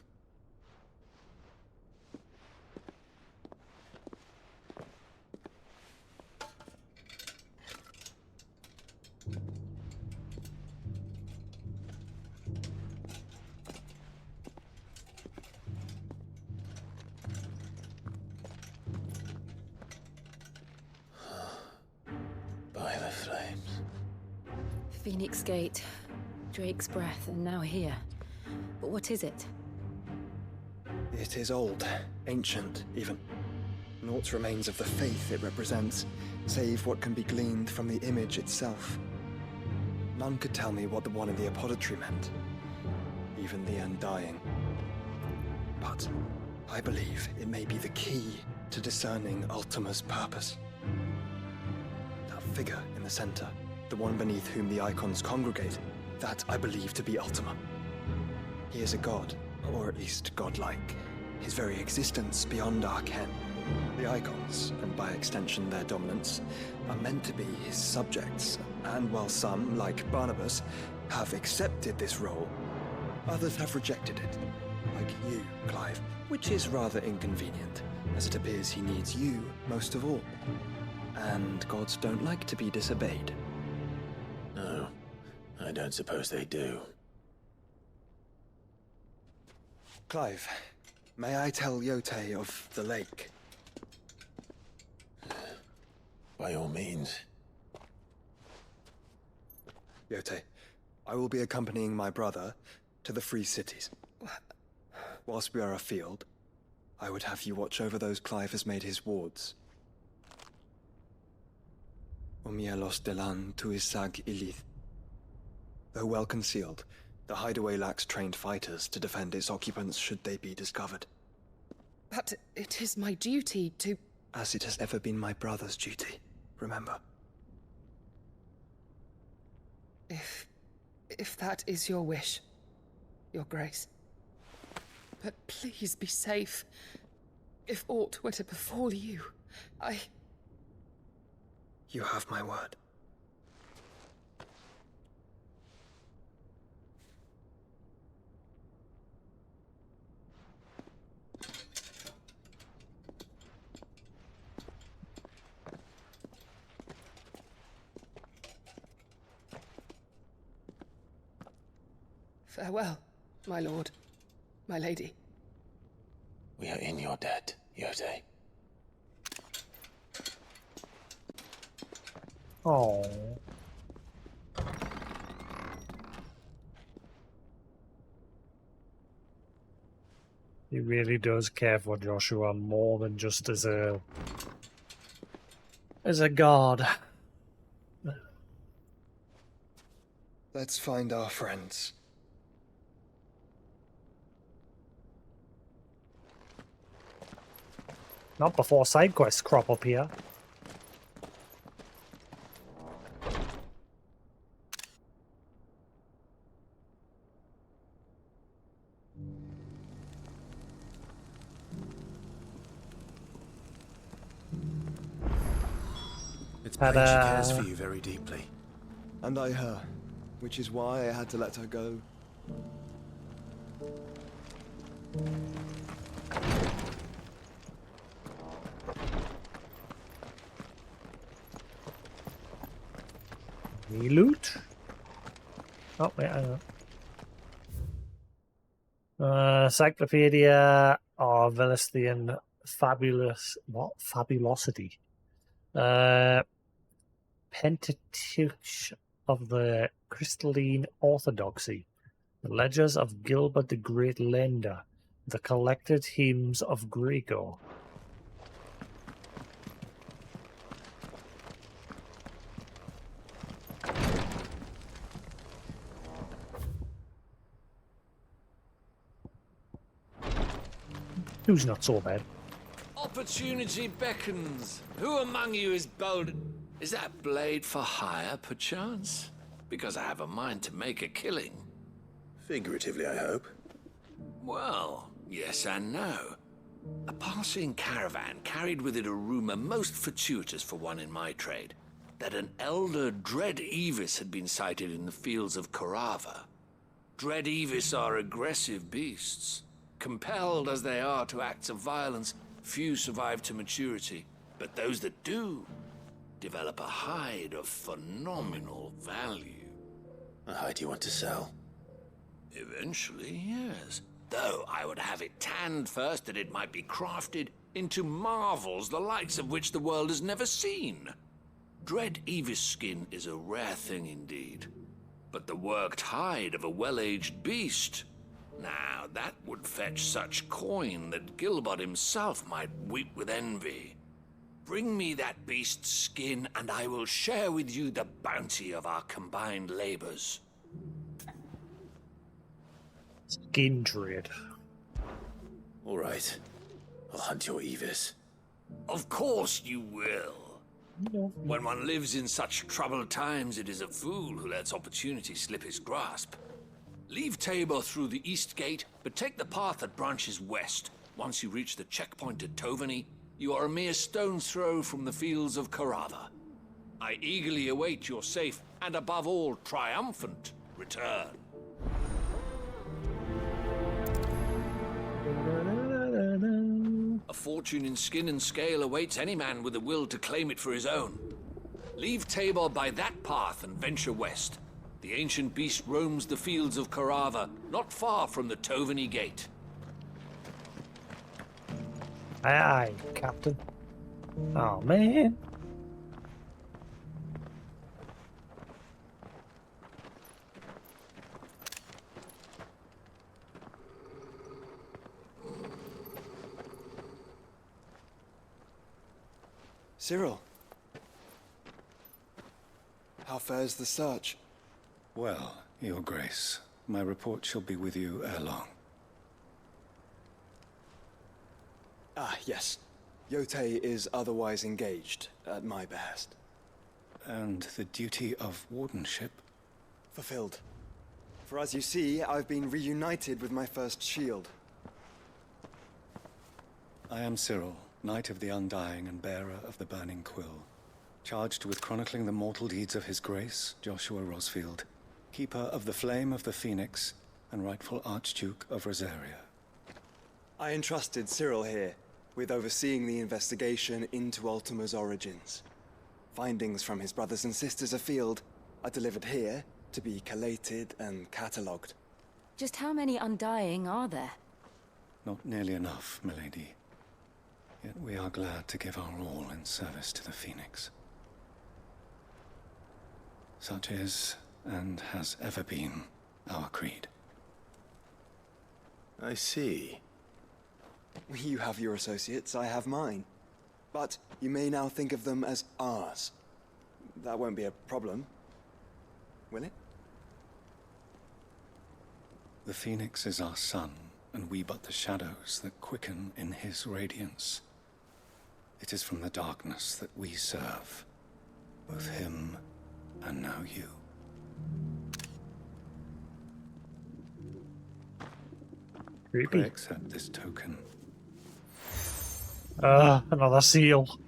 By the flames. Phoenix Gate, Drake's Breath, and now here. But what is it? It is old, ancient, even. Naught remains of the faith it represents, save what can be gleaned from the image itself. None could tell me what the one in the apothecary meant, even the Undying. But I believe it may be the key to discerning Ultima's purpose. That figure in the center, the one beneath whom the icons congregate, that I believe to be Ultima. He is a god, or at least godlike, his very existence beyond our ken. The icons, and by extension their dominance, are meant to be his subjects, and while some, like Barnabas, have accepted this role, others have rejected it, like you, Clive, which is rather inconvenient, as it appears he needs you most of all. And gods don't like to be disobeyed. No, I don't suppose they do. Clive, may I tell Yote of the lake? By all means. Yote, I will be accompanying my brother to the Free Cities. Whilst we are afield, I would have you watch over those Clive has made his wards. Omielos delan tuisag ilith. Though well concealed, the hideaway lacks trained fighters to defend its occupants should they be discovered. But it is my duty to... As it has ever been my brother's duty, remember. If that is your wish, Your Grace. But please be safe. If aught were to befall you, You have my word. Farewell, my lord, my lady. We are in your debt, Yote. Oh. He really does care for Joshua more than just as a god. Let's find our friends. Not before side quests crop up here. It's plain she cares for you very deeply. And I her, which is why I had to let her go. Any loot? Oh, wait, I know. Cyclopedia of Velestian Fabulous. What? Fabulosity. Pentateuch of the Crystalline Orthodoxy. The Ledgers of Gilbert the Great Lender. The Collected Hymns of Greco. Who's not so bad? Opportunity beckons. Who among you is bold? Is that blade for hire, perchance? Because I have a mind to make a killing. Figuratively, I hope. Well, yes and no. A passing caravan carried with it a rumor most fortuitous for one in my trade, that an elder Dread Evis had been sighted in the fields of Carava. Dread Evis are aggressive beasts. Compelled as they are to acts of violence, few survive to maturity, but those that do develop a hide of phenomenal value. A hide you want to sell? Eventually, yes. Though I would have it tanned first that it might be crafted into marvels the likes of which the world has never seen. Dread Evis skin is a rare thing indeed. But the worked hide of a well-aged beast, now that would fetch such coin that Gilbert himself might weep with envy. Bring me that beast's skin, and I will share with you the bounty of our combined labors. Skin trade. All right. I'll hunt your Evis. Of course you will. No. When one lives in such troubled times, it is a fool who lets opportunity slip his grasp. Leave Tabor through the east gate, but take the path that branches west. Once you reach the checkpoint at Tovany, you are a mere stone's throw from the fields of Carava. I eagerly await your safe, and above all, triumphant return. A fortune in skin and scale awaits any man with the will to claim it for his own. Leave Tabor by that path and venture west. The ancient beast roams the fields of Carava, not far from the Tovany Gate. Aye, aye, Captain. Oh, man. Cyril. How fares the search? Well, Your Grace, my report shall be with you ere long. Ah, yes. Yote is otherwise engaged, at my behest. And the duty of wardenship? Fulfilled. For as you see, I've been reunited with my first shield. I am Cyril, Knight of the Undying and bearer of the Burning Quill, charged with chronicling the mortal deeds of His Grace, Joshua Rosfield, Keeper of the Flame of the Phoenix, and rightful Archduke of Rosaria. I entrusted Cyril here with overseeing the investigation into Ultima's origins. Findings from his brothers and sisters afield are delivered here to be collated and catalogued. Just how many Undying are there? Not nearly enough, milady. Yet we are glad to give our all in service to the Phoenix. Such is, and has ever been, our creed. I see. You have your associates, I have mine. But you may now think of them as ours. That won't be a problem, will it? The Phoenix is our sun, and we but the shadows that quicken in his radiance. It is from the darkness that we serve, both him and now you. Creepy. Pray accept this token. Another seal.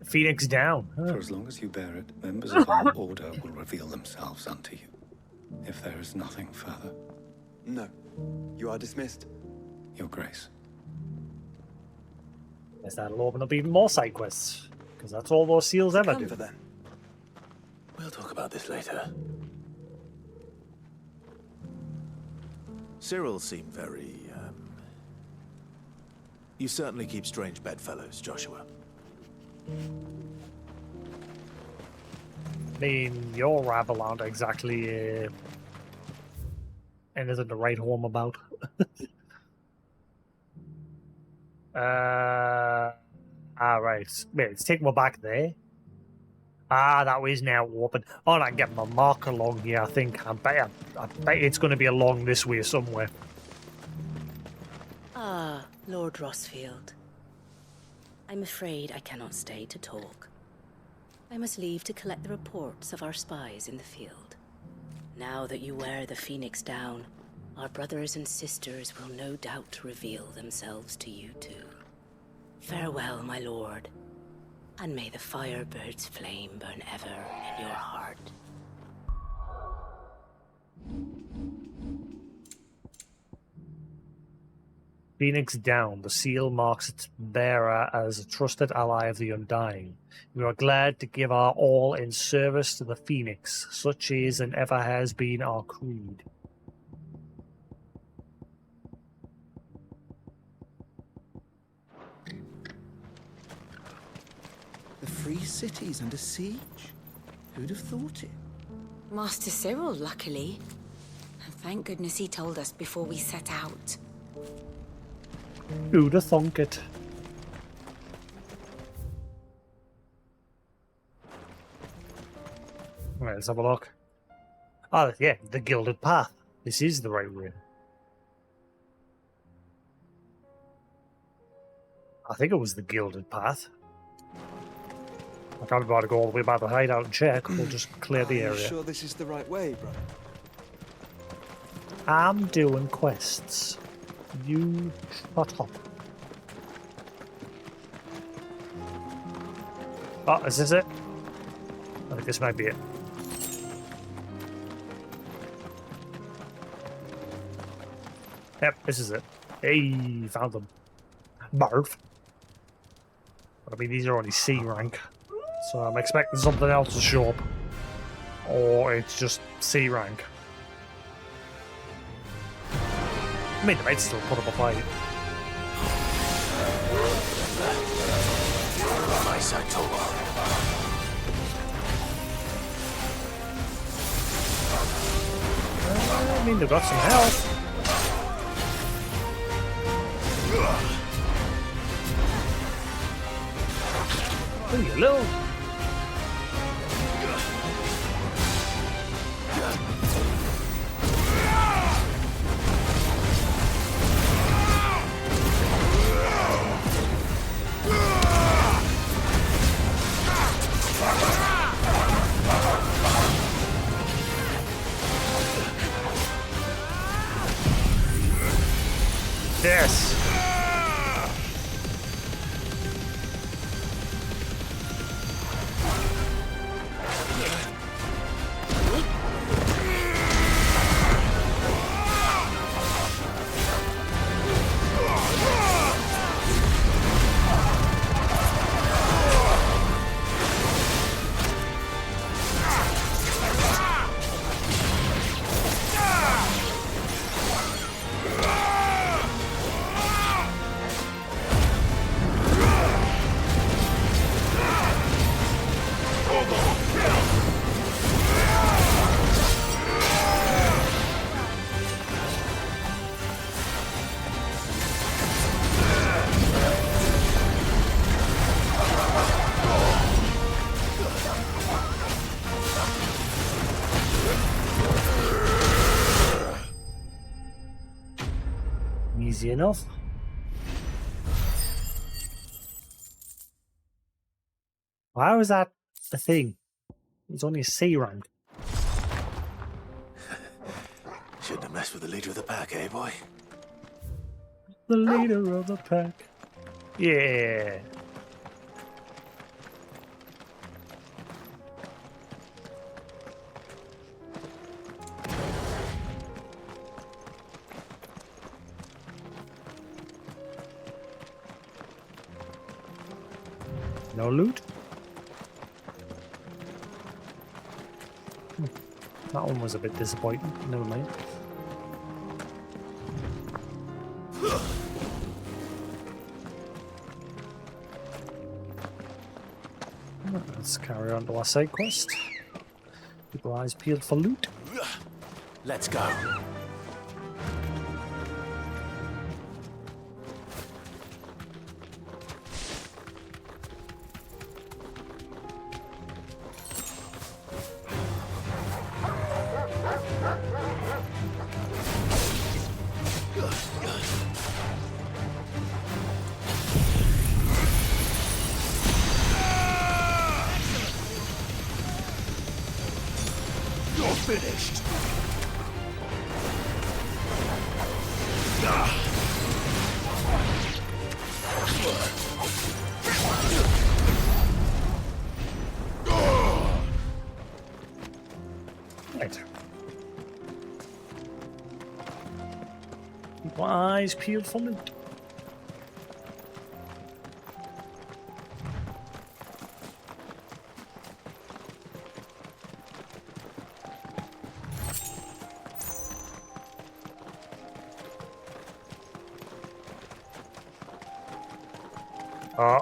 Phoenix down. For as long as you bear it, members of our order will reveal themselves unto you. If there is nothing further. No. You are dismissed. Your Grace. Guess that'll open up even more side quests. Because that's all those seals ever do. For them. We'll talk about this later. Cyril seemed very, You certainly keep strange bedfellows, Joshua. I mean, your rabble aren't exactly anything to write home about. Right. Wait, let's take me back there. Ah, that way's now open. Oh, I can get my mark along here, I think. I bet it's going to be along this way somewhere. Ah, Lord Rosfield. I'm afraid I cannot stay to talk. I must leave to collect the reports of our spies in the field. Now that you wear the Phoenix down, our brothers and sisters will no doubt reveal themselves to you too. Farewell, my lord, and may the Firebird's flame burn ever in your heart. Phoenix down. The seal marks its bearer as a trusted ally of the Undying. We are glad to give our all in service to the Phoenix. Such is and ever has been our creed. The free city's under siege? Who'd have thought it? Master Cyril, luckily. And thank goodness he told us before we set out. Who'd have thunk it? Right, let's have a look. Oh, yeah, the Gilded Path. This is the right way. I think it was the Gilded Path. I can't be able to go all the way back to the hideout and check. We'll just clear the area. Are you sure this is the right way, brother? I'm doing quests. You shut up. Oh, is this it? I think this might be it. Yep, this is it. Hey, found them. Barf. But I mean, these are only C rank. So I'm expecting something else to show up. Or it's just C rank. I mean, they might still put up a fight. I mean, they've got some health. Leave me alone. Yes. Easy enough. Why was that a thing? It's only a C rank. Shouldn't have messed with the leader of the pack, eh, boy? The leader of the pack. Yeah. No loot? That one was a bit disappointing. Never mind. Let's carry on to our side quest. Keep our eyes peeled for loot. Let's go. You're finished. Right. Keep our eyes peeled for loot. Oh.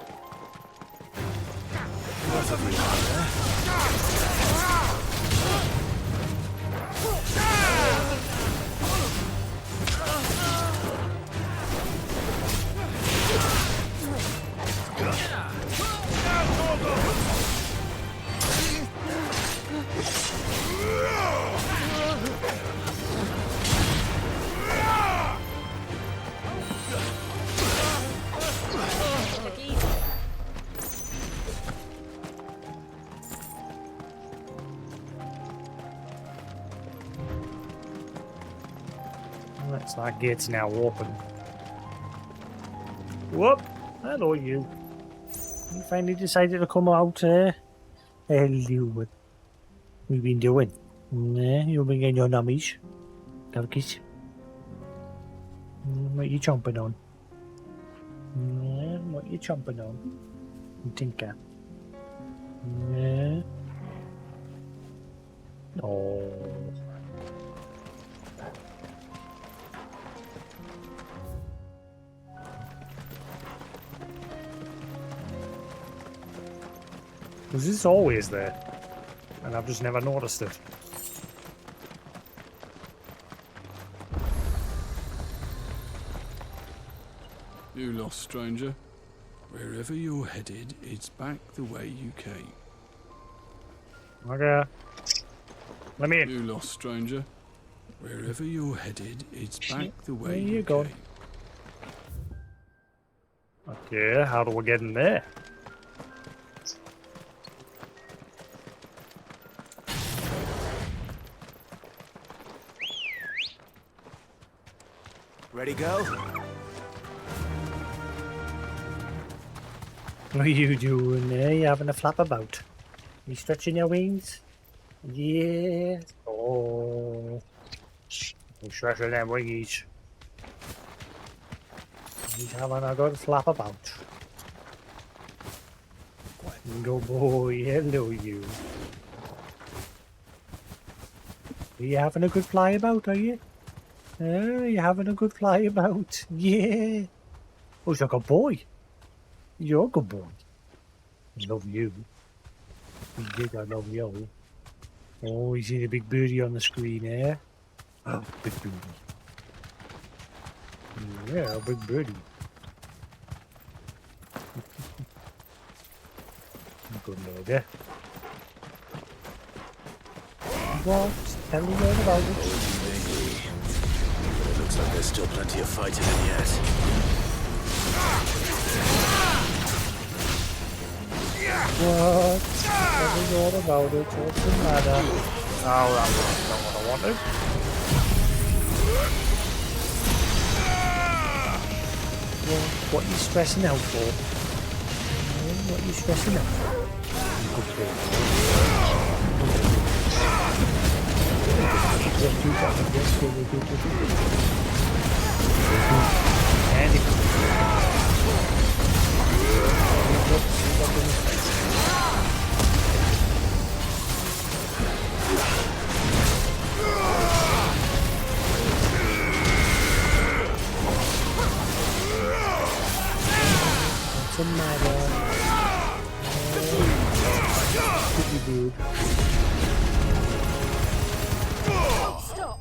That gate's now open. Whoop! Hello, you. You finally decided to come out here. Hello. What you been doing? Yeah, you've been getting your nummies. Have a kiss. What you chomping on? Yeah, what you chomping on? You tinker. Yeah. Oh. Was this always there? And I've just never noticed it. You lost, stranger. Wherever you're headed, it's back the way you came. Okay. Let me in. You lost, stranger. Wherever you're headed, it's back the way Where you going? Okay, how do we get in there? Ready, go? What are you doing there? You having a flap about? You stretching your wings? Yeah. Oh. You stretching them wings. He's having a good flap about. Go boy, hello you. Are you having a good fly about, are you? You having a good fly about? Yeah. Oh, he's a good boy. You're a good boy. I love you. You did, I love you. Oh, you see the big birdie on the screen there? Oh, big birdie. Yeah, big birdie. Good lady. What? Tell me all about it. It looks like there's still plenty of fighting in yet. What? Tell me all about it. What's the matter? Oh, that's not what I wanted. Well, what are you stressing out for? What are you stressing out for? Good boy. Yes, you got it. Yes, good. And it. What's the matter? Stop!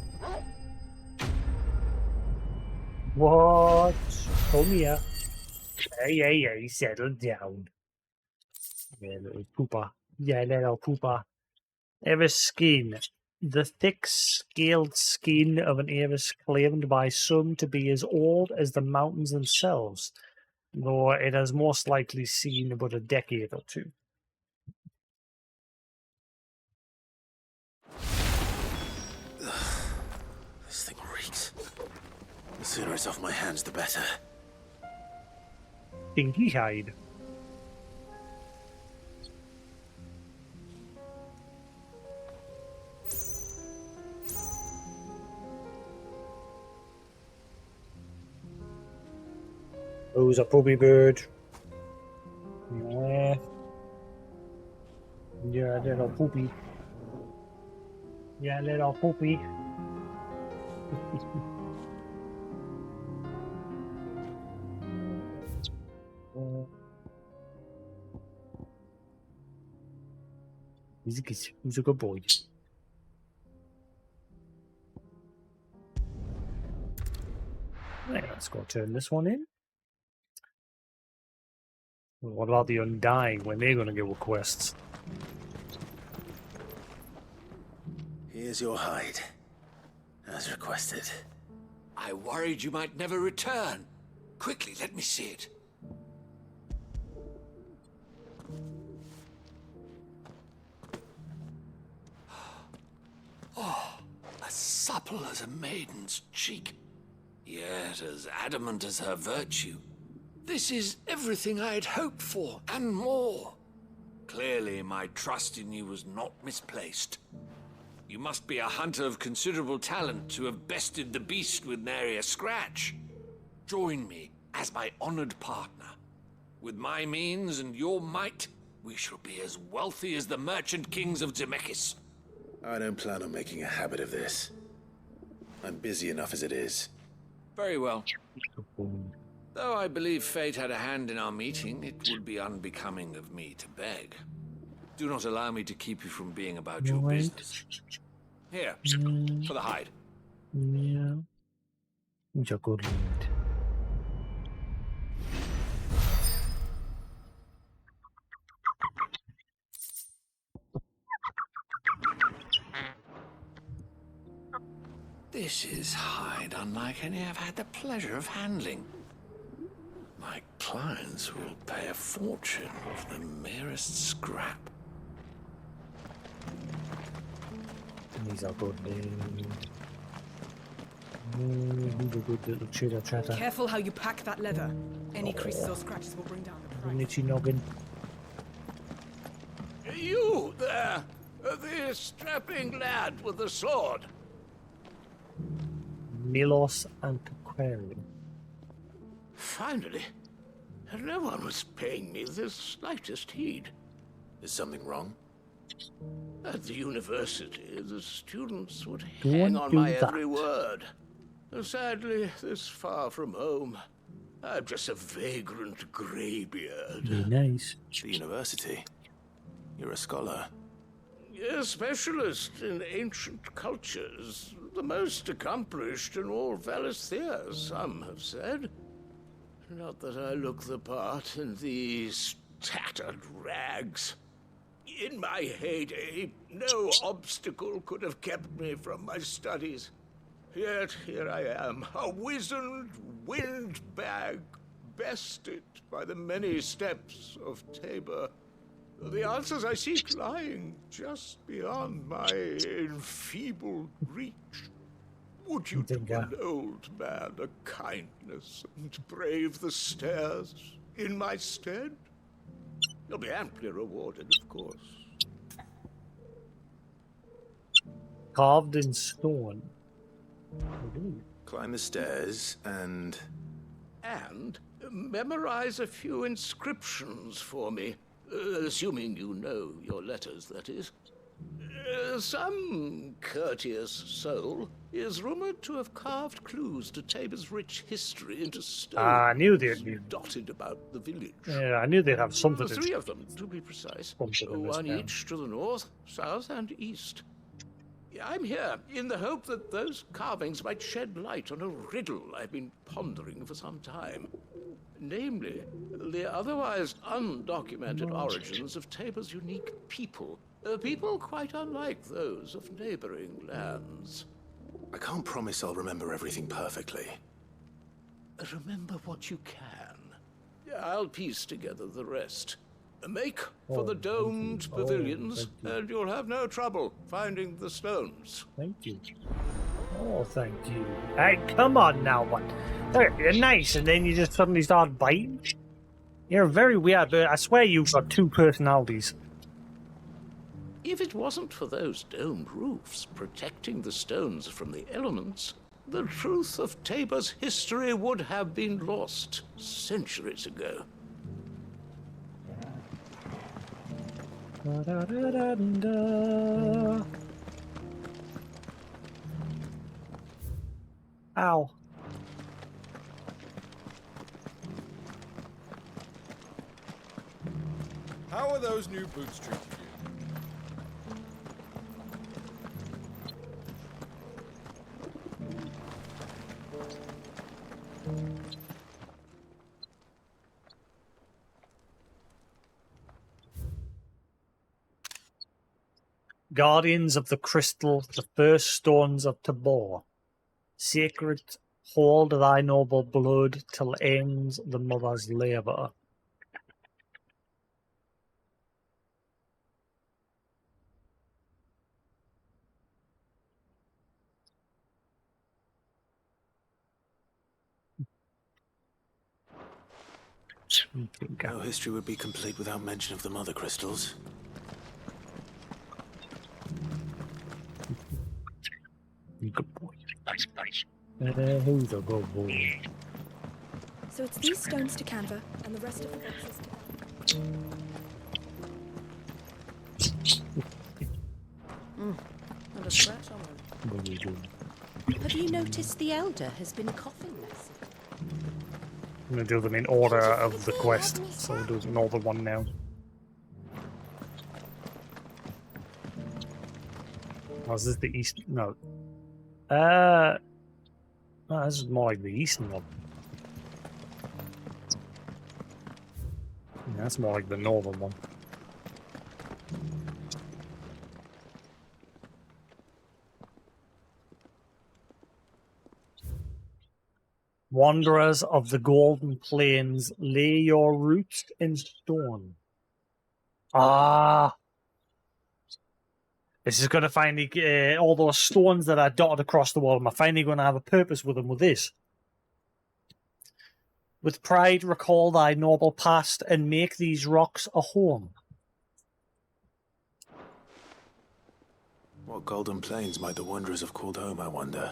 What? Come here. Hey, settle down. Yeah, little pooper. Yeah, little pooper. Avis skin. The thick, scaled skin of an Avis claimed by some to be as old as the mountains themselves, though it has most likely seen about a decade or two. This thing reeks. The sooner it's off my hands, the better. Dinky hide. Who's a poopy bird? Yeah. Yeah, little poopy. Yeah, little poopy. He's a good boy. Right, let's go turn this one in. What about the Undying when they're going to get requests? Here's your hide, as requested. I worried you might never return. Quickly, let me see it. Oh, as supple as a maiden's cheek, yet as adamant as her virtue. This is everything I had hoped for, and more. Clearly, my trust in you was not misplaced. You must be a hunter of considerable talent to have bested the beast with nary a scratch. Join me as my honored partner. With my means and your might, we shall be as wealthy as the merchant kings of Jasix. I don't plan on making a habit of this. I'm busy enough as it is. Very well. Though I believe fate had a hand in our meeting, it would be unbecoming of me to beg. Do not allow me to keep you from being about your business. Here, for the hide. Yeah. He's a good lad. This is hide unlike any I've had the pleasure of handling. My clients will pay a fortune for the merest scrap. He's a good lad. He's a good little chitter chatter. Careful how you pack that leather. Any creases or scratches will bring down the price. Itchy noggin. You there, the strapping lad with the sword. Milos Antiquarian. Finally, no one was paying me the slightest heed. Is something wrong? At the university, the students would hang on my every word. Sadly, this far from home, I'm just a vagrant greybeard. Be nice. The university? You're a scholar. A specialist in ancient cultures. The most accomplished in all Valisthea, some have said. Not that I look the part in these tattered rags. In my heyday, no obstacle could have kept me from my studies. Yet here I am, a wizened windbag, bested by the many steps of Tabor. The answers I seek lying just beyond my enfeebled reach. Would you do an old man a kindness and brave the stairs in my stead? You'll be amply rewarded, of course. Carved in stone. Climb the stairs and... And memorize a few inscriptions for me. Assuming you know your letters, that is. Some courteous soul is rumored to have carved clues to Tabor's rich history into stone. I knew they'd be dotted about the village. Yeah, I knew they'd have something. Three of them, to be precise. One each to the north, south, and east. I'm here in the hope that those carvings might shed light on a riddle I've been pondering for some time. Namely, the otherwise undocumented origins of Tabor's unique people. People quite unlike those of neighboring lands. I can't promise I'll remember everything perfectly. Remember what you can. I'll piece together the rest. Make for the domed pavilions, and you'll have no trouble finding the stones. Thank you. Oh, thank you. Hey, come on now, what? You're nice, and then you just suddenly start biting? You're very weird, but I swear you've got two personalities. If it wasn't for those domed roofs protecting the stones from the elements, the truth of Tabor's history would have been lost centuries ago. Ow. How are those new boots treating you? Guardians of the Crystal, the first stones of Tabor. Sacred, hold thy noble blood till ends the mother's labour. No history would be complete without mention of the mother crystals. Good boy. Nice. Who's a good boy? So it's these stones to Canva, and the rest of the boxes to... Not a scratch on them. What are you doing? Have you noticed the Elder has been coughing less? I'm going to do them in order of the quest, so we'll do an order one now. Oh, is this the east? No. No, this is more like the eastern one. Yeah, that's more like the northern one. Wanderers of the Golden Plains, lay your roots in stone. Ah! This is going to finally get all those stones that are dotted across the world. Am I finally going to have a purpose with them with this? With pride recall thy noble past and make these rocks a home. What golden plains might the wanderers have called home, I wonder?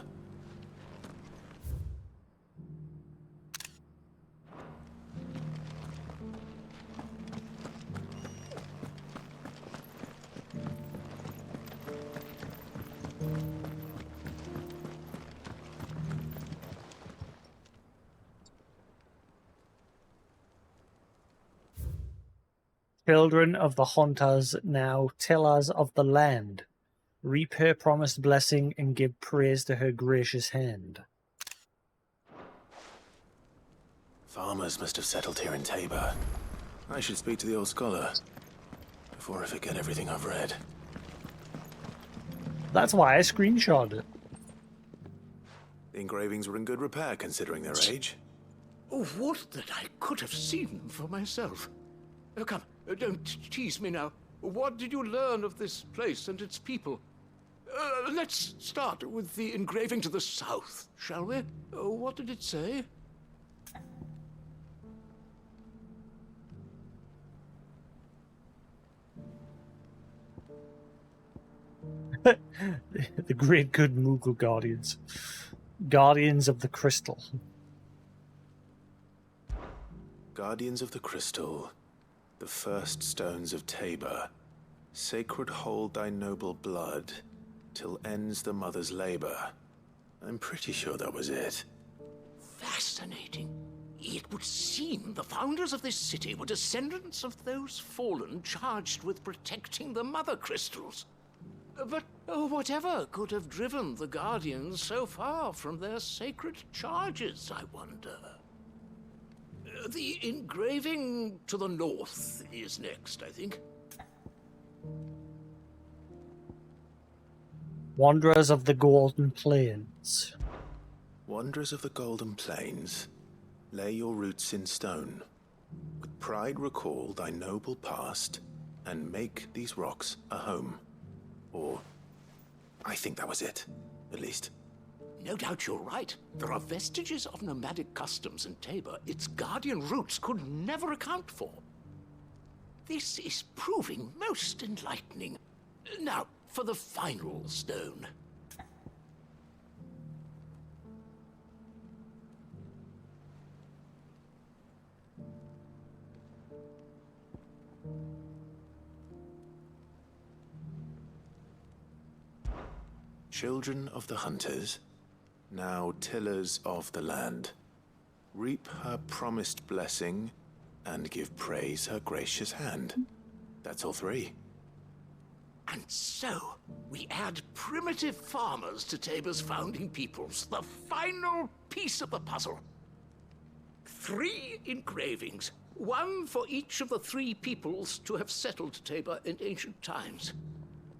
Children of the hunters now tell us of the land. Reap her promised blessing and give praise to her gracious hand. Farmers must have settled here in Tabor. I should speak to the old scholar before I forget everything I've read. That's why I screenshotted it. The engravings were in good repair considering their age. Oh, would that I could have seen them for myself. Come, don't tease me now. What did you learn of this place and its people? Let's start with the engraving to the south, shall we? What did it say? The great good Moogle Guardians. Guardians of the Crystal. Guardians of the Crystal, the first stones of Tabor. Sacred hold thy noble blood, till ends the mother's labor. I'm pretty sure that was it. Fascinating. It would seem the founders of this city were descendants of those fallen charged with protecting the mother crystals. But whatever could have driven the Guardians so far from their sacred charges, I wonder? The engraving to the north is next, I think. Wanderers of the Golden Plains. Wanderers of the Golden Plains, lay your roots in stone. With pride recall thy noble past, and make these rocks a home. Or, I think that was it, at least. No doubt you're right. There are vestiges of nomadic customs in Tabor its guardian roots could never account for. This is proving most enlightening. Now, for the final stone. Children of the hunters, now tillers of the land, reap her promised blessing and give praise her gracious hand. That's all three. And so, we add primitive farmers to Tabor's founding peoples, the final piece of the puzzle. 3 engravings, one for each of the 3 peoples to have settled Tabor in ancient times.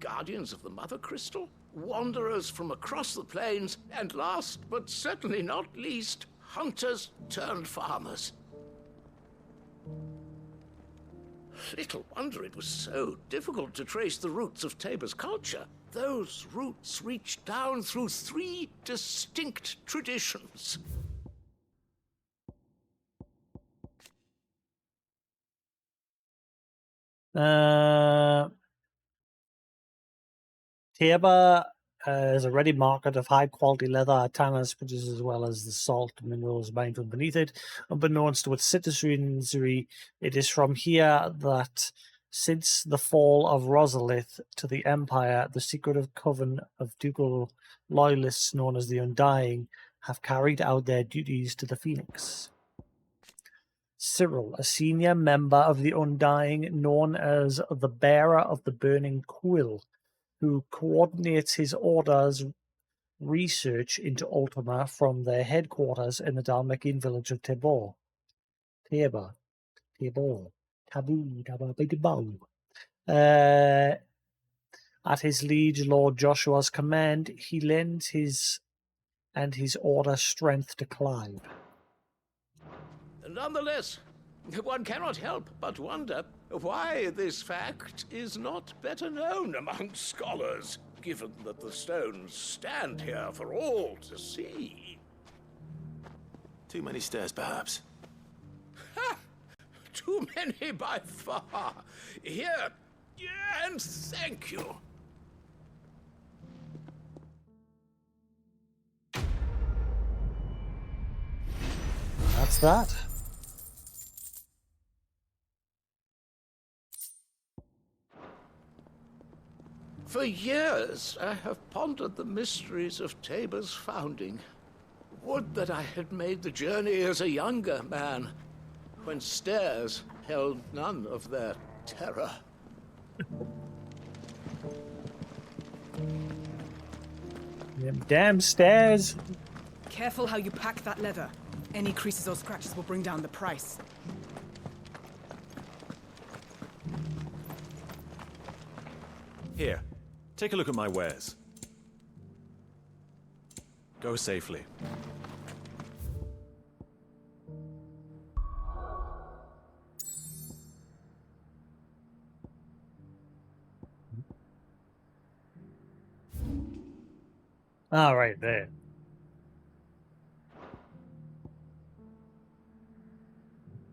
Guardians of the Mother Crystal, wanderers from across the plains, and last but certainly not least, hunters turned farmers. Little wonder it was so difficult to trace the roots of Tabor's culture. Those roots reach down through 3 distinct traditions. Tabor is a ready market of high-quality leather, tanners produces as well as the salt and minerals mined from beneath it. Unbeknownst to its citizenry, it is from here that, since the fall of Rosalith to the Empire, the secretive coven of ducal loyalists known as the Undying have carried out their duties to the Phoenix. Cyril, a senior member of the Undying known as the Bearer of the Burning Quill, who coordinates his order's research into Ultima from their headquarters in the Dhalmekian village of Tabor. At his liege Lord Joshua's command, he lends his order strength to Clive. Nonetheless, one cannot help but wonder why this fact is not better known among scholars, given that the stones stand here for all to see. Too many stairs, perhaps. Ha! Too many by far. Here, and thank you. That's that. For years, I have pondered the mysteries of Tabor's founding. Would that I had made the journey as a younger man, when stairs held none of their terror. Them damn stairs. Careful how you pack that leather. Any creases or scratches will bring down the price. Here, take a look at my wares. Go safely. Ah, right there.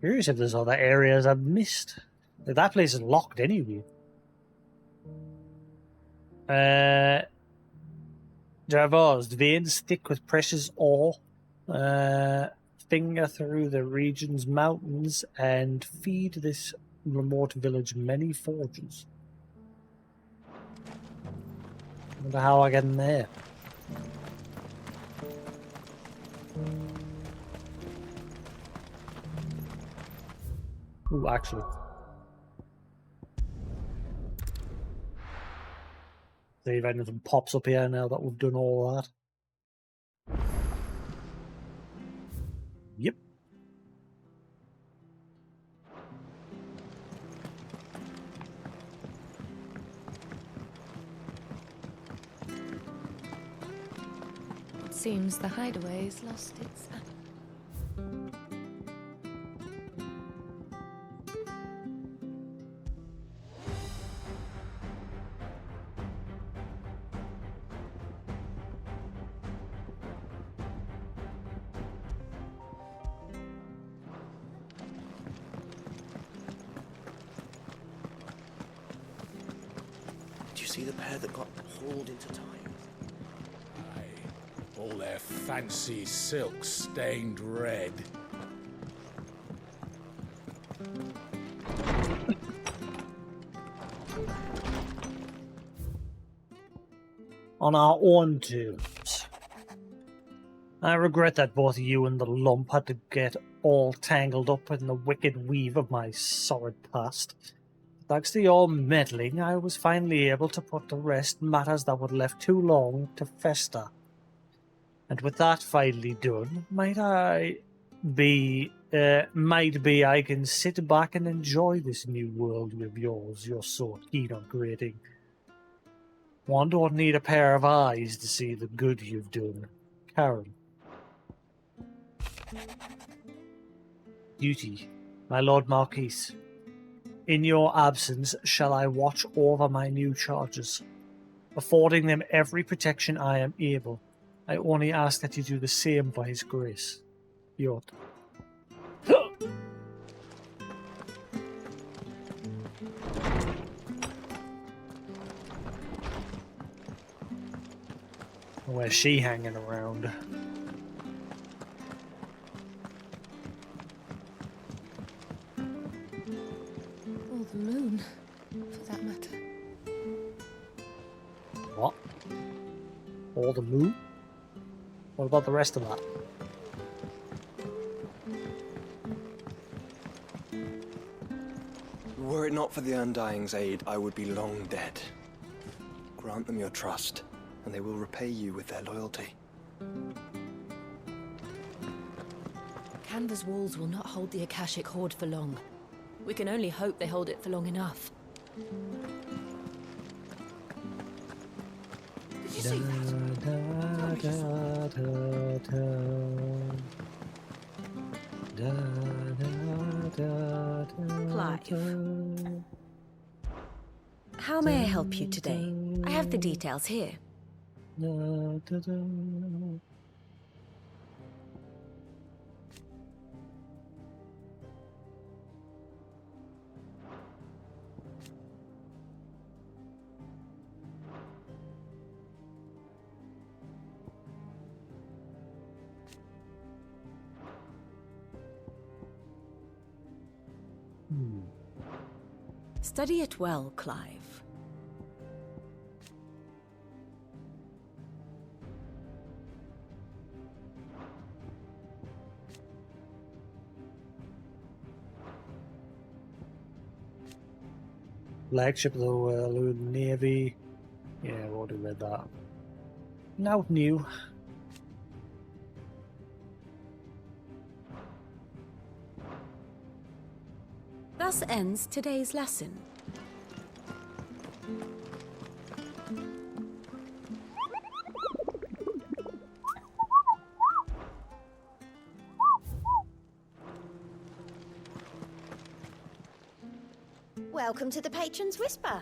Curious if there's other areas I've missed. That place is locked anyway. Traversed veins thick with precious ore. Finger through the region's mountains and feed this remote village many forges. Wonder how I get in there. Ooh, actually. See if anything pops up here now that we've done all that. Yep. It seems the hideaway's lost its... Do you see the pair that got hauled into time? Aye. All their fancy silks stained red. On our own terms. I regret that both you and the lump had to get all tangled up in the wicked weave of my sordid past. Thanks to your meddling, I was finally able to put to rest matters that were left too long to fester. And with that finally done, might be I can sit back and enjoy this new world of yours you're so keen on creating. One don't need a pair of eyes to see the good you've done, Karen. Duty, my Lord Marquis. In your absence shall I watch over my new charges, affording them every protection I am able. I only ask that you do the same for his grace. Yod. Where's she hanging around? Or the moon, for that matter. What? All the moon? What about the rest of that? Were it not for the Undying's aid, I would be long dead. Grant them your trust, and they will repay you with their loyalty. Canva's walls will not hold the Akashic Horde for long. We can only hope they hold it for long enough. Did you see Clive. How may I help you today? I have the details here. Study it well, Clive. Flagship of the Royal Navy. Yeah, we already read that. Now new. Thus ends today's lesson. Welcome to the Patron's Whisper.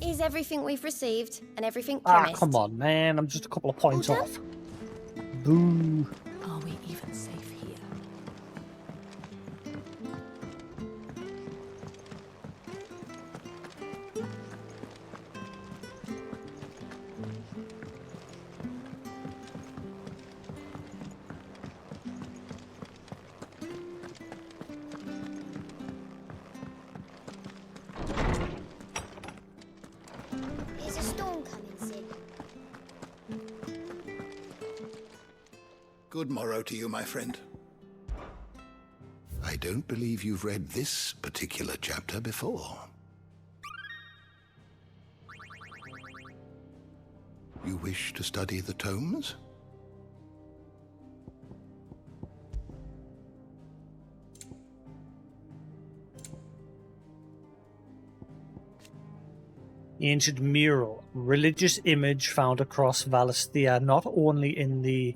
Is everything we've received and everything Ah, promised? come on, man. I'm just a couple of points off. Boo. Are we even safe here? Good morrow to you, my friend. I don't believe you've read this particular chapter before. You wish to study the tomes? Ancient mural, religious image found across Valisthea, not only in the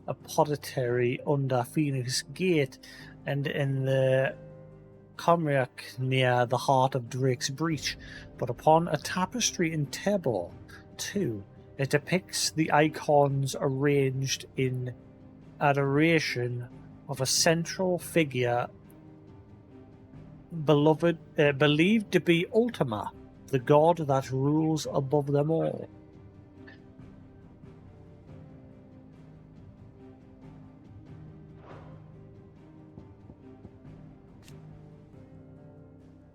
apothecary under Phoenix Gate and in the Comriac near the heart of Drake's Breach, but upon a tapestry in Tabor, too. It depicts the icons arranged in adoration of a central figure believed to be Ultima, the god that rules above them all.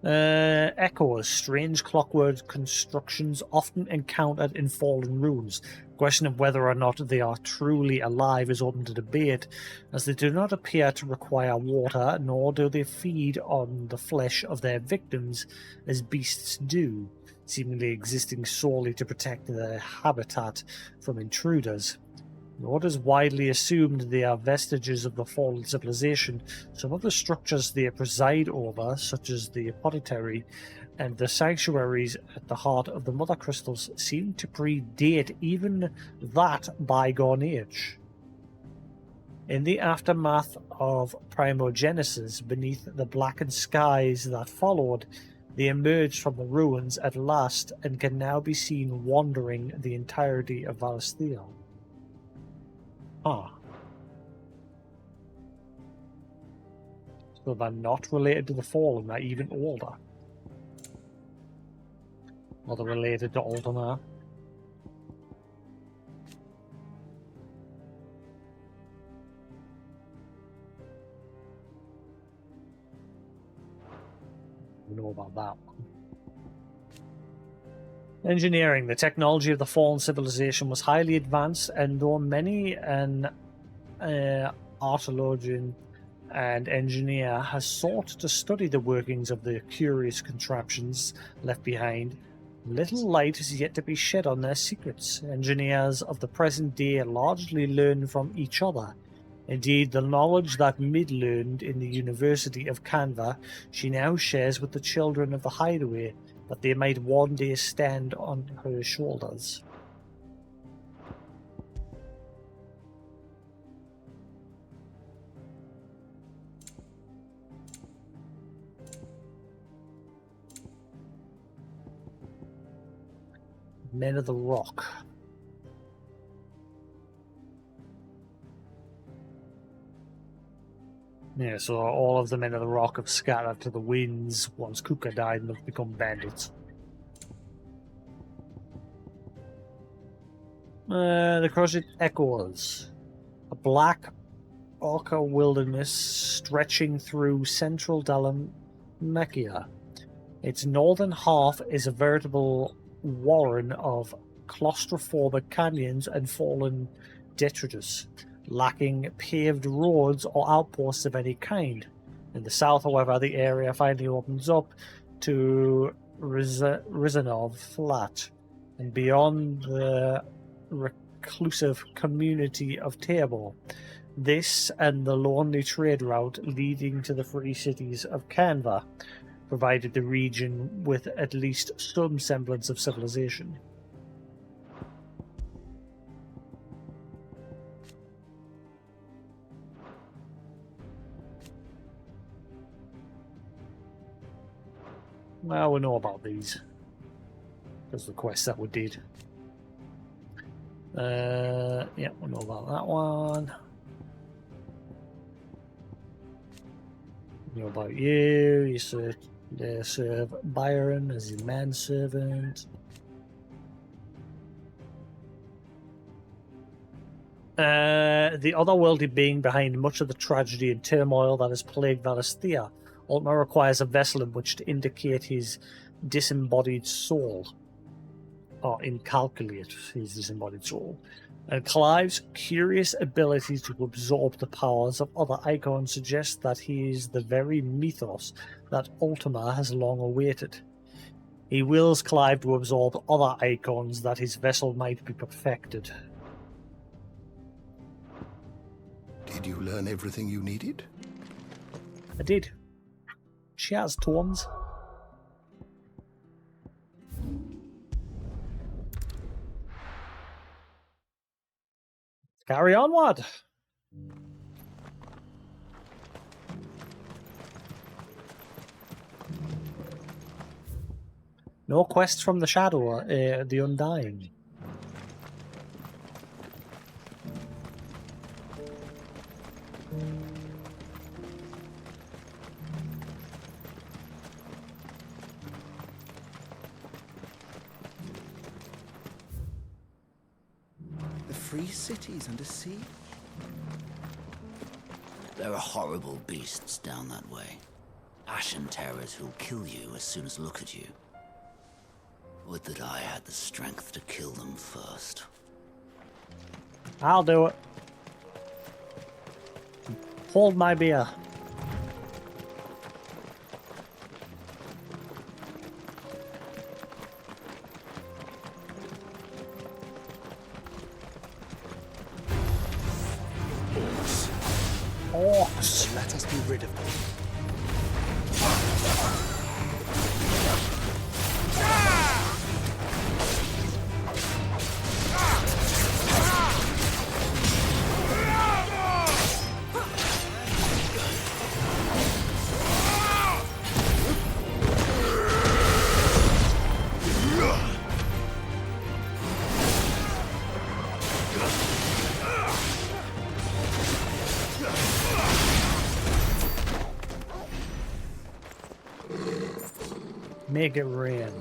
Echoes, strange clockwork constructions often encountered in fallen ruins. The question of whether or not they are truly alive is open to debate, as they do not appear to require water, nor do they feed on the flesh of their victims as beasts do, seemingly existing solely to protect their habitat from intruders. Though it is widely assumed they are vestiges of the fallen civilization, some of the structures they preside over, such as the apothecary and the sanctuaries at the heart of the Mother Crystals, seem to predate even that bygone age. In the aftermath of Primogenesis, beneath the blackened skies that followed, they emerged from the ruins at last and can now be seen wandering the entirety of Valisthea. Ah. So they're not related to the Fallen, they're even older. Or they're related to Ultima. We know about that one. Engineering. The technology of the fallen civilization was highly advanced, and though many an archaeologian and engineer has sought to study the workings of the curious contraptions left behind, little light is yet to be shed on their secrets. Engineers of the present day largely learn from each other. Indeed, the knowledge that Mid learned in the University of Canva, she now shares with the children of the Hideaway, that they might one day stand on her shoulders. Men of the Rock. Yeah, so all of the Men of the Rock have scattered to the winds once Kuka died and have become bandits. The Crushed Echoes. A black ochre wilderness stretching through central Dalmatia. Its northern half is a veritable warren of claustrophobic canyons and fallen detritus, lacking paved roads or outposts of any kind. In the south, however, the area finally opens up to Rizanov Flat, and beyond the reclusive community of Tabor. This and the lonely trade route leading to the free cities of Canva provided the region with at least some semblance of civilization. Well, we know about these. Because the quests that we did. Yeah, we know about that one. We know about you. You serve Byron as his manservant. The otherworldly being behind much of the tragedy and turmoil that has plagued Valisthea. Ultima requires a vessel in which to indicate his disembodied soul, or incalculate his disembodied soul. And Clive's curious ability to absorb the powers of other icons suggests that he is the very mythos that Ultima has long awaited. He wills Clive to absorb other icons that his vessel might be perfected. Did you learn everything you needed? I did. Cheers, Tones. Carry onward. No quests from the Shadow, the Undying. The free cities under siege? There are horrible beasts down that way. Ashen terrors who'll kill you as soon as look at you. Would that I had the strength to kill them first. I'll do it. Hold my beer. Orcs. Let us be rid of them. Make it rain.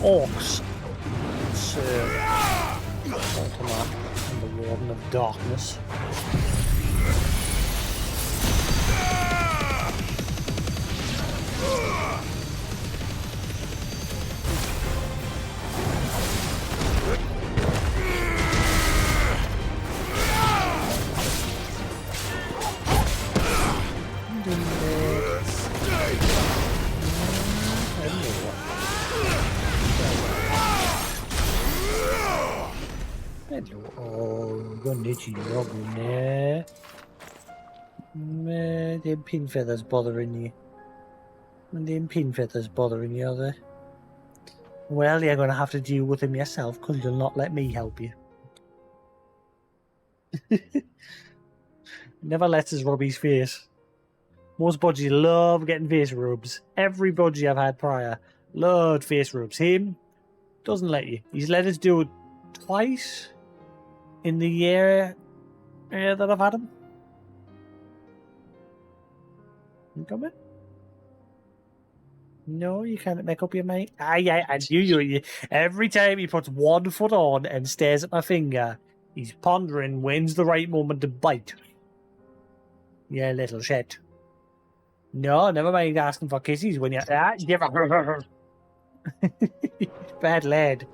Orcs. It's Ultima and the Warden of Darkness. Them pin feathers bothering you. And them pin feathers bothering you, are they? Well, you're going to have to deal with them yourself, because you'll not let me help you. Never lets us rub his face. Most budgies love getting face rubs. Every budgie I've had prior loved face rubs. Him doesn't let you. He's let us do it twice in the year that I've had him. You coming? No, you can't make up your mind. Aye, and you. Every time he puts one foot on and stares at my finger, he's pondering when's the right moment to bite. Yeah, little shit. No, never mind asking for kisses when you're... Bad lad.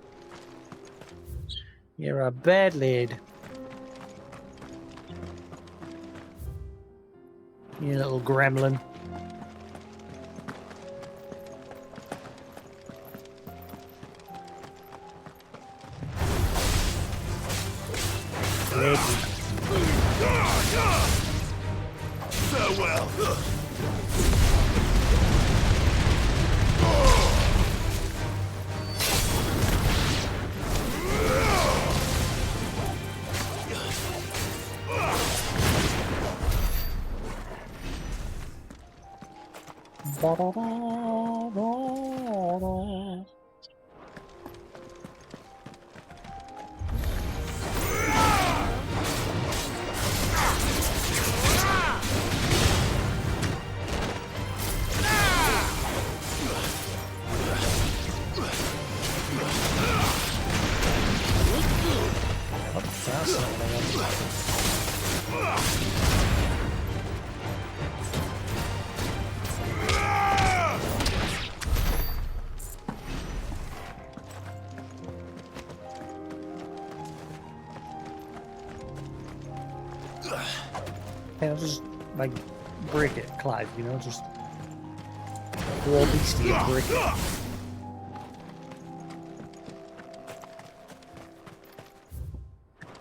You're a bad lad. You little gremlin. Farewell. That's not what I wanted. Hey, I'll just, like, break it, Clive, you know, just go all beastie and break it.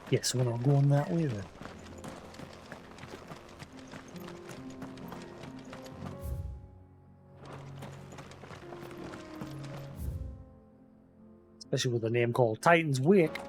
Yes, we're not going that way then. Especially with a name called Titan's Wake.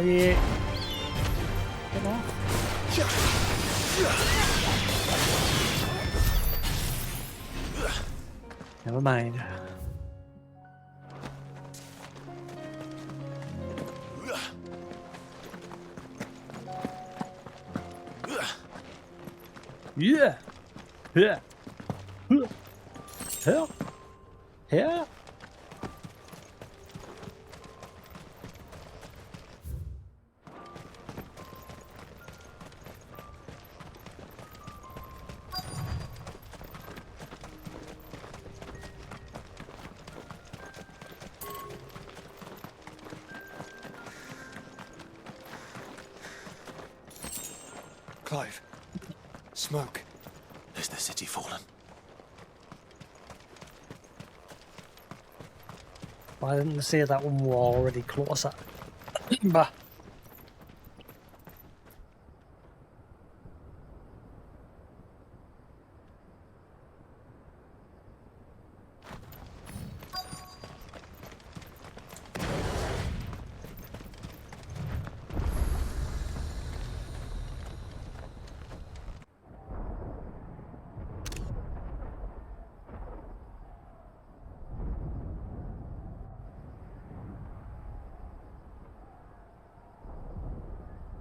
Yeah. Come on. Never mind. Yeah. Yeah. Yeah. Yeah. Clive. Smoke. Is the city fallen? Why didn't they say that one were already closer? Bah.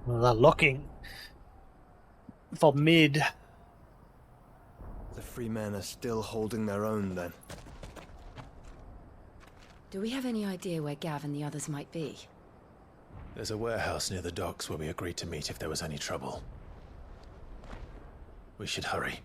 Well, they're looking for mid. The free men are still holding their own, then. Do we have any idea where Gav and the others might be? There's a warehouse near the docks where we agreed to meet if there was any trouble. We should hurry.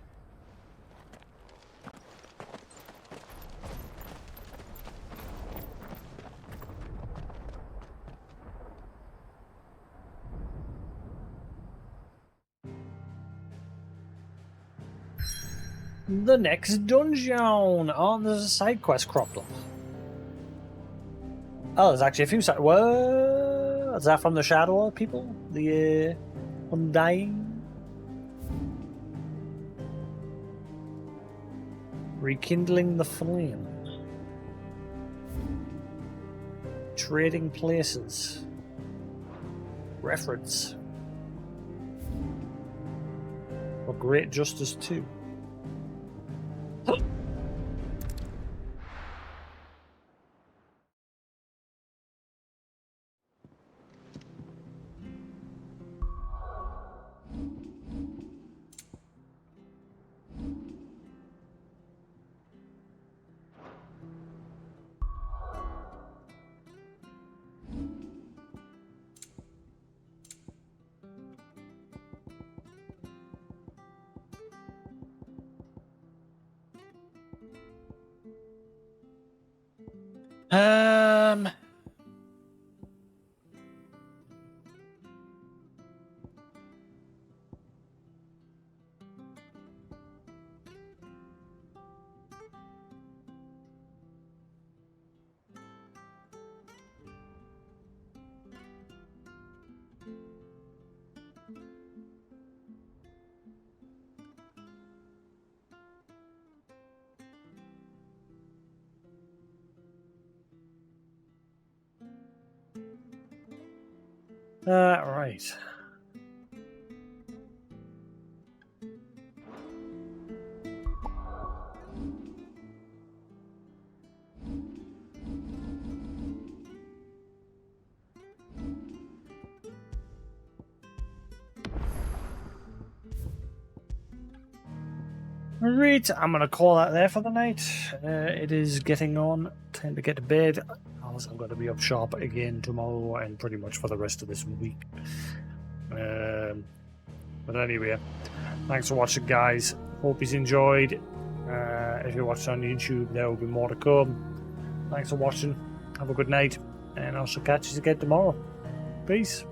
The next dungeon! Oh, there's a side quest cropped up. Oh, there's actually a few side. What? Is that from the Shadow people? The Undying? Rekindling the Flame. Trading Places. Reference. For Great Justice 2. Right. Right, I'm going to call that there for the night. It is getting on. Time to get to bed. Else I'm going to be up sharp again tomorrow and pretty much for the rest of this week. But anyway, thanks for watching, guys. Hope you enjoyed. If you're watching on YouTube, there will be more to come. Thanks for watching. Have a good night. And I'll catch you again tomorrow. Peace.